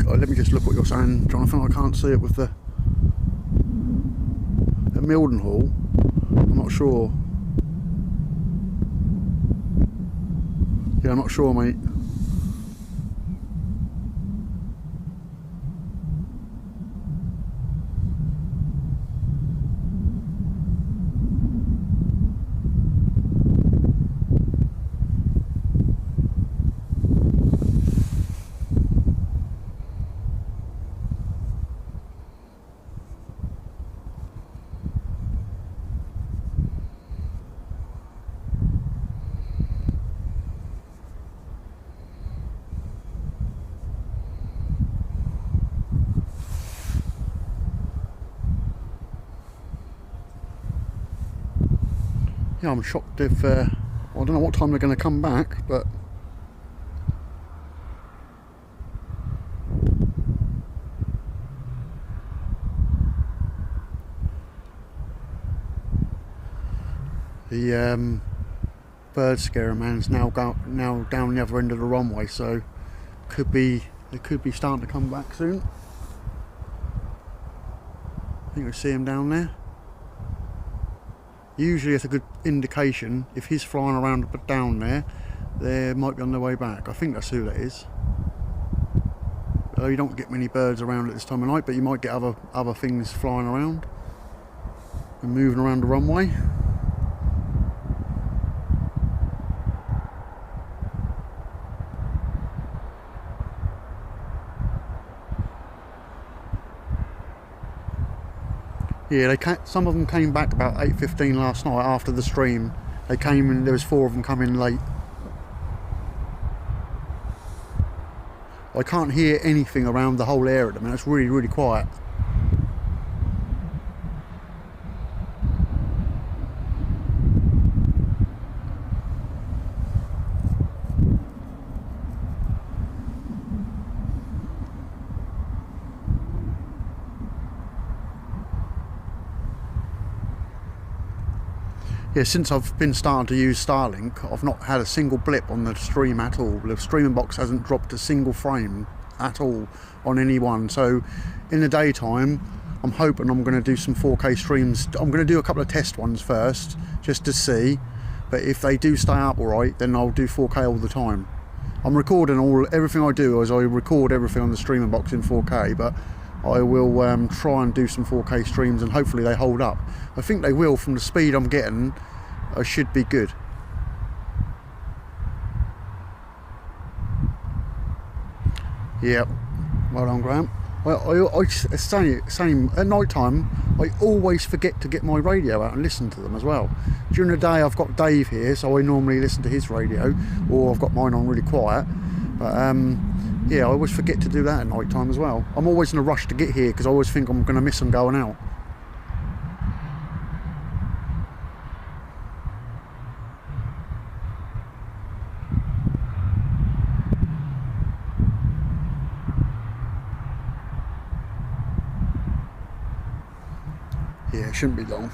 Let me just look what you're saying, Jonathan. I can't see it with the at Mildenhall. I'm not sure. Yeah, I'm not sure, mate. Yeah, I'm shocked if I don't know what time they're going to come back, but the bird scarer man's now down the other end of the runway, so they could be starting to come back soon. I think we see him down there. Usually it's a good indication. If he's flying around but down there, they might be on their way back. I think that's who that is. You don't get many birds around at this time of night, but you might get other things flying around and moving around the runway. Yeah, some of them came back about 8:15 last night after the stream. They came and there was 4 of them coming late. I can't hear anything around the whole area. I mean, it's really, really quiet. Yeah, since I've been starting to use Starlink, I've not had a single blip on the stream at all. The streaming box hasn't dropped a single frame at all on any one. So in the daytime, I'm hoping I'm going to do some 4K streams. I'm going to do a couple of test ones first, just to see. But if they do stay up all right, then I'll do 4K all the time. I'm recording everything I do, as I record everything on the streaming box in 4K, but I will try and do some 4K streams, and hopefully they hold up. I think they will. From the speed I'm getting, I should be good. Yep, well done, Graham. Well, I same at night time. I always forget to get my radio out and listen to them as well. During the day, I've got Dave here, so I normally listen to his radio, or I've got mine on really quiet. But yeah, I always forget to do that at night time as well. I'm always in a rush to get here because I always think I'm going to miss them going out. Yeah, it shouldn't be long.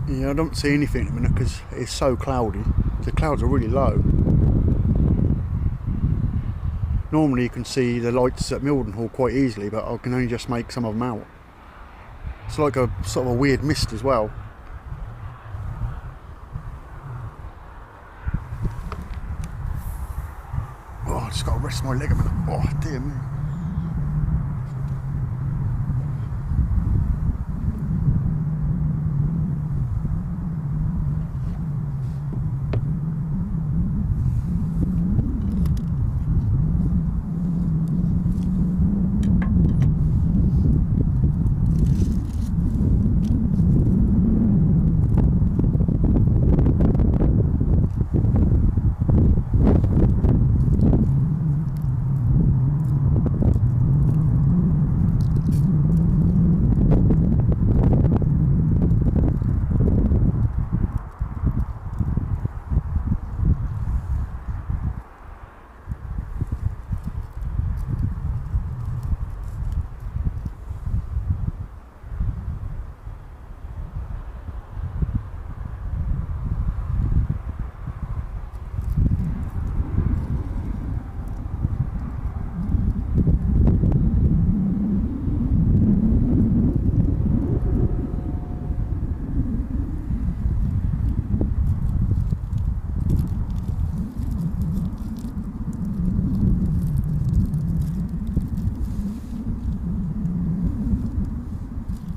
Yeah, I don't see anything in a minute because it's so cloudy. The clouds are really low. Normally you can see the lights at Mildenhall quite easily, but I can only just make some of them out. It's like a sort of a weird mist as well. Oh, I just got to rest my leg a minute. Oh, dear me.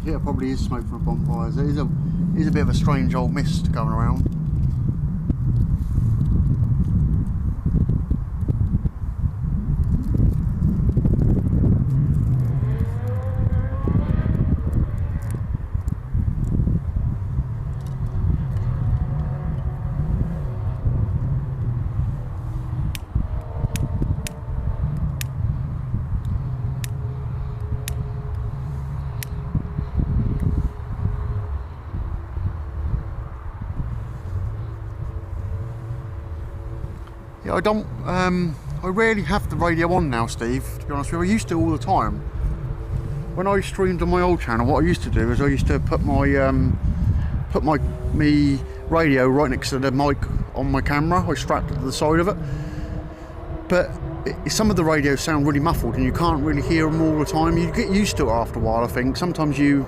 Yeah, it probably is smoke from bonfires. It is a bit of a strange old mist going around. Yeah, I rarely have the radio on now, Steve, to be honest with you. I used to all the time. When I streamed on my old channel, what I used to do is I used to put my radio right next to the mic on my camera. I strapped it to the side of it. But some of the radios sound really muffled and you can't really hear them all the time. You get used to it after a while, I think. Sometimes you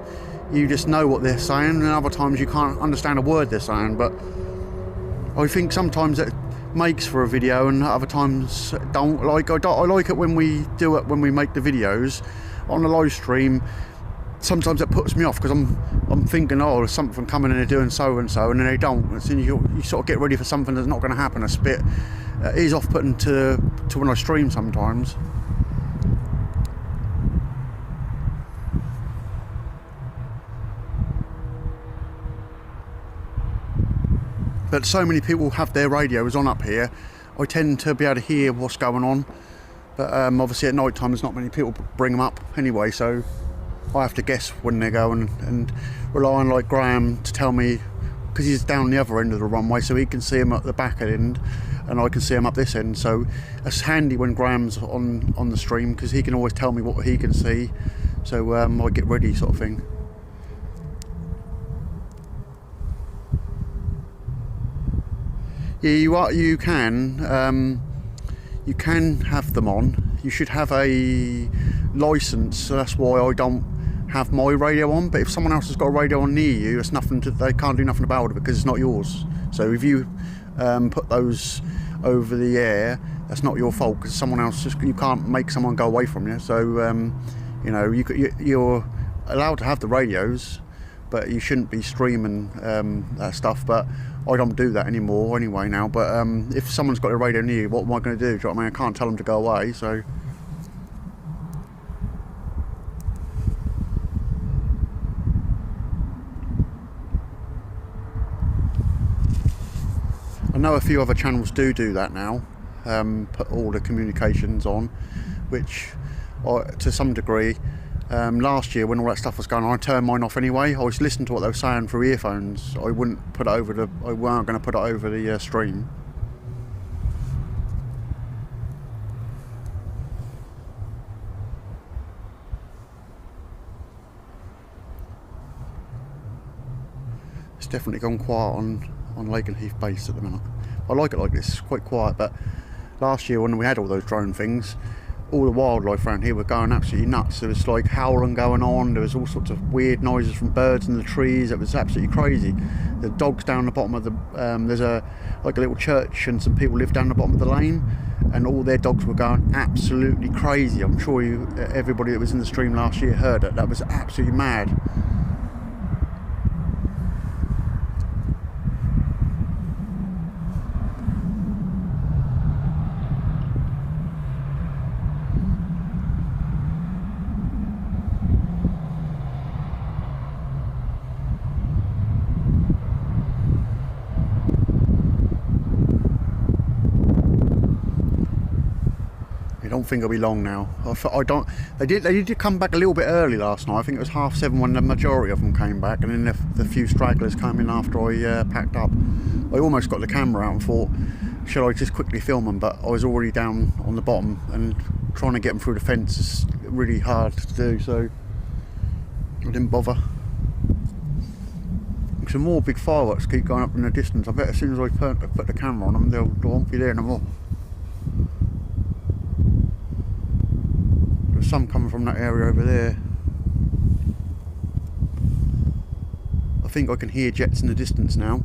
just know what they're saying, and other times you can't understand a word they're saying. But I think sometimes it makes for a video and other times don't. Like I like it when we do it, when we make the videos on a live stream. Sometimes it puts me off because I'm thinking, oh, there's something coming and they're doing so and so, and then they don't. And then you sort of get ready for something that's not going to happen. It's a bit it is off-putting to when I stream sometimes. But so many people have their radios on up here, I tend to be able to hear what's going on. But obviously at night time there's not many people bring them up anyway, so I have to guess when they're going and rely on like Graham to tell me, because he's down the other end of the runway, so he can see him at the back end and I can see him up this end. So it's handy when Graham's on the stream, because he can always tell me what he can see, so I get ready, sort of thing. Yeah, you can have them on. You should have a license, so that's why I don't have my radio on. But if someone else has got a radio on near you, it's nothing they can't do nothing about it because it's not yours. So if you put those over the air, that's not your fault, because someone else you can't make someone go away from you. So you know, you're allowed to have the radios, but you shouldn't be streaming that stuff. But I don't do that anymore anyway now. But if someone's got a radio near you, what am I going to do? Do you know what I mean? I can't tell them to go away. So I know a few other channels do that now, put all the communications on, which to some degree, last year when all that stuff was going on, I turned mine off anyway. I was listening to what they were saying through earphones. I weren't going to put it over the stream. It's definitely gone quiet on Lakenheath base at the minute. I like it like this, it's quite quiet, but last year when we had all those drone things, all the wildlife around here were going absolutely nuts. There was like howling going on, there was all sorts of weird noises from birds in the trees. It was absolutely crazy. The dogs down the bottom of the there's like a little church and some people live down the bottom of the lane, and all their dogs were going absolutely crazy. I'm sure everybody that was in the stream last year heard it. That was absolutely mad. I don't think it'll be long now. I don't. They did come back a little bit early last night. I think it was 7:30 when the majority of them came back, and then the few stragglers came in after I packed up. I almost got the camera out and thought, should I just quickly film them? But I was already down on the bottom, and trying to get them through the fence is really hard to do, so I didn't bother. Some more big fireworks keep going up in the distance. I bet as soon as I put the camera on them, they won't be there no more. Some coming from that area over there. I think I can hear jets in the distance now.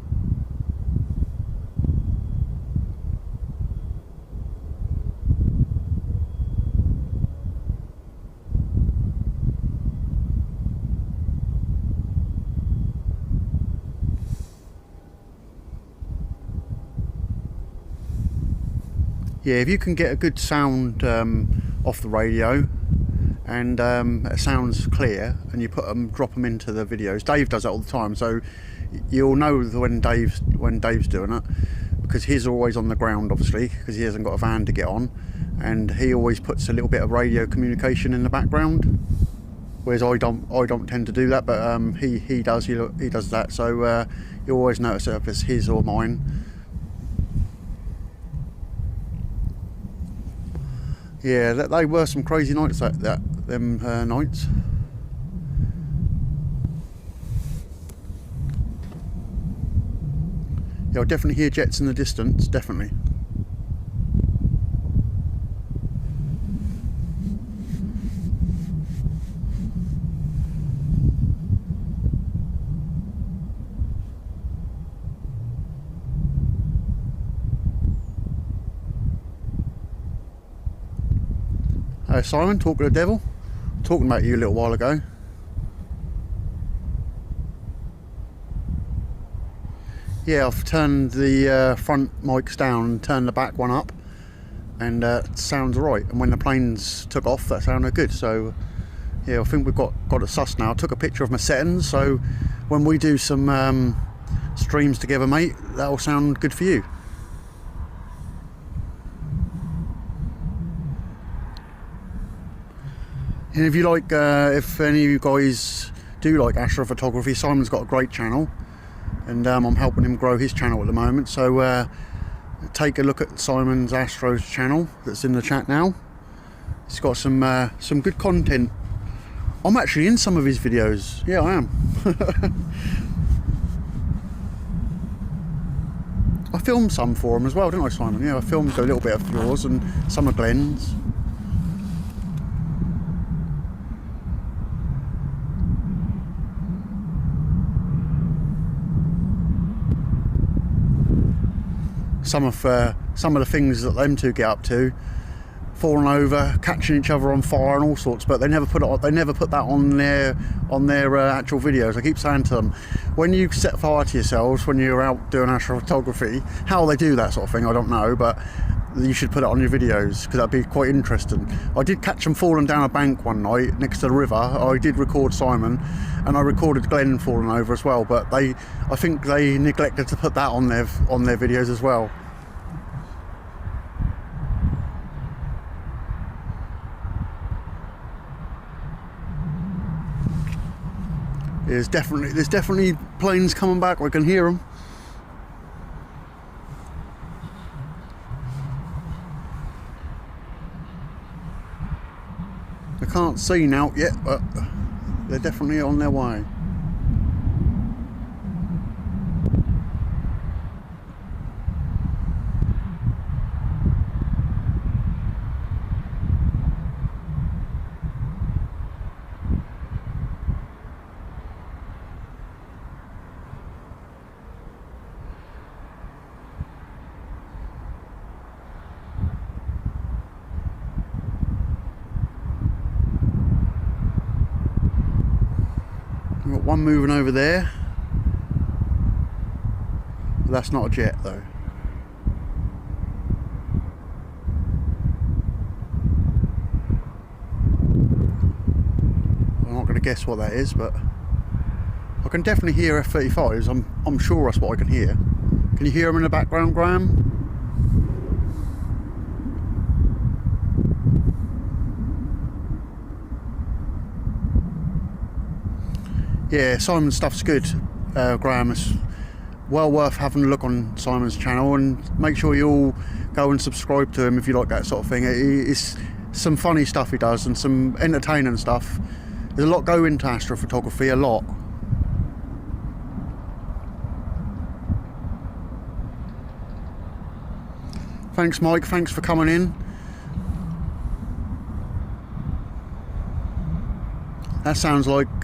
Yeah, if you can get a good sound off the radio, and it sounds clear, and you drop them into the videos. Dave does that all the time, so you'll know when Dave's doing it, because he's always on the ground, obviously, because he hasn't got a van to get on, and he always puts a little bit of radio communication in the background, whereas I don't tend to do that, but he does that, so you always notice if it's his or mine. Yeah, they were some crazy nights, them nights. Yeah, I definitely hear jets in the distance, definitely. Simon, talking to the devil. Talking about you a little while ago. Yeah, I've turned the front mics down and turned the back one up, and it sounds right. And when the planes took off, that sounded good. So yeah, I think we've got it sussed now. I took a picture of my settings, so when we do some streams together, mate, that'll sound good for you. And if you like, if any of you guys do like astrophotography, Simon's got a great channel, and I'm helping him grow his channel at the moment. So take a look at Simon's Astro's channel that's in the chat now. He's got some good content. I'm actually in some of his videos. Yeah, I am. I filmed some for him as well, didn't I, Simon? Yeah, I filmed a little bit of yours and some of Glenn's. Some of the things that them two get up to, falling over, catching each other on fire and all sorts, but they never put that on their actual videos. I keep saying to them, when you set fire to yourselves when you're out doing astrophotography, how they do that sort of thing I don't know, but you should put it on your videos, because that'd be quite interesting. I did catch them falling down a bank one night next to the river. I did record Simon, and I recorded Glenn falling over as well, but I think they neglected to put that on their videos as well. There's definitely planes coming back. I can hear them. I can't see now yet, but they're definitely on their way. We've got one moving over there. But that's not a jet though. I'm not going to guess what that is, but I can definitely hear F-35s. I'm sure that's what I can hear. Can you hear them in the background, Graham? Yeah, Simon's stuff's good, Graham. It's well worth having a look on Simon's channel, and make sure you all go and subscribe to him if you like that sort of thing. It's some funny stuff he does and some entertaining stuff. There's a lot go into astrophotography, a lot. Thanks, Mike. Thanks for coming in. That sounds like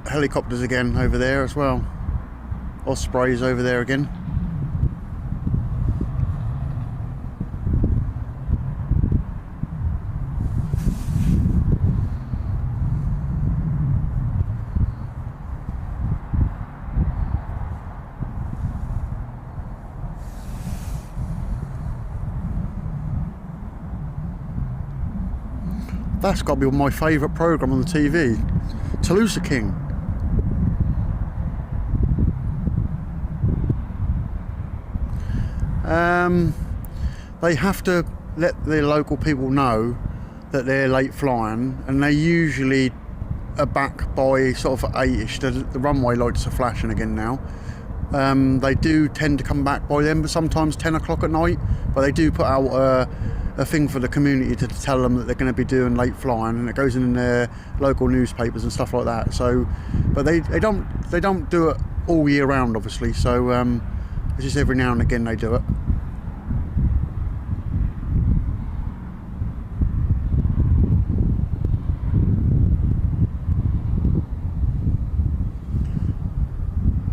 helicopters again over there as well. Ospreys over there again. That's got to be my favourite programme on the TV. Toulouse King. They have to let the local people know that they're late flying, and they usually are back by sort of 8ish. The runway lights are flashing again now. They do tend to come back by then, but sometimes 10 o'clock at night. But they do put out a thing for the community to tell them that they're going to be doing late flying, and it goes in their local newspapers and stuff like that. So, but they don't do it all year round, obviously. So it's just every now and again they do it.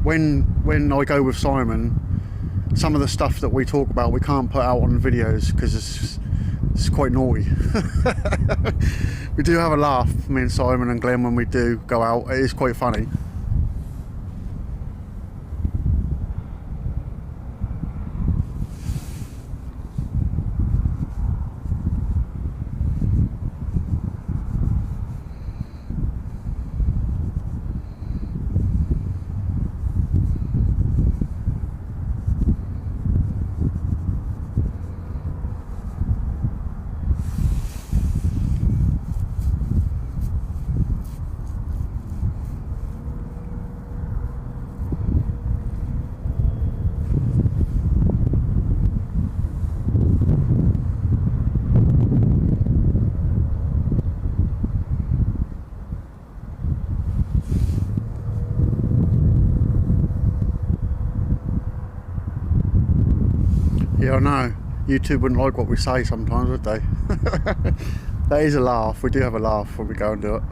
When I go with Simon, some of the stuff that we talk about we can't put out on videos because It's quite naughty. We do have a laugh, me and Simon and Glenn, when we do go out. It is quite funny. Yeah, I know. YouTube wouldn't like what we say sometimes, would they? That is a laugh. We do have a laugh when we go and do it.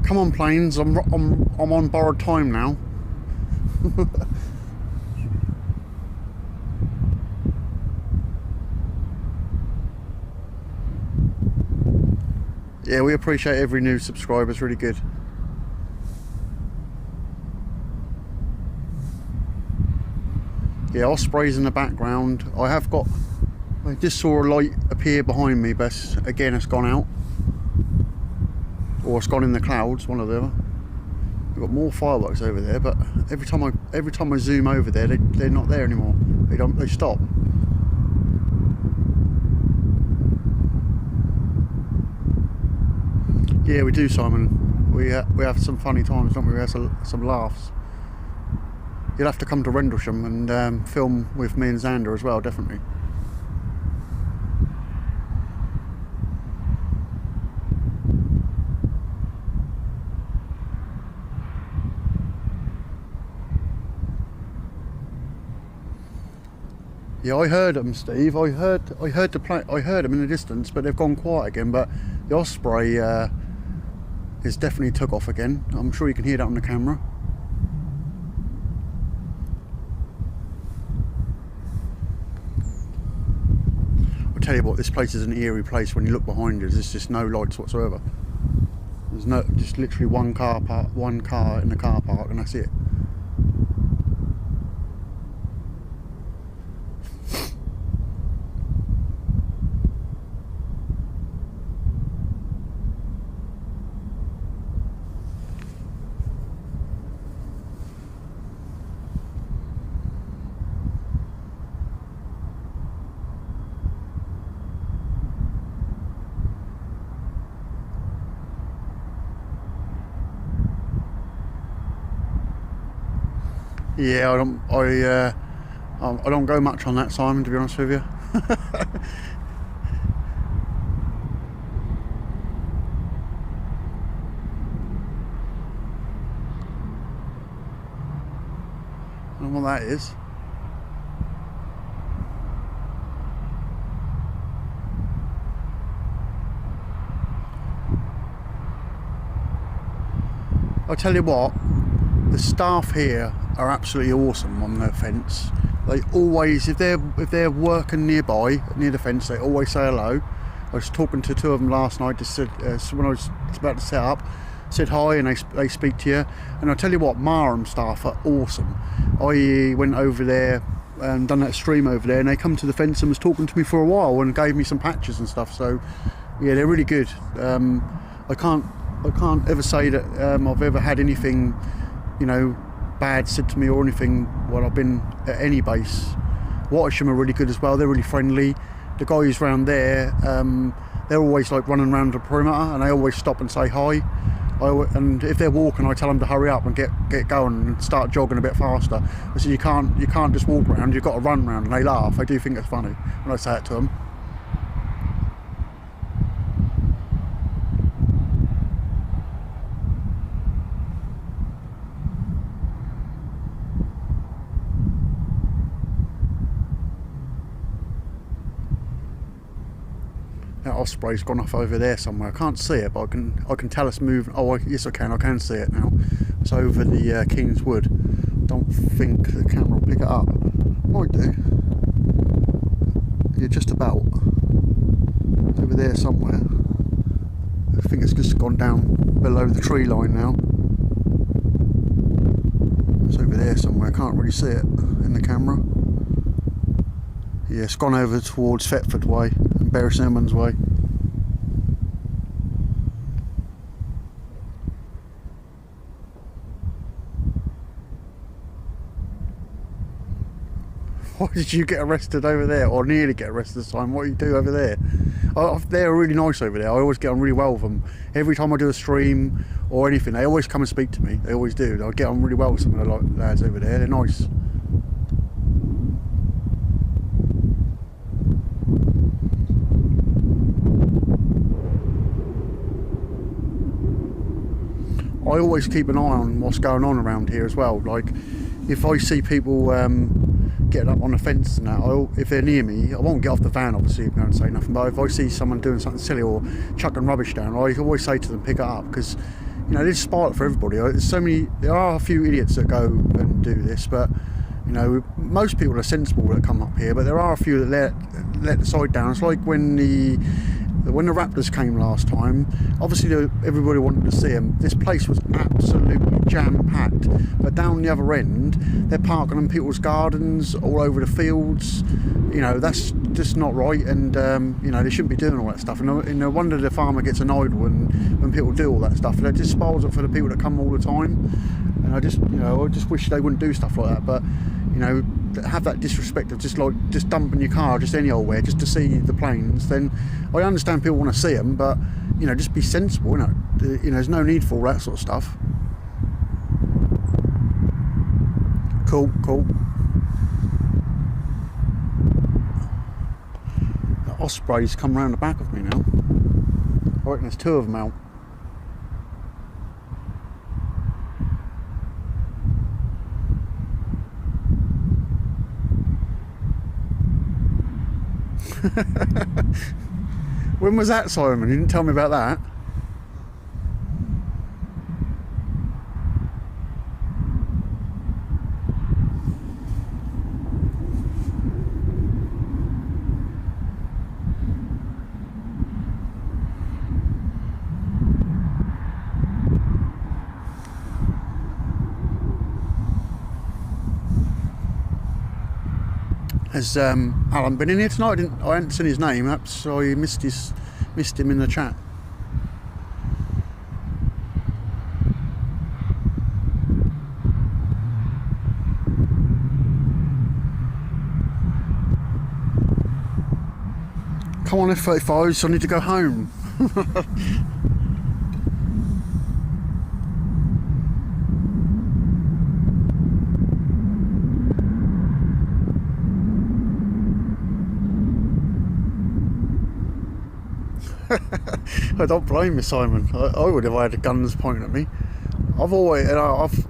Come on, planes. I'm on borrowed time now. Yeah, we appreciate every new subscriber. It's really good. Yeah, Ospreys in the background. I just saw a light appear behind me, but again it's gone out. Or it's gone in the clouds, one or the other. We've got more fireworks over there, but every time I zoom over there, they're not there anymore. They stop. Yeah, we do, Simon. We have some funny times, don't we? We have some laughs. You'll have to come to Rendlesham and film with me and Xander as well, definitely. Yeah, I heard them, Steve. I heard them in the distance, but they've gone quiet again. But the Osprey is definitely took off again. I'm sure you can hear that on the camera. I'll tell you what, this place is an eerie place. When you look behind you, there's just no lights whatsoever. There's just literally one car in the car park, and that's it. Yeah, I don't go much on that, Simon, to be honest with you. I don't know what that is. I'll tell you what, the staff here are absolutely awesome on the fence. They always, if they're working nearby, near the fence, they always say hello. I was talking to two of them last night, just said, when I was about to set up, said hi, and they speak to you. And I'll tell you what, Marham staff are awesome. I went over there and done that stream over there, and they come to the fence and was talking to me for a while and gave me some patches and stuff. So yeah, they're really good. I can't ever say that I've ever had anything, you know, bad said to me or anything when I've been at any base. Watersham are really good as well. They're really friendly. The guys around there, they're always like running around the perimeter, and they always stop and say hi. And if they're walking, I tell them to hurry up and get going and start jogging a bit faster. I said, you can't just walk around, you've got to run around. And they laugh. They do think it's funny when I say it to them. Osprey's gone off over there somewhere. I can't see it, but I can tell it's moving. Oh, yes, I can see it now. It's over the King's Wood. Don't think the camera will pick it up. Might do. Yeah, just about. Over there somewhere. I think it's just gone down below the tree line now. It's over there somewhere. I can't really see it in the camera. Yeah, it's gone over towards Thetford way and Bury St Edmunds way. Why did you get arrested over there, or nearly get arrested this time? What do you do over there? They're really nice over there. I always get on really well with them. Every time I do a stream or anything, they always come and speak to me. They always do. I get on really well with some of the lads over there. They're nice. I always keep an eye on what's going on around here as well. Like, if I see people getting up on the fence and that, if they're near me, I won't get off the van obviously and go and say nothing, but if I see someone doing something silly or chucking rubbish down, I always say to them, pick it up, because you know, this is sport for everybody. There are a few idiots that go and do this, but you know, most people are sensible that come up here, but there are a few that let the side down. It's like when the Raptors came last time, obviously everybody wanted to see them. This place was absolutely jam-packed, but down the other end, they're parking in people's gardens, all over the fields. You know, that's just not right, and you know, they shouldn't be doing all that stuff. And no wonder the farmer gets annoyed when people do all that stuff. That just spoils it for the people that come all the time. And I just wish they wouldn't do stuff like that. But you know, have that disrespect of just dumping your car just any old where just to see the planes. Then I understand people want to see them, but you know, just be sensible. You know, there's no need for all that sort of stuff. Cool. The Ospreys come round the back of me now. I reckon there's two of them out. When was that, Simon? You didn't tell me about that. Has Alan been in here tonight? I hadn't seen his name, perhaps I missed him in the chat. Come on, F-35s, I need to go home. I don't blame you, Simon. I would have had guns pointing at me. I've always,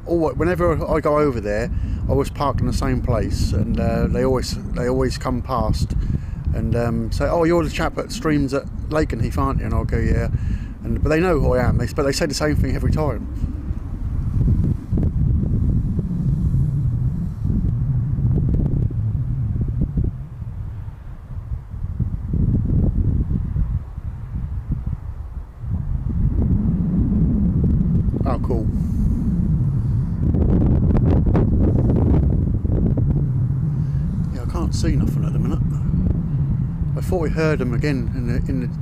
whenever I go over there, I always park in the same place, and they always come past and say, "Oh, you're the chap that streams at Lakenheath, aren't you?" And I'll go, "Yeah," but they know who I am. But they say the same thing every time. Oh, cool. Yeah, I can't see nothing at the minute. I thought we heard them again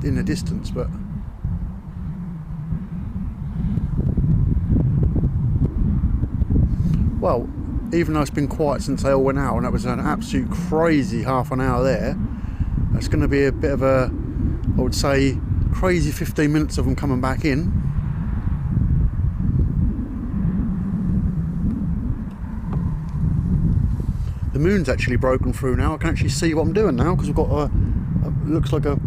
in the distance, but well, even though it's been quiet since they all went out, and that was an absolute crazy half an hour there, it's going to be a bit of a, I would say, crazy 15 minutes of them coming back in. The moon's actually broken through now. I can actually see what I'm doing now, because we've got a looks like a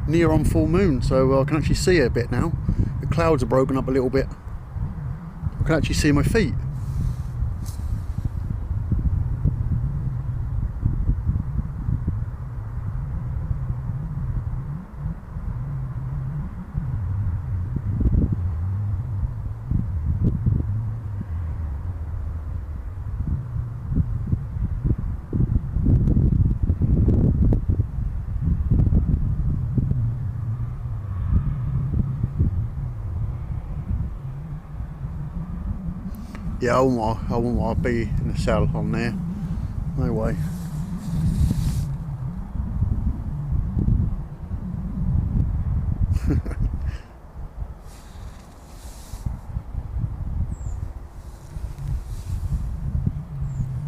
near on full moon, so I can actually see it a bit now. The clouds are broken up a little bit. I can actually see my feet. Yeah, I wouldn't want to be in a cell on there. No way.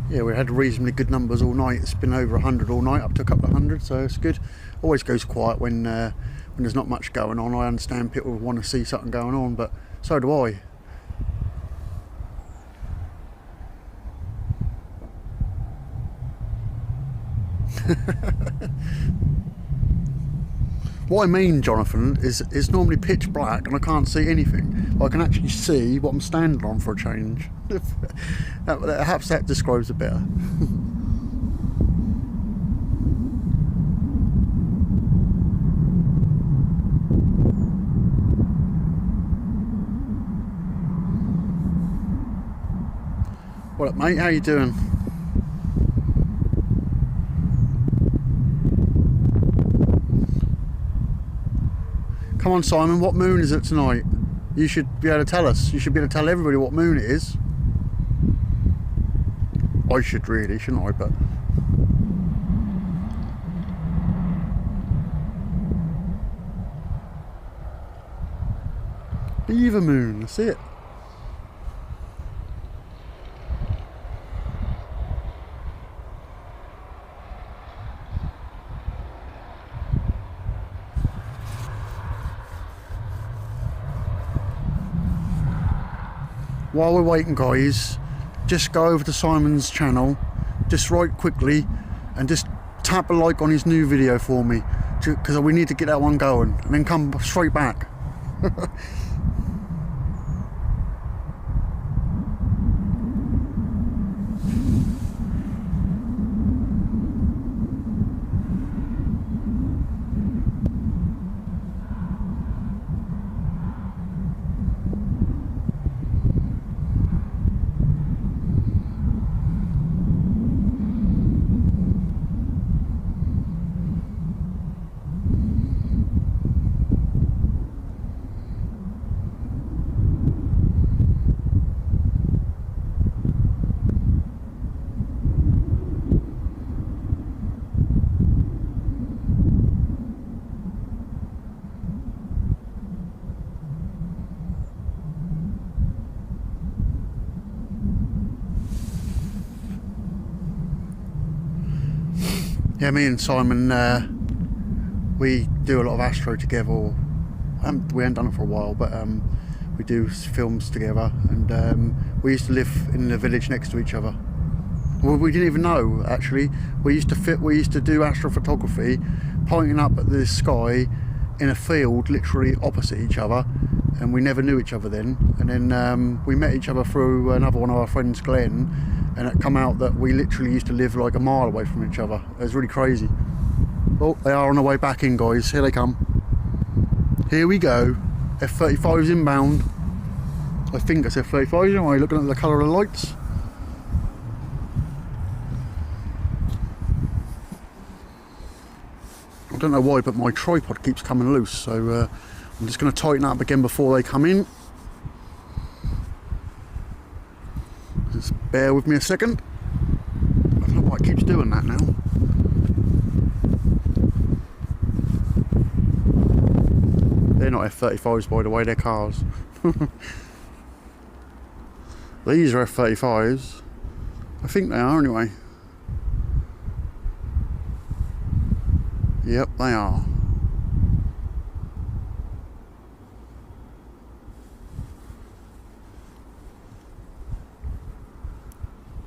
Yeah, we had reasonably good numbers all night. It's been over 100 all night, up to a couple of hundred, so it's good. Always goes quiet when there's not much going on. I understand people want to see something going on, but so do I. What I mean, Jonathan, is it's normally pitch black and I can't see anything. I can actually see what I'm standing on for a change. Perhaps that describes it better. What up, mate? How you doing? Come on, Simon, what moon is it tonight? You should be able to tell us. You should be able to tell everybody what moon it is. I should really, shouldn't I? But Beaver moon, that's it. While we're waiting, guys, just go over to Simon's channel, just right quickly, and just tap a like on his new video for me, because we need to get that one going, and then come straight back. Yeah, me and Simon, we do a lot of astro together. We haven't done it for a while, but we do films together, and we used to live in the village next to each other. Well, we didn't even know, actually. We used to do astrophotography, pointing up at the sky in a field literally opposite each other, and we never knew each other then. And then we met each other through another one of our friends, Glenn, and it come out that we literally used to live like a mile away from each other. It was really crazy. Oh, they are on the way back in, guys. Here they come. Here we go. F-35's inbound. I think it's F-35, you know, looking at the colour of the lights. I don't know why, but my tripod keeps coming loose, so I'm just going to tighten up again before they come in. Just bear with me a second. I don't know why it keeps doing that now. They're not F-35s, by the way, they're cars. These are F-35s. I think they are anyway. Yep, they are.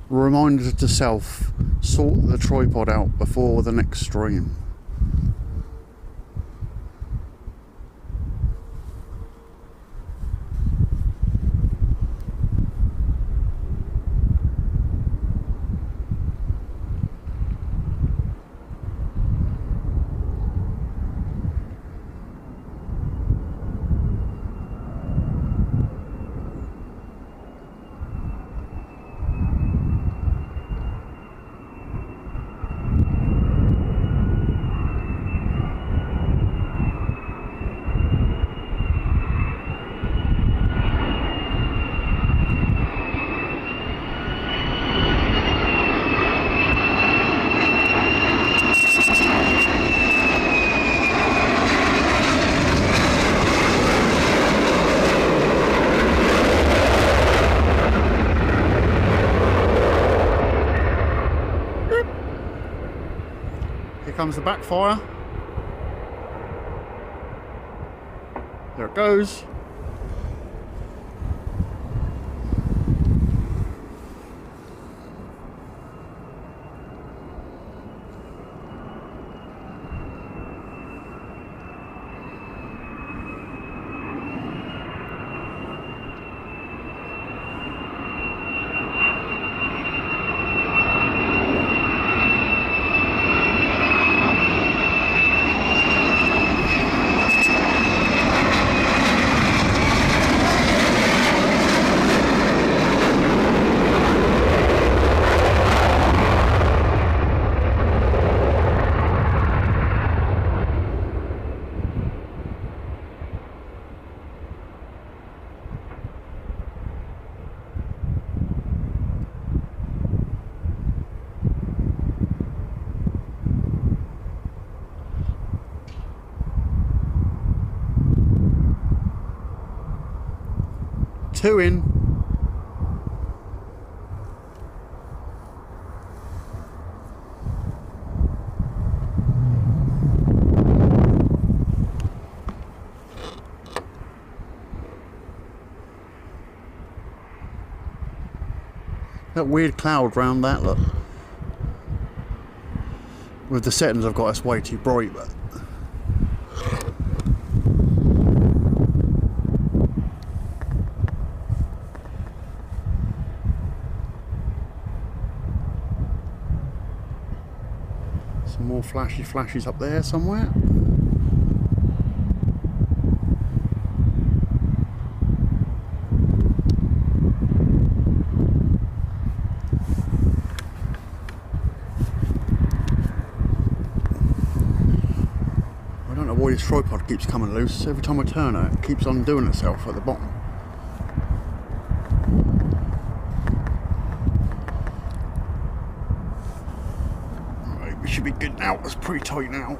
Reminder to self, sort the tripod out before the next stream. comes the backfire. There it goes. Two in. That weird cloud round that, look. With the settings I've got, it's way too bright, but some more flashes up there somewhere. This tripod keeps coming loose. Every time I turn it, it keeps undoing itself at the bottom. Right, we should be good now. It's pretty tight now.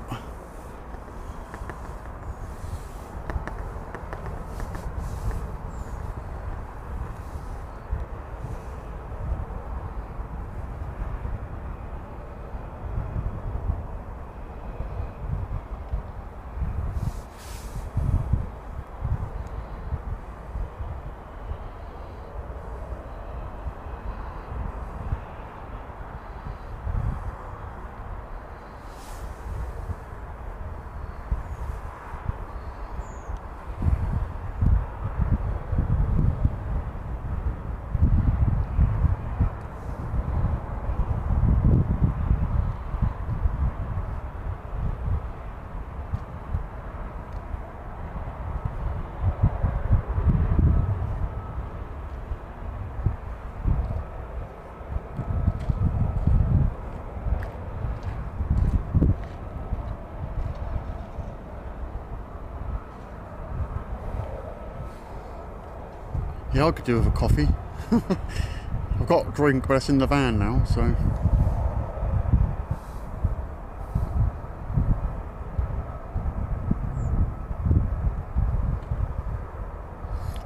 Yeah, I could do with a coffee. I've got a drink, but it's in the van now, so.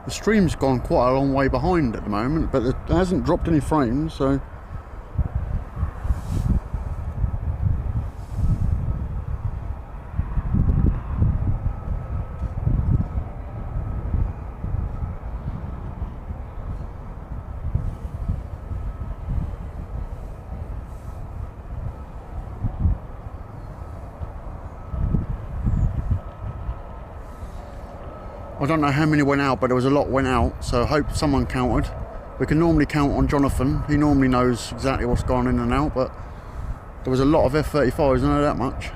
The stream's gone quite a long way behind at the moment, but it hasn't dropped any frames, so. I don't know how many went out, but there was a lot went out, so I hope someone counted. We can normally count on Jonathan. He normally knows exactly what's gone in and out, but there was a lot of F-35s, I know that much.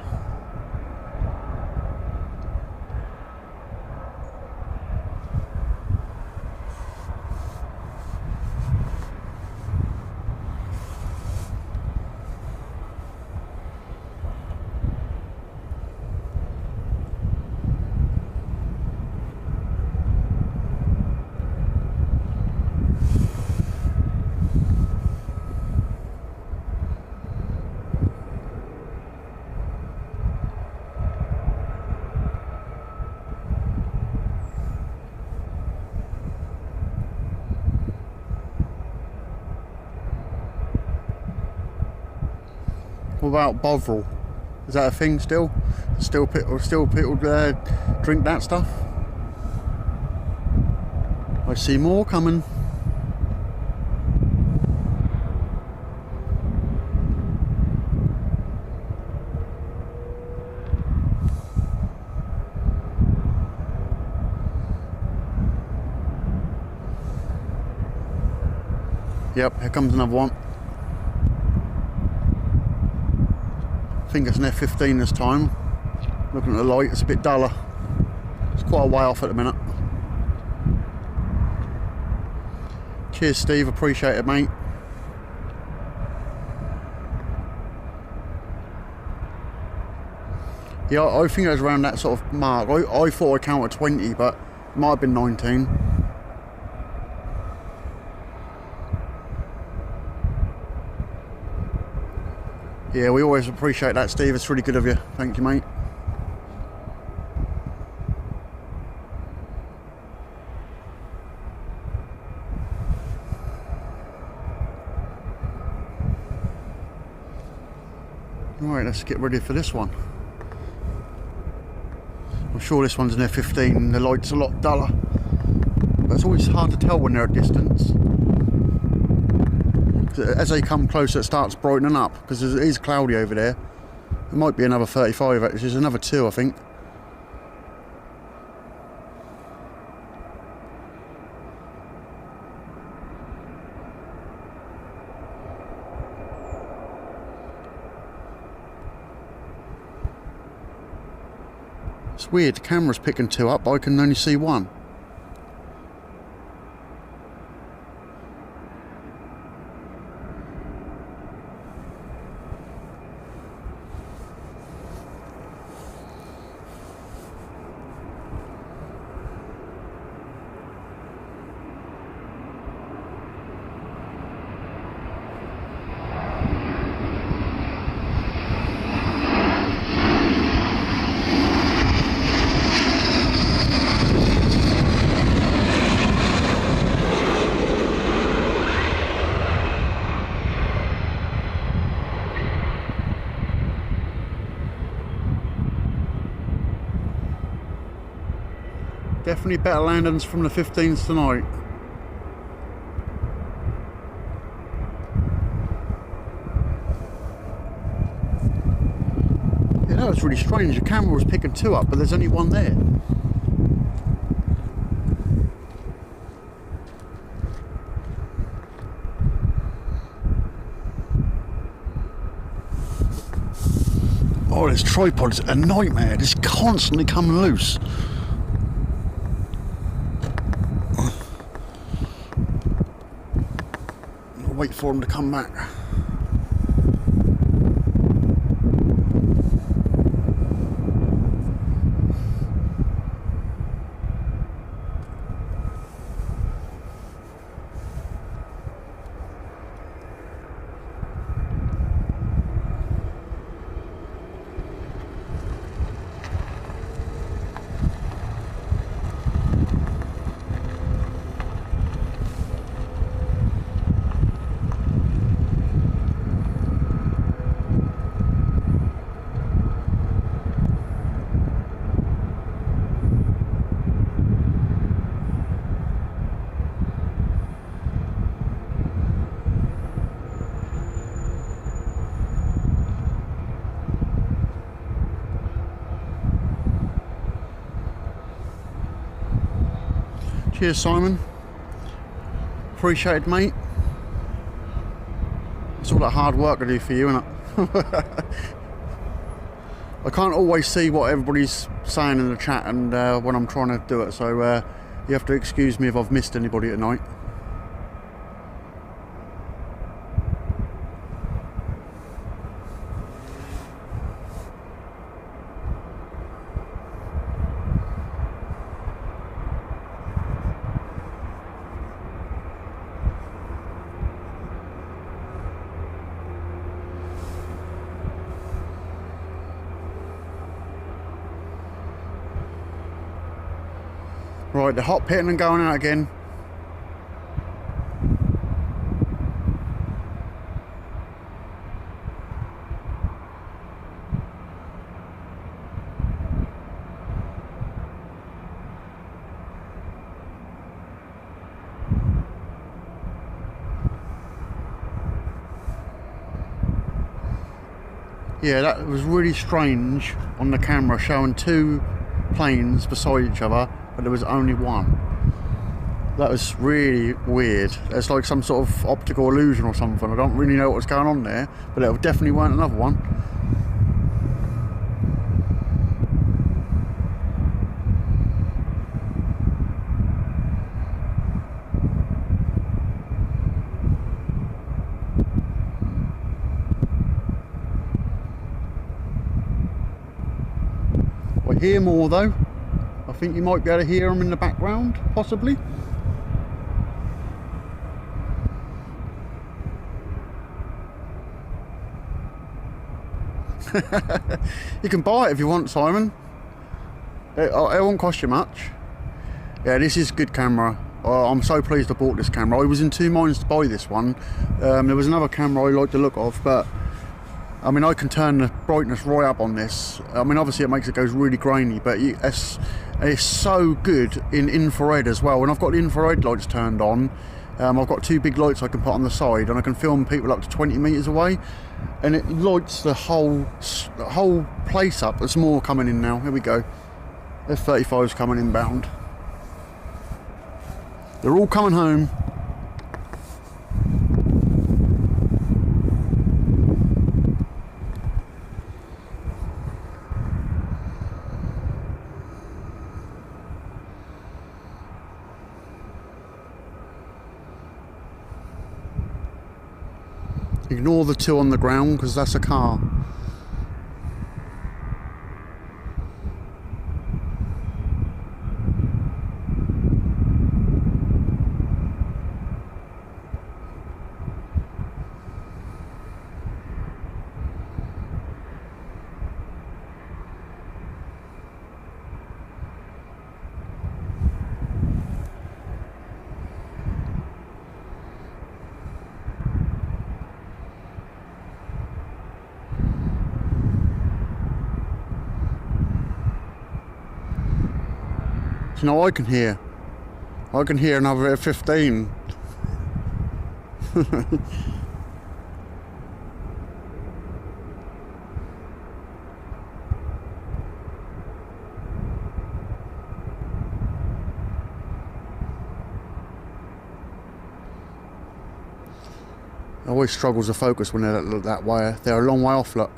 What about Bovril? Is that a thing still? Still people drink that stuff? I see more coming. Yep, here comes another one. I think it's an F-15 this time. Looking at the light, it's a bit duller. It's quite a way off at the minute. Cheers, Steve, appreciate it, mate. Yeah, I think it was around that sort of mark. I thought I counted 20, but it might have been 19. Yeah, we always appreciate that, Steve. It's really good of you. Thank you, mate. Right, let's get ready for this one. I'm sure this one's an F-15. The light's a lot duller, but it's always hard to tell when they're at distance. As they come closer, it starts brightening up because it is cloudy over there. It might be another 35, actually. There's another 2, I think. It's weird, the camera's picking 2 up, but I can only see 1. Definitely better landings from the 15s tonight. Yeah, that was really strange. The camera was picking 2 up, but there's only 1 there. Oh, this tripod's a nightmare. It's constantly coming loose. Wait for them to come back. Cheers, Simon. Appreciate it, mate. It's all that hard work I do for you, isn't it? I can't always see what everybody's saying in the chat and when I'm trying to do it, so you have to excuse me if I've missed anybody tonight. Right, the hot pitting and going out again. Yeah, that was really strange on the camera, showing two planes beside each other, but there was only one. That was really weird. It's like some sort of optical illusion or something. I don't really know what's going on there, but it definitely weren't another one. I hear more though. I think you might be able to hear them in the background, possibly. You can buy it if you want, Simon. It won't cost you much. Yeah, this is a good camera. I'm so pleased I bought this camera. I was in two minds to buy this one. There was another camera I like the look of, but I mean, I can turn the brightness right up on this. I mean, obviously it makes it goes really grainy, but it's so good in infrared as well. And I've got the infrared lights turned on. I've got two big lights I can put on the side, and I can film people up to 20 meters away, and it lights the whole place up. There's more coming in now. Here we go. F-35's coming inbound. They're all coming home. Ignore the two on the ground because that's a car. You know, I can hear another F-15. It always struggles to focus when they're that way. They're a long way off, look.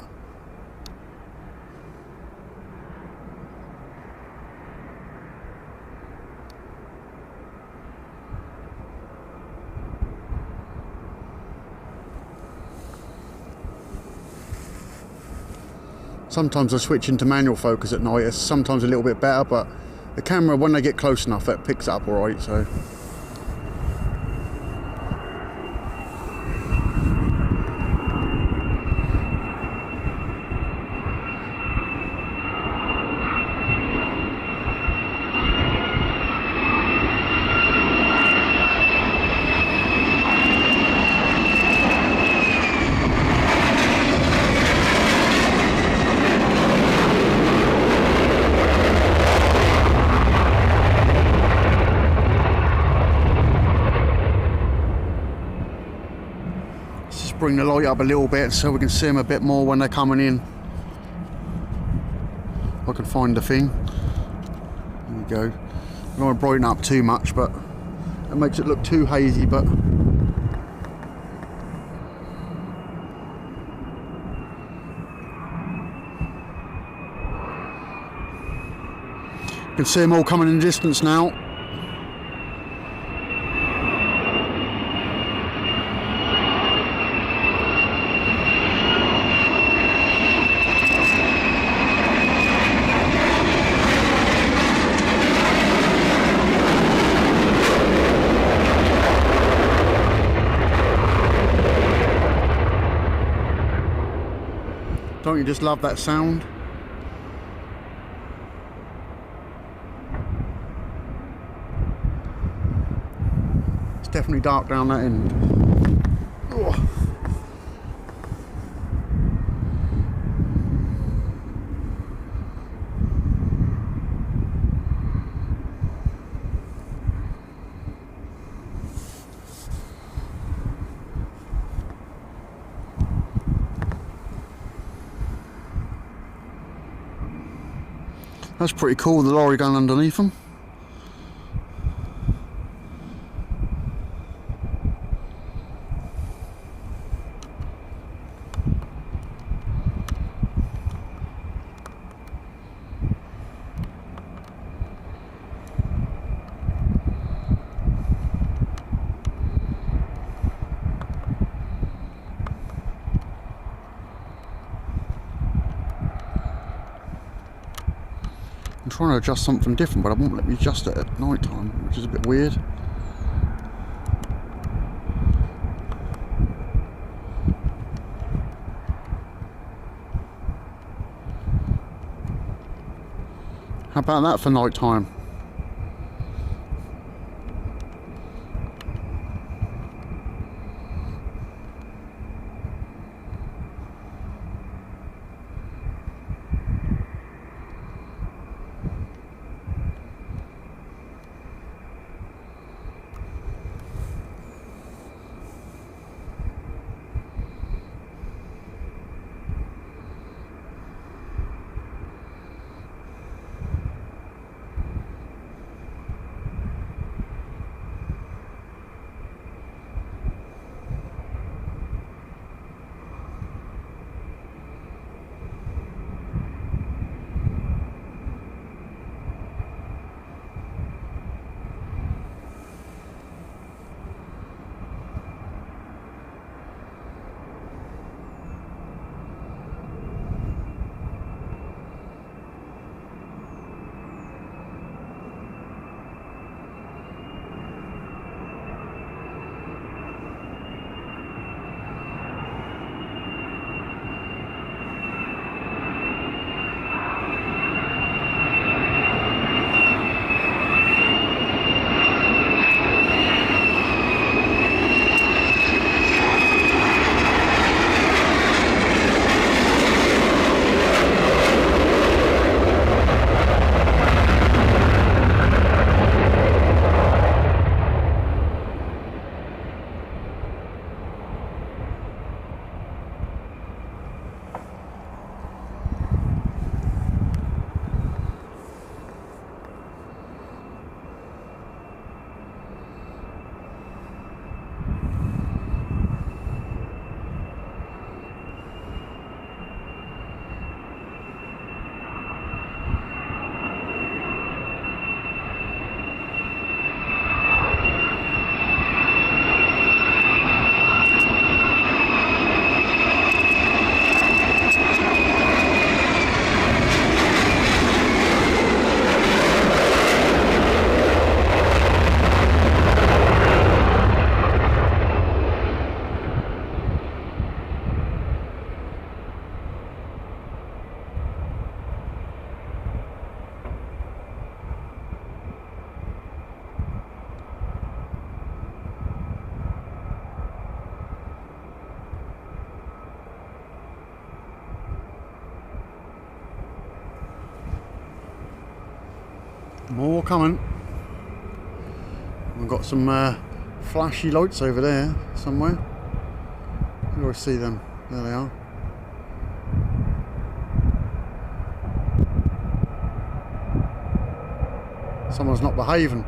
Sometimes I switch into manual focus at night. It's sometimes a little bit better, but the camera, when they get close enough, it picks it up all right, so. Bring the light up a little bit so we can see them a bit more when they're coming in. If I can find the thing. There we go. I don't want to brighten up too much, but it makes it look too hazy, but you can see them all coming in the distance now. Don't you just love that sound? It's definitely dark down that end. Oh. That's pretty cool, the lorry going underneath them. I'm trying to adjust something different, but it won't let me adjust it at night time, which is a bit weird. How about that for night time? More coming. We've got some flashy lights over there somewhere. Where do I see them? There they are. Someone's not behaving.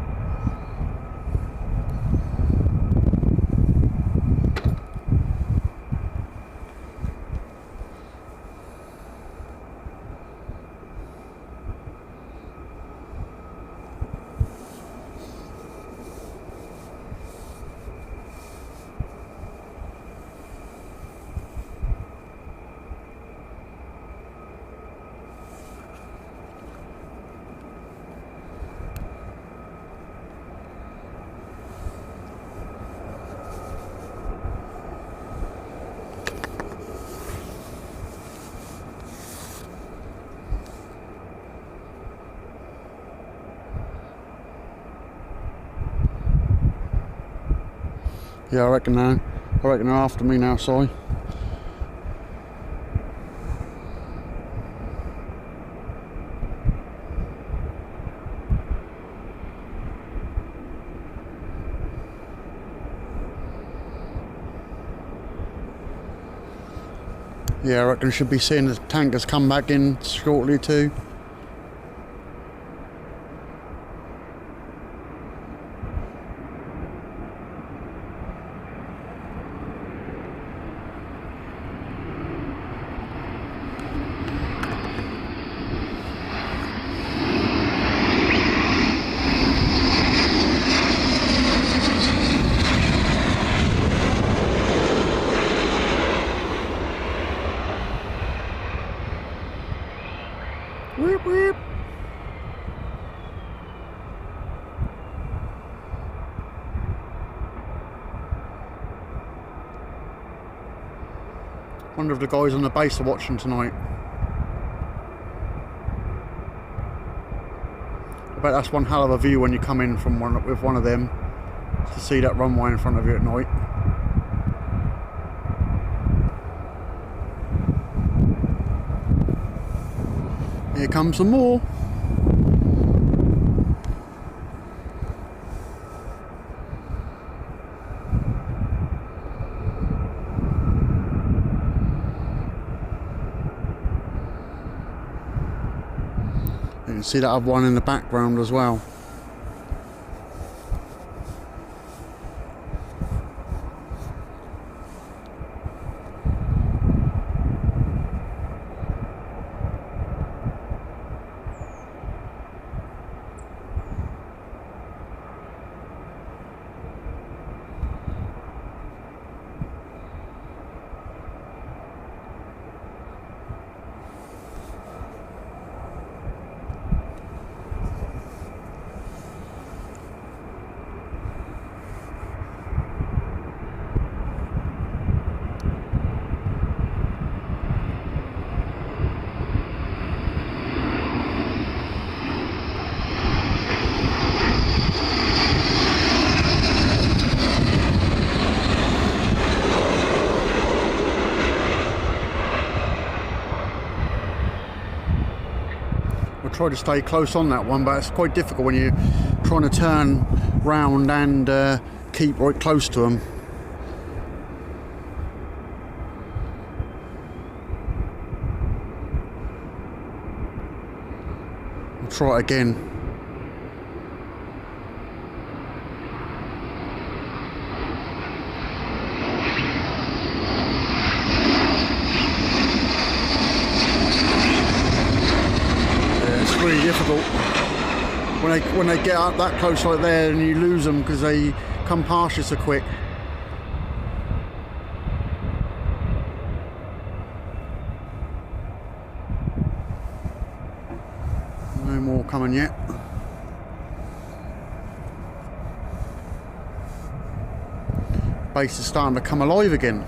Yeah, I reckon they're after me now, sorry. Yeah, I reckon I should be seeing the tankers come back in shortly too. Wonder if the guys on the base are watching tonight. I bet that's one hell of a view when you come in from with one of them, to see that runway in front of you at night. Here comes some more. You can see that other one in the background as well. Try to stay close on that one, but it's quite difficult when you're trying to turn round and keep right close to them. I'll try it again. Really difficult when they get up that close like there, and you lose them because they come past you so quick. No more coming yet. Base is starting to come alive again.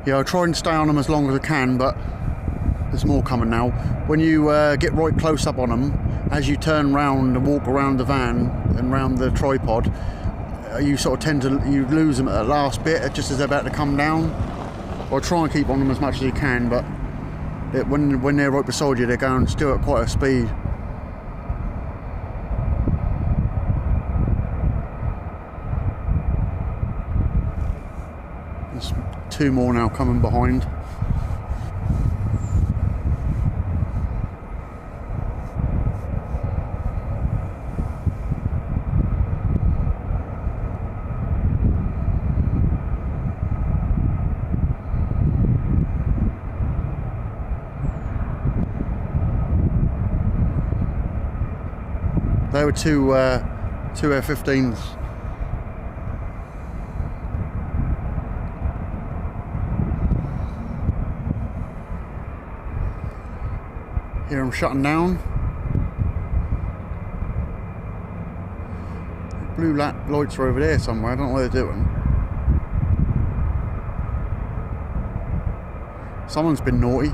Yeah, I'll try and stay on them as long as I can, but there's more coming now. When you get right close up on them, as you turn round and walk around the van and round the tripod, you sort of tend to lose them at the last bit, just as they're about to come down. I'll try and keep on them as much as you can, but when they're right beside you, they're going still at quite a speed. There's two more now coming behind. They were two F-15s. Here I'm shutting down. Blue lights are over there somewhere. I don't know what they're doing. Someone's been naughty.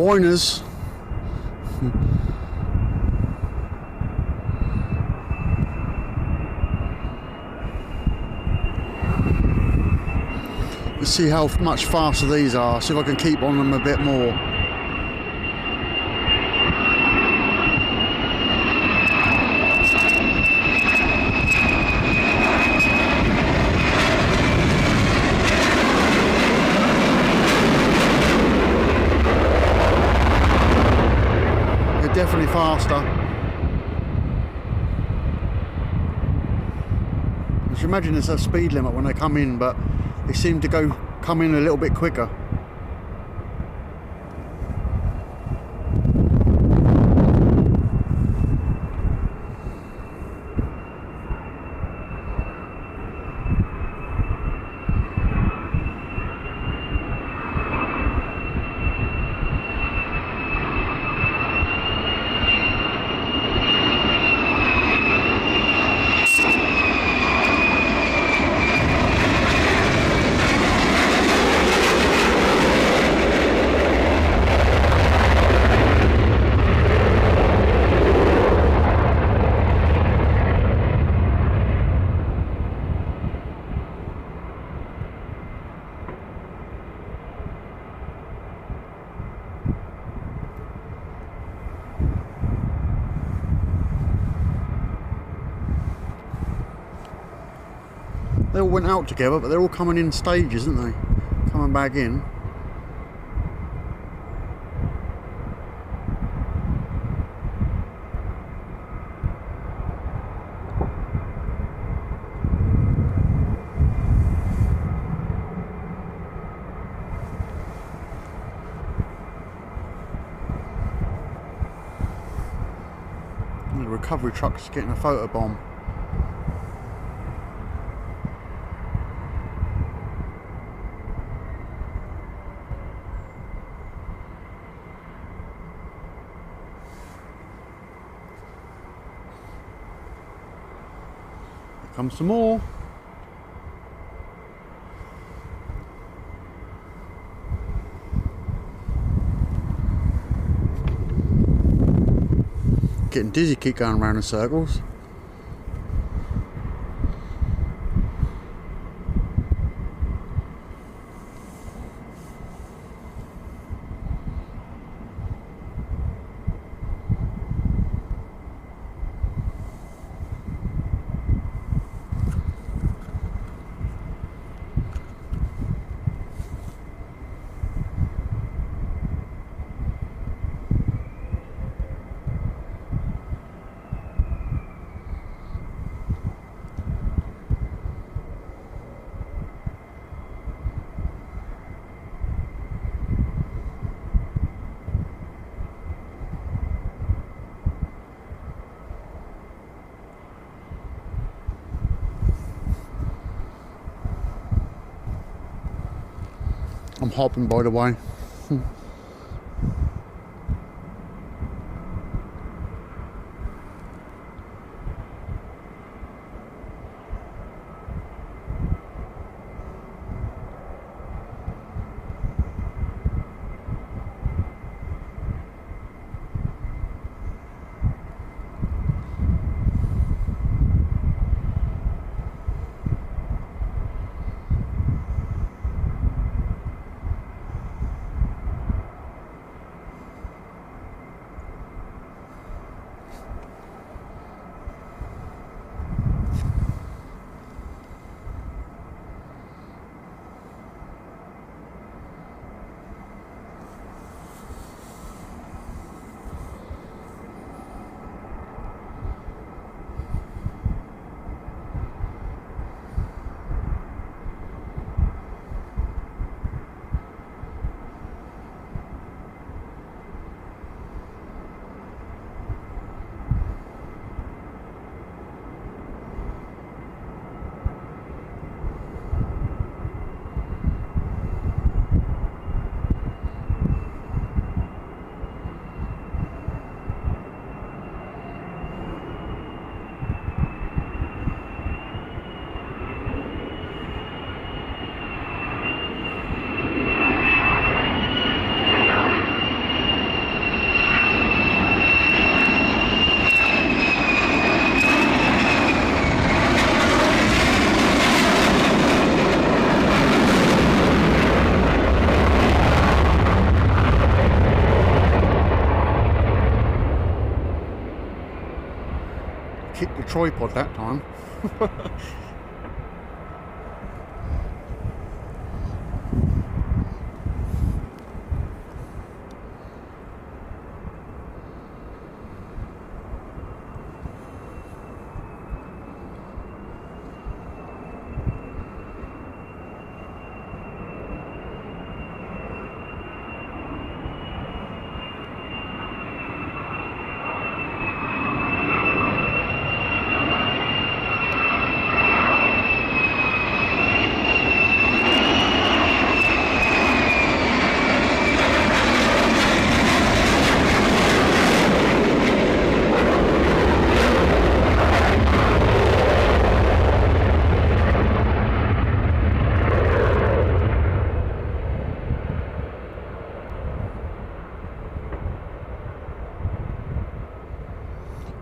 whiners. Let's see how much faster these are, see if I can keep on them a bit more. They're definitely faster. You should imagine there's a speed limit when they come in, but they seem to come in a little bit quicker. They all went out together, but they're all coming in stages, aren't they? Coming back in. And the recovery truck's getting a photobomb. Come some more. Getting dizzy, keep going around in circles. I'm hopping, by the way. tripod that time.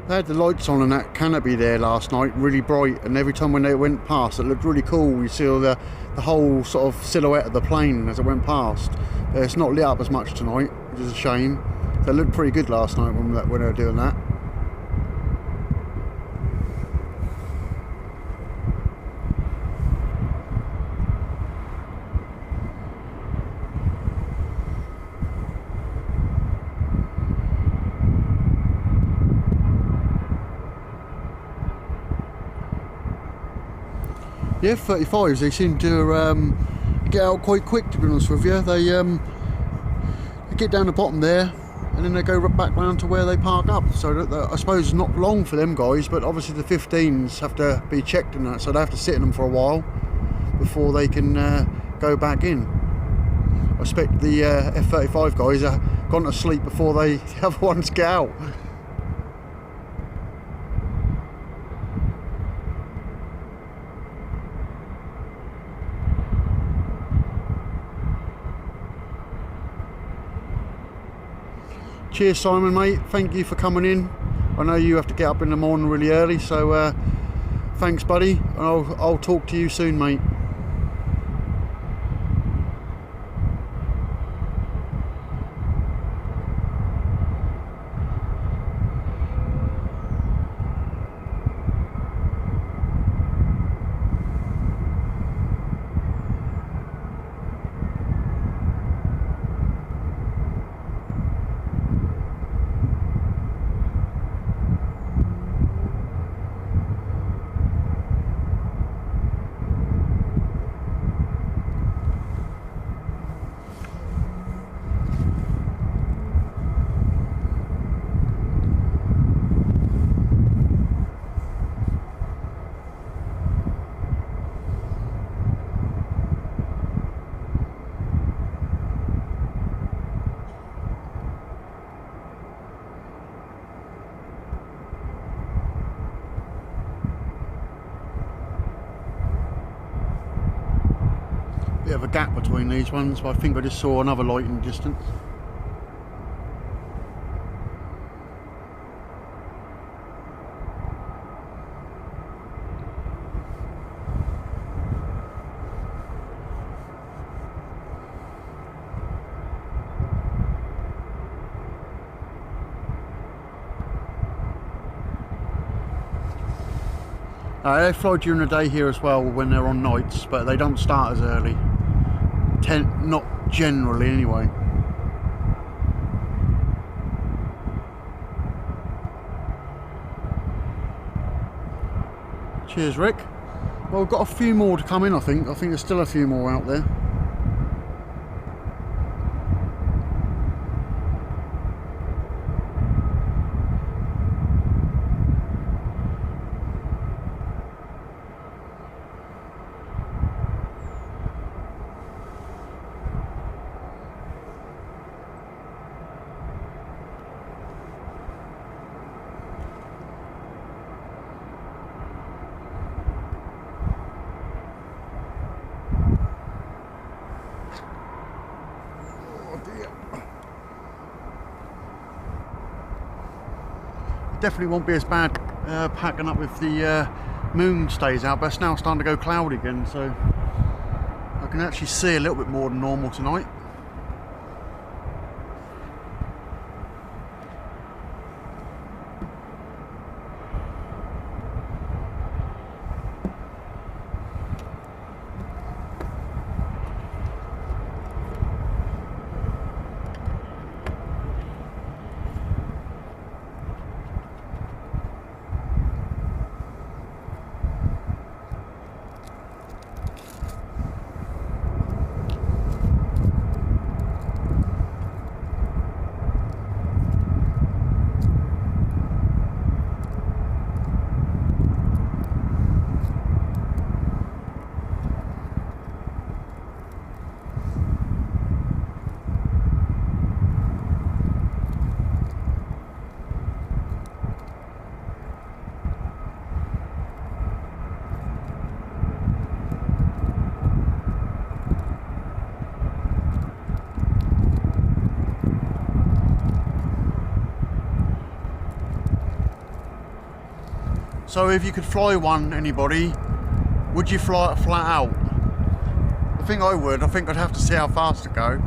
They had the lights on and that canopy there last night, really bright, and every time when they went past it looked really cool. You see all the whole sort of silhouette of the plane as it went past. It's not lit up as much tonight, which is a shame. They looked pretty good last night when they were doing that. Yeah, 35s, they seem to get out quite quick, to be honest with you. They get down the bottom there and then they go back round to where they park up. So I suppose it's not long for them guys, but obviously the 15s have to be checked in that, so they have to sit in them for a while before they can go back in. I expect the F-35 guys are gone to sleep before the other ones get out. Cheers Simon mate, thank you for coming in. I know you have to get up in the morning really early, so thanks buddy, and I'll talk to you soon mate. Bit of a gap between these ones, but I think I just saw another light in the distance. They fly during the day here as well when they're on nights, but they don't start as early. Not generally anyway. Cheers Rick. Well, we've got a few more to come in, I think. I think there's still a few more out there. Definitely won't be as bad packing up if the moon stays out, but it's now starting to go cloudy again, so I can actually see a little bit more than normal tonight. So if you could fly one, anybody, would you fly it flat out? I think I would. I think I'd have to see how fast it go.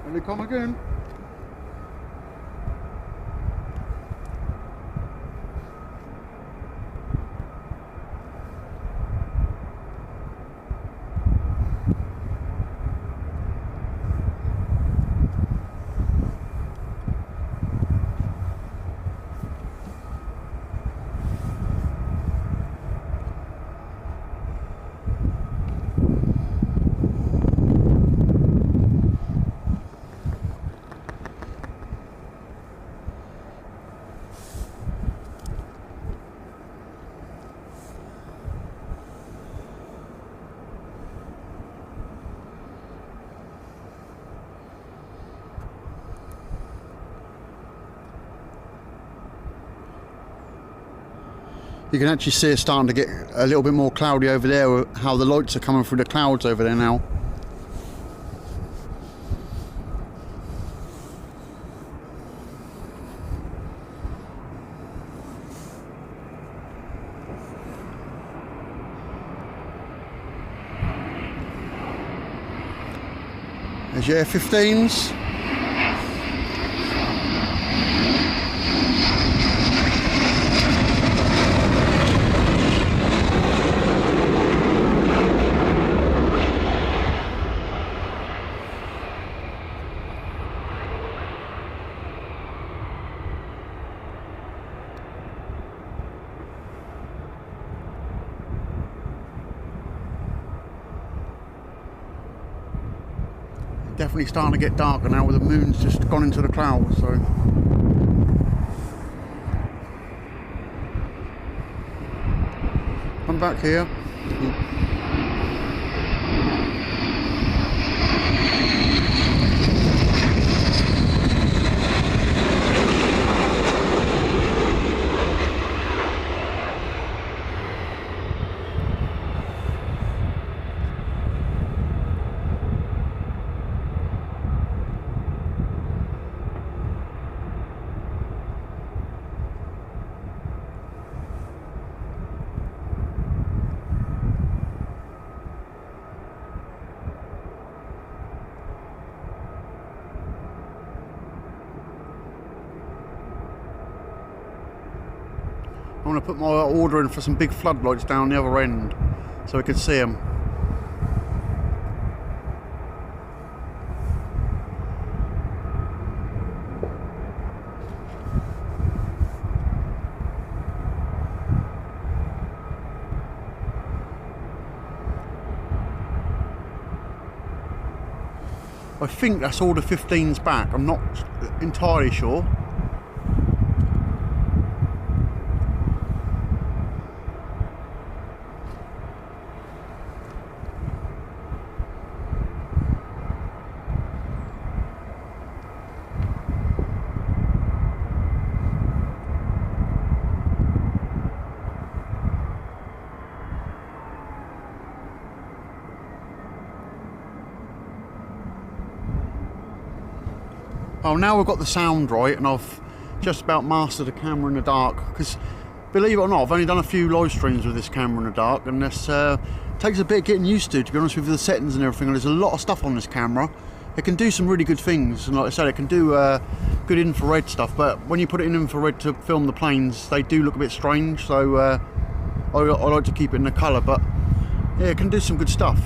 And they come again. You can actually see it's starting to get a little bit more cloudy over there, how the lights are coming through the clouds over there now. There's your F-15s. Definitely starting to get darker now, with the moon's just gone into the clouds, so. I'm back here. I'm going to put my order in for some big floodlights down the other end so we can see them. I think that's all the 15s back, I'm not entirely sure. Oh, now we've got the sound right, and I've just about mastered the camera in the dark, because believe it or not, I've only done a few live streams with this camera in the dark, and this takes a bit of getting used to be honest with you, the settings and everything. And there's a lot of stuff on this camera. It can do some really good things, and like I said, it can do good infrared stuff, but when you put it in infrared to film the planes, they do look a bit strange, so I like to keep it in the colour, but yeah, it can do some good stuff.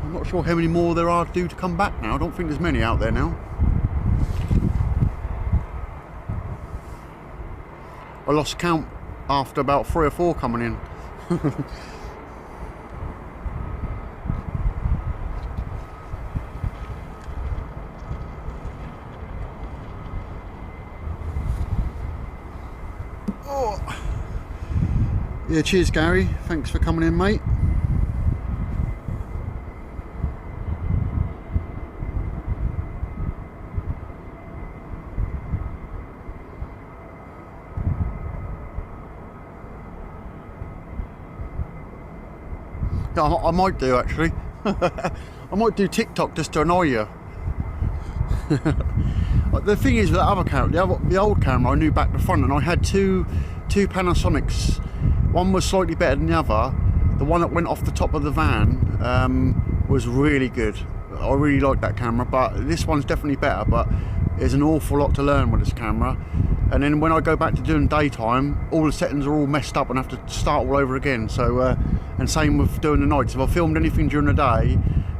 I'm not sure how many more there are due to come back now. I don't think there's many out there now. I lost count after about 3 or 4 coming in. Yeah, cheers Gary, thanks for coming in, mate. Yeah, I might do actually. I might do TikTok just to annoy you. The thing is with the other camera, the old camera, I knew back to front, and I had two Panasonics. One was slightly better than the other. The one that went off the top of the van was really good. I really liked that camera, but this one's definitely better. But there's an awful lot to learn with this camera. And then when I go back to doing daytime, all the settings are all messed up and I have to start all over again. So, and same with doing the nights. If I filmed anything during the day,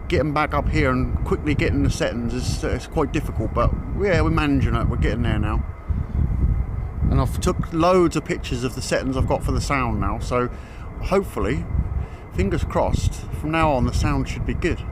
getting back up here and quickly getting the settings is quite difficult. But yeah, we're managing it. We're getting there now. And I've took loads of pictures of the settings I've got for the sound now. So hopefully, fingers crossed, from now on the sound should be good.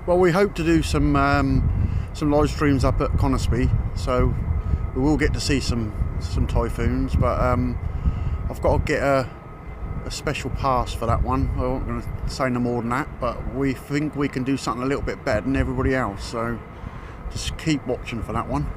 Well, we hope to do some live streams up at Conisby, so we will get to see some typhoons. But I've got to get a special pass for that one. I won't going to say no more than that, but we think we can do something a little bit better than everybody else. So just keep watching for that one.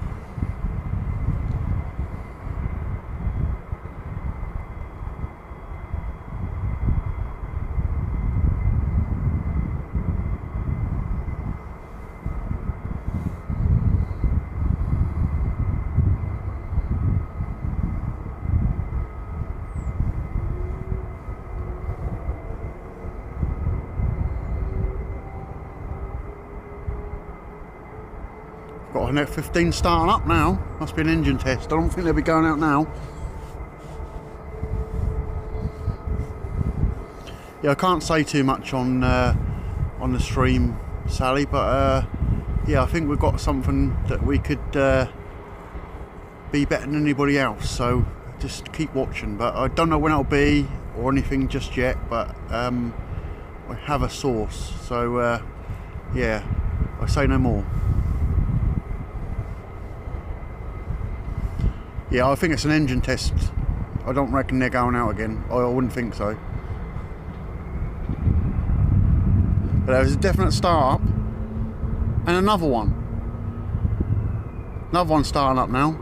Got an F-15 starting up now. Must be an engine test. I don't think they'll be going out now. Yeah, I can't say too much on the stream, Sally, but yeah, I think we've got something that we could be better than anybody else. So just keep watching. But I don't know when it'll be or anything just yet. But I have a source. So yeah, I say no more. Yeah, I think it's an engine test. I don't reckon they're going out again. I wouldn't think so. But there's a definite start up. And another one. Another one starting up now.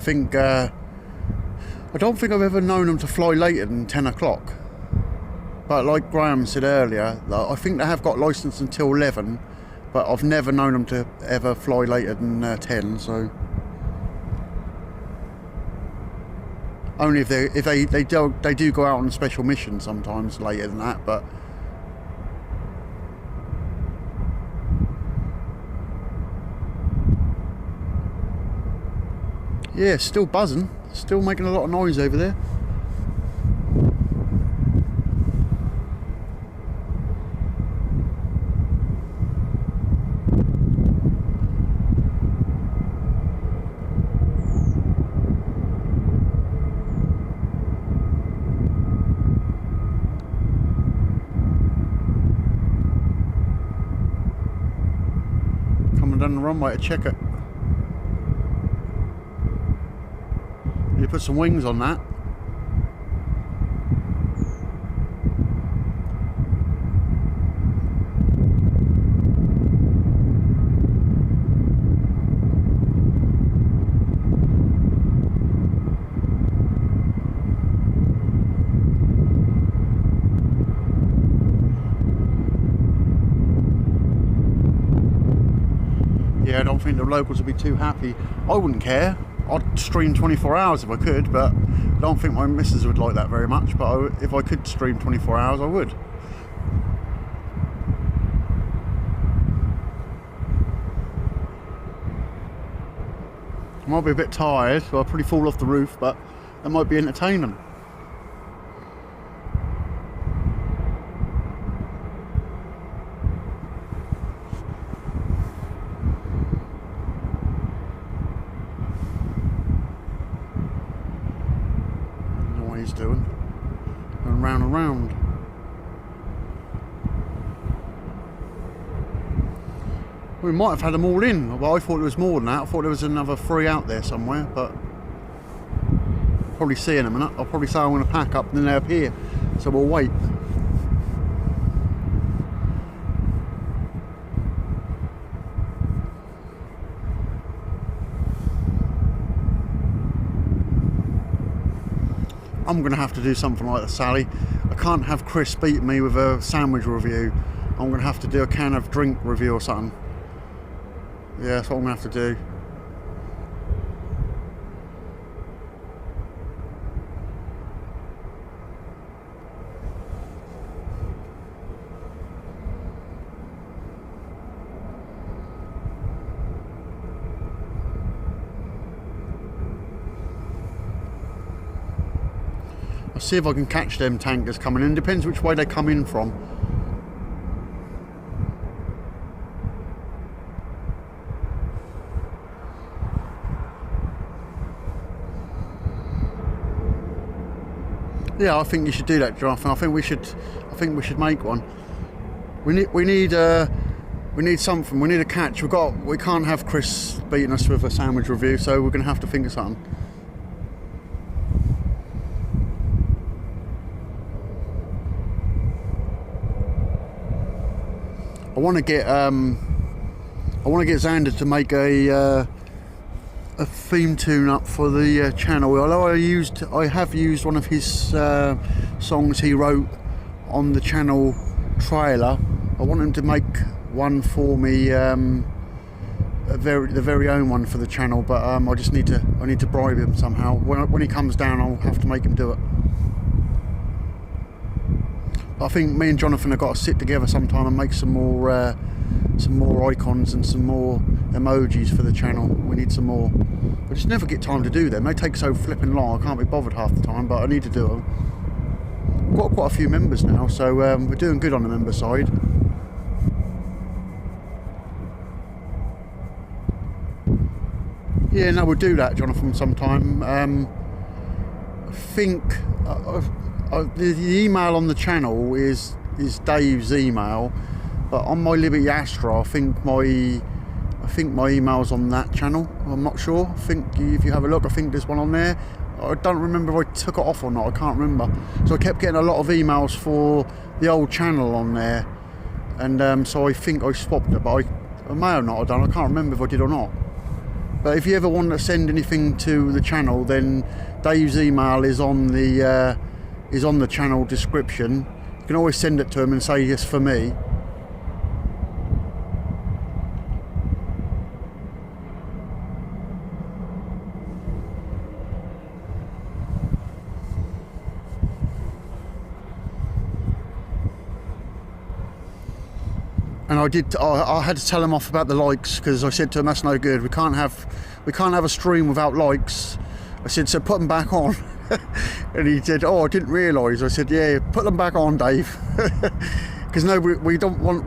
I don't think I've ever known them to fly later than 10 o'clock. But like Graham said earlier, I think they have got licence until 11, but I've never known them to ever fly later than 10. So only if they do go out on special missions sometimes later than that, but. Yeah, still buzzing, still making a lot of noise over there. Coming down the runway to check it. You put some wings on that. I don't think the locals would be too happy. I wouldn't care. I'd stream 24 hours if I could, but I don't think my missus would like that very much. But if I could stream 24 hours, I would. I might be a bit tired, so I'll probably fall off the roof, but that might be entertaining. He's doing, going round and round. We might have had them all in, but I thought there was more than that. I thought there was another 3 out there somewhere, but I'll probably see in a minute. I'll probably say I'm going to pack up and then they appear, so we'll wait. I'm going to have to do something like that, Sally. I can't have Chris beat me with a sandwich review. I'm going to have to do a can of drink review or something. Yeah, that's what I'm going to have to do. I'll see if I can catch them tankers coming in. Depends which way they come in from. Yeah, I think you should do that, Jonathan. I think we should make one. We need something. We need a catch. We can't have Chris beating us with a sandwich review, so we're going to have to think of something. I want to get Xander to make a theme tune up for the channel. Although I have used one of his songs he wrote on the channel trailer. I want him to make one for me, the very own one for the channel. But I need to bribe him somehow. When he comes down, I'll have to make him do it. I think me and Jonathan have got to sit together sometime and make some more icons and some more emojis for the channel. We need some more. I just never get time to do them. They take so flipping long. I can't be bothered half the time, but I need to do them. We've got quite a few members now, so we're doing good on the member side. Yeah, no, we'll do that, Jonathan, sometime. I think the email on the channel is Dave's email, but on my Liberty Astra, I think my email's on that channel. I'm not sure. I think if you have a look, I think there's one on there. I don't remember if I took it off or not. I can't remember. So I kept getting a lot of emails for the old channel on there, and so I think I swapped it, but I may have not done. I can't remember if I did or not. But if you ever want to send anything to the channel, then Dave's email is on the channel description. You can always send it to him and say it's for me. And I had to tell him off about the likes, because I said to him, that's no good. We can't have a stream without likes. I said, so put them back on. And he said, oh, I didn't realise. I said, yeah, put them back on, Dave. Because no, we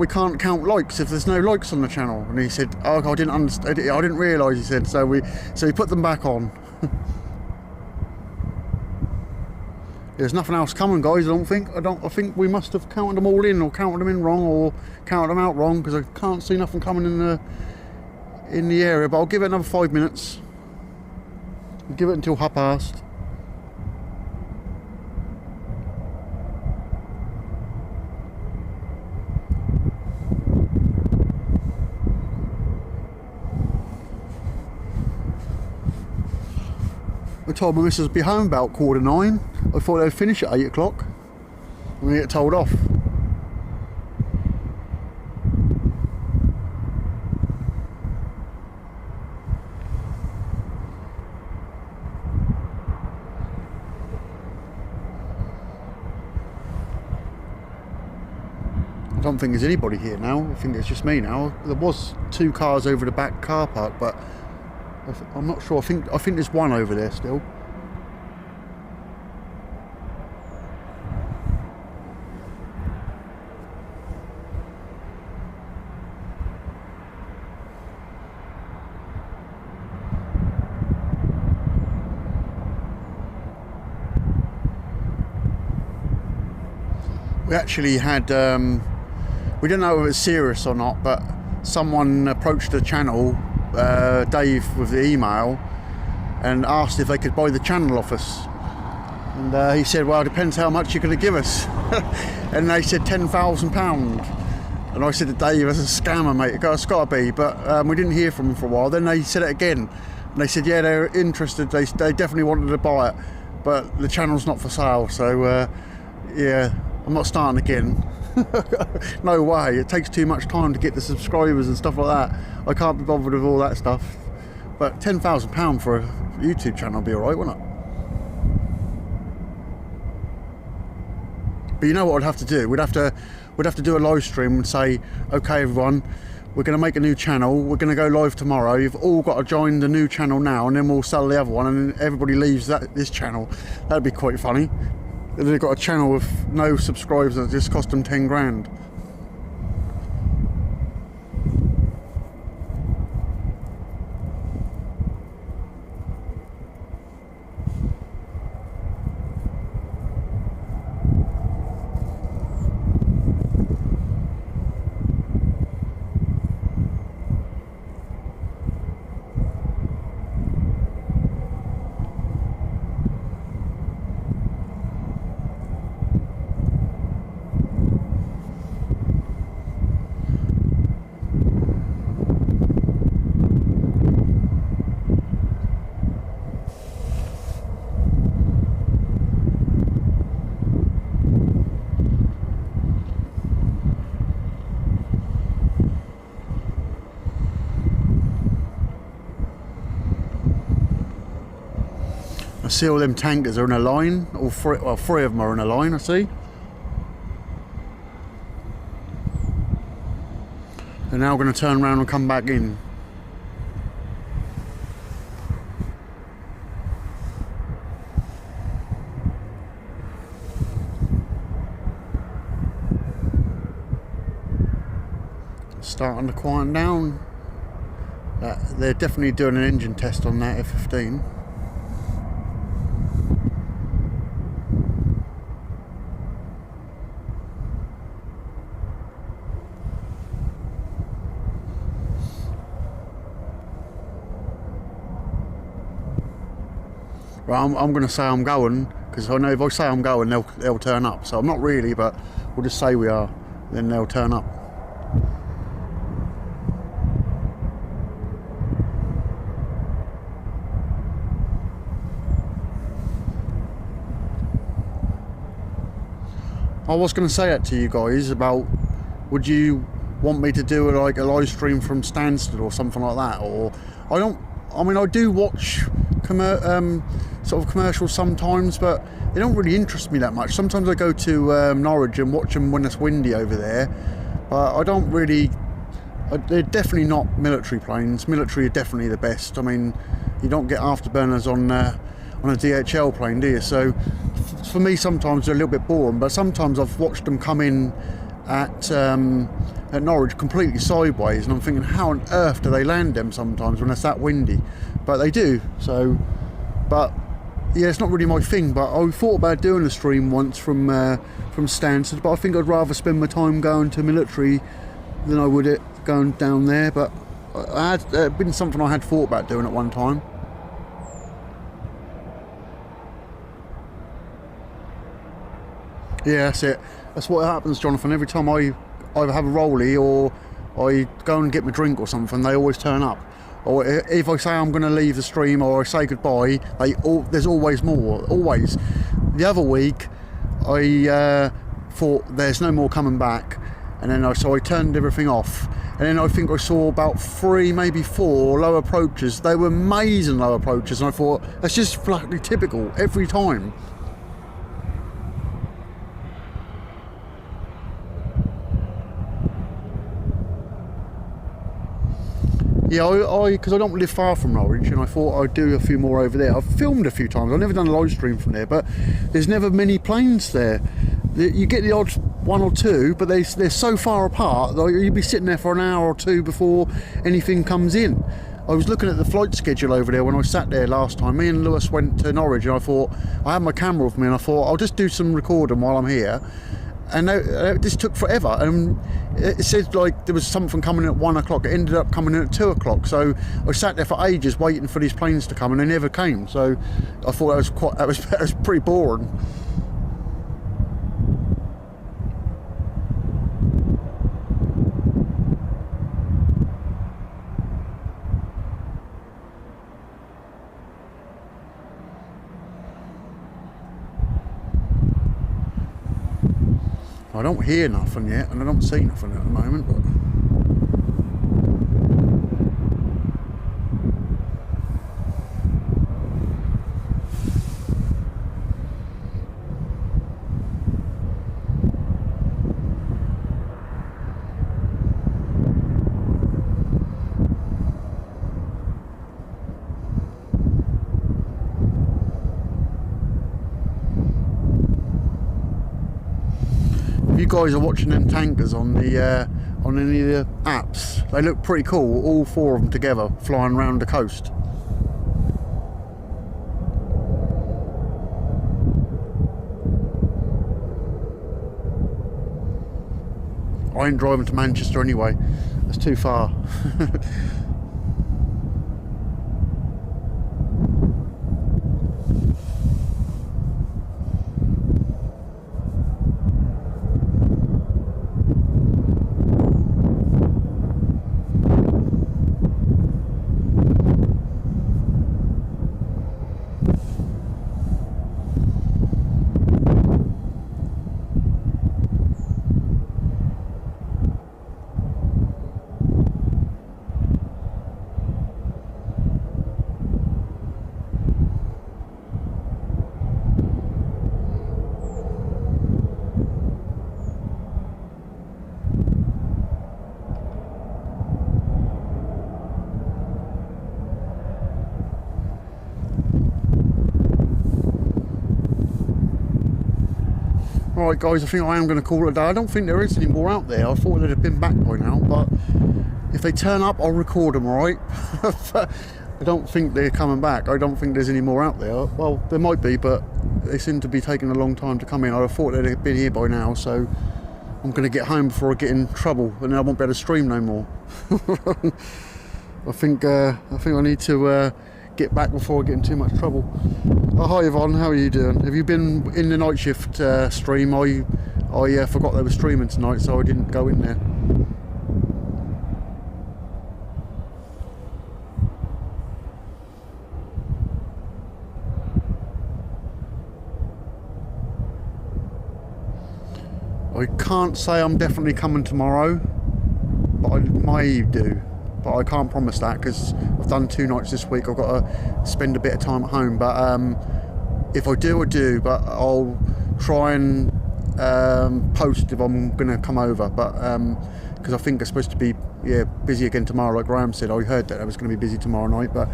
can't count likes if there's no likes on the channel. And he said, oh, I didn't understand. I didn't realise. He said, so he put them back on. There's nothing else coming, guys. I think we must have counted them all in, or counted them in wrong, or counted them out wrong, because I can't see nothing coming in the area. But I'll give it another 5 minutes. I'll give it until past. I told my missus to be home about 9:15. I thought they'd finish at 8 o'clock. I'm going to get told off. don't think there's anybody here now. I think it's just me now. There was 2 cars over the back car park, but I'm not sure. I think there's one over there still. We actually had, we didn't know if it was serious or not, but someone approached the channel, Dave, with the email and asked if they could buy the channel off us. And he said, well, it depends how much you're going to give us. And they said £10,000. And I said to Dave, that's a scammer, mate. It's got to be. But we didn't hear from them for a while. Then they said it again. And they said, yeah, they're interested. They definitely wanted to buy it. But the channel's not for sale. So, yeah. I'm not starting again. No way, it takes too much time to get the subscribers and stuff like that. I can't be bothered with all that stuff. But £10,000 for a YouTube channel would be alright, wouldn't it? But you know what I'd have to do? We'd have to do a live stream and say, okay everyone, we're going to make a new channel, we're going to go live tomorrow, you've all got to join the new channel now, and then we'll sell the other one and then everybody leaves this channel. That'd be quite funny. They've got a channel with no subscribers that just cost them 10 grand. I see all them tankers are in a line, all three, well, 3 of them are in a line, I see. They're now going to turn around and come back in. Starting to quieten down. They're definitely doing an engine test on that F-15. Right, I'm going to say I'm going, because I know if I say I'm going, they'll turn up. So I'm not really, but we'll just say we are, then they'll turn up. I was going to say that to you guys about, would you want me to do like a live stream from Stansted or something like that? Or I mean I do watch sort of commercials sometimes, but they don't really interest me that much. Sometimes I go to Norwich and watch them when it's windy over there, but I don't really. They're definitely not military planes. Military are definitely the best. I mean, you don't get afterburners on a DHL plane, do you? So for me, sometimes they're a little bit boring, but sometimes I've watched them come in at Norwich completely sideways, and I'm thinking, how on earth do they land them sometimes when it's that windy? But they do. So, but yeah, it's not really my thing. But I thought about doing a stream once from Stansted, but I think I'd rather spend my time going to military than I would going down there. But I had been something I had thought about doing at one time. Yeah, that's it. That's what happens, Jonathan. Every time I either have a rollie or I go and get my drink or something, they always turn up. Or if I say I'm going to leave the stream or I say goodbye, there's always more. Always. The other week, I thought there's no more coming back, and then so I turned everything off. And then I think I saw about 3, maybe 4 low approaches. They were amazing low approaches, and I thought that's just flatly typical every time. Yeah, because I don't live far from Norwich, and I thought I'd do a few more over there. I've filmed a few times. I've never done a live stream from there, but there's never many planes there. You get the odd one or two, but they're so far apart that you'd be sitting there for an hour or two before anything comes in. I was looking at the flight schedule over there when I sat there last time. Me and Lewis went to Norwich, and I thought, I had my camera with me, and I thought I'll just do some recording while I'm here. And this took forever, and it said like there was something coming at 1 o'clock. It ended up coming in at 2 o'clock, so I sat there for ages waiting for these planes to come, and they never came. So I thought that was pretty boring. I don't hear nothing yet, and I don't see nothing at the moment, but you guys are watching them tankers on any of the apps, they look pretty cool, all four of them together flying around the coast. I ain't driving to Manchester anyway, that's too far. Right guys, I think I am going to call it a day. I don't think there is any more out there. I thought they'd have been back by now, but if they turn up I'll record them, alright? I don't think they're coming back. I don't think there's any more out there. Well, there might be, but they seem to be taking a long time to come in. I thought they'd have been here by now, so I'm going to get home before I get in trouble, and then I won't be able to stream no more. I think I need to get back before I get in too much trouble. Oh, hi Yvonne, how are you doing? Have you been in the night shift stream? I forgot they were streaming tonight, so I didn't go in there. I can't say I'm definitely coming tomorrow, but I may do. But I can't promise that because I've done 2 nights this week. I've got to spend a bit of time at home. But if I do, I do. But I'll try and post if I'm going to come over. But because I think I'm supposed to be busy again tomorrow, like Graham said. I heard that I was going to be busy tomorrow night. But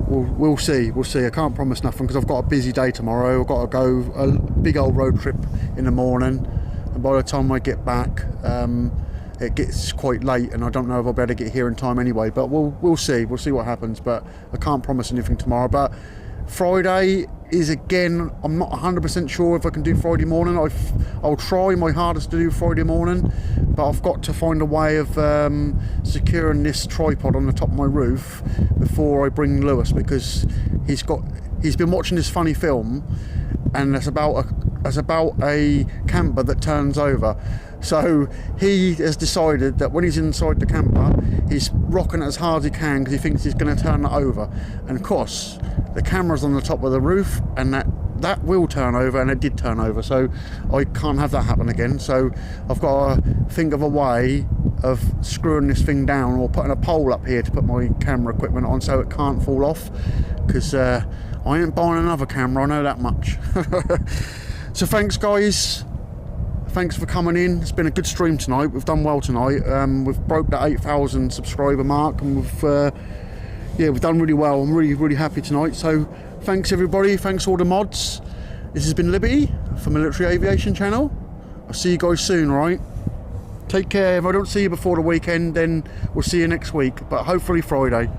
we'll see. We'll see. I can't promise nothing because I've got a busy day tomorrow. I've got to go a big old road trip in the morning, and by the time I get back, it gets quite late, and I don't know if I'll be able to get here in time anyway. But we'll see. We'll see what happens. But I can't promise anything tomorrow. But Friday is again. I'm not 100% sure if I can do Friday morning. I'll try my hardest to do Friday morning, but I've got to find a way of securing this tripod on the top of my roof before I bring Lewis, because he's been watching this funny film, and it's about a camper that turns over. So he has decided that when he's inside the camper, he's rocking it as hard as he can because he thinks he's going to turn it over. And of course, the camera's on the top of the roof, and that will turn over, and it did turn over. So I can't have that happen again. So I've got to think of a way of screwing this thing down, or putting a pole up here to put my camera equipment on so it can't fall off, because I ain't buying another camera, I know that much. So thanks guys thanks for coming in. It's been a good stream tonight. We've done well tonight. We've broke that 8,000 subscriber mark, and we've done really well. I'm really happy tonight. So thanks everybody. Thanks all the mods. This has been Liberty for Military Aviation Channel. I'll see you guys soon, right? Take care. If I don't see you before the weekend, then we'll see you next week, but hopefully Friday.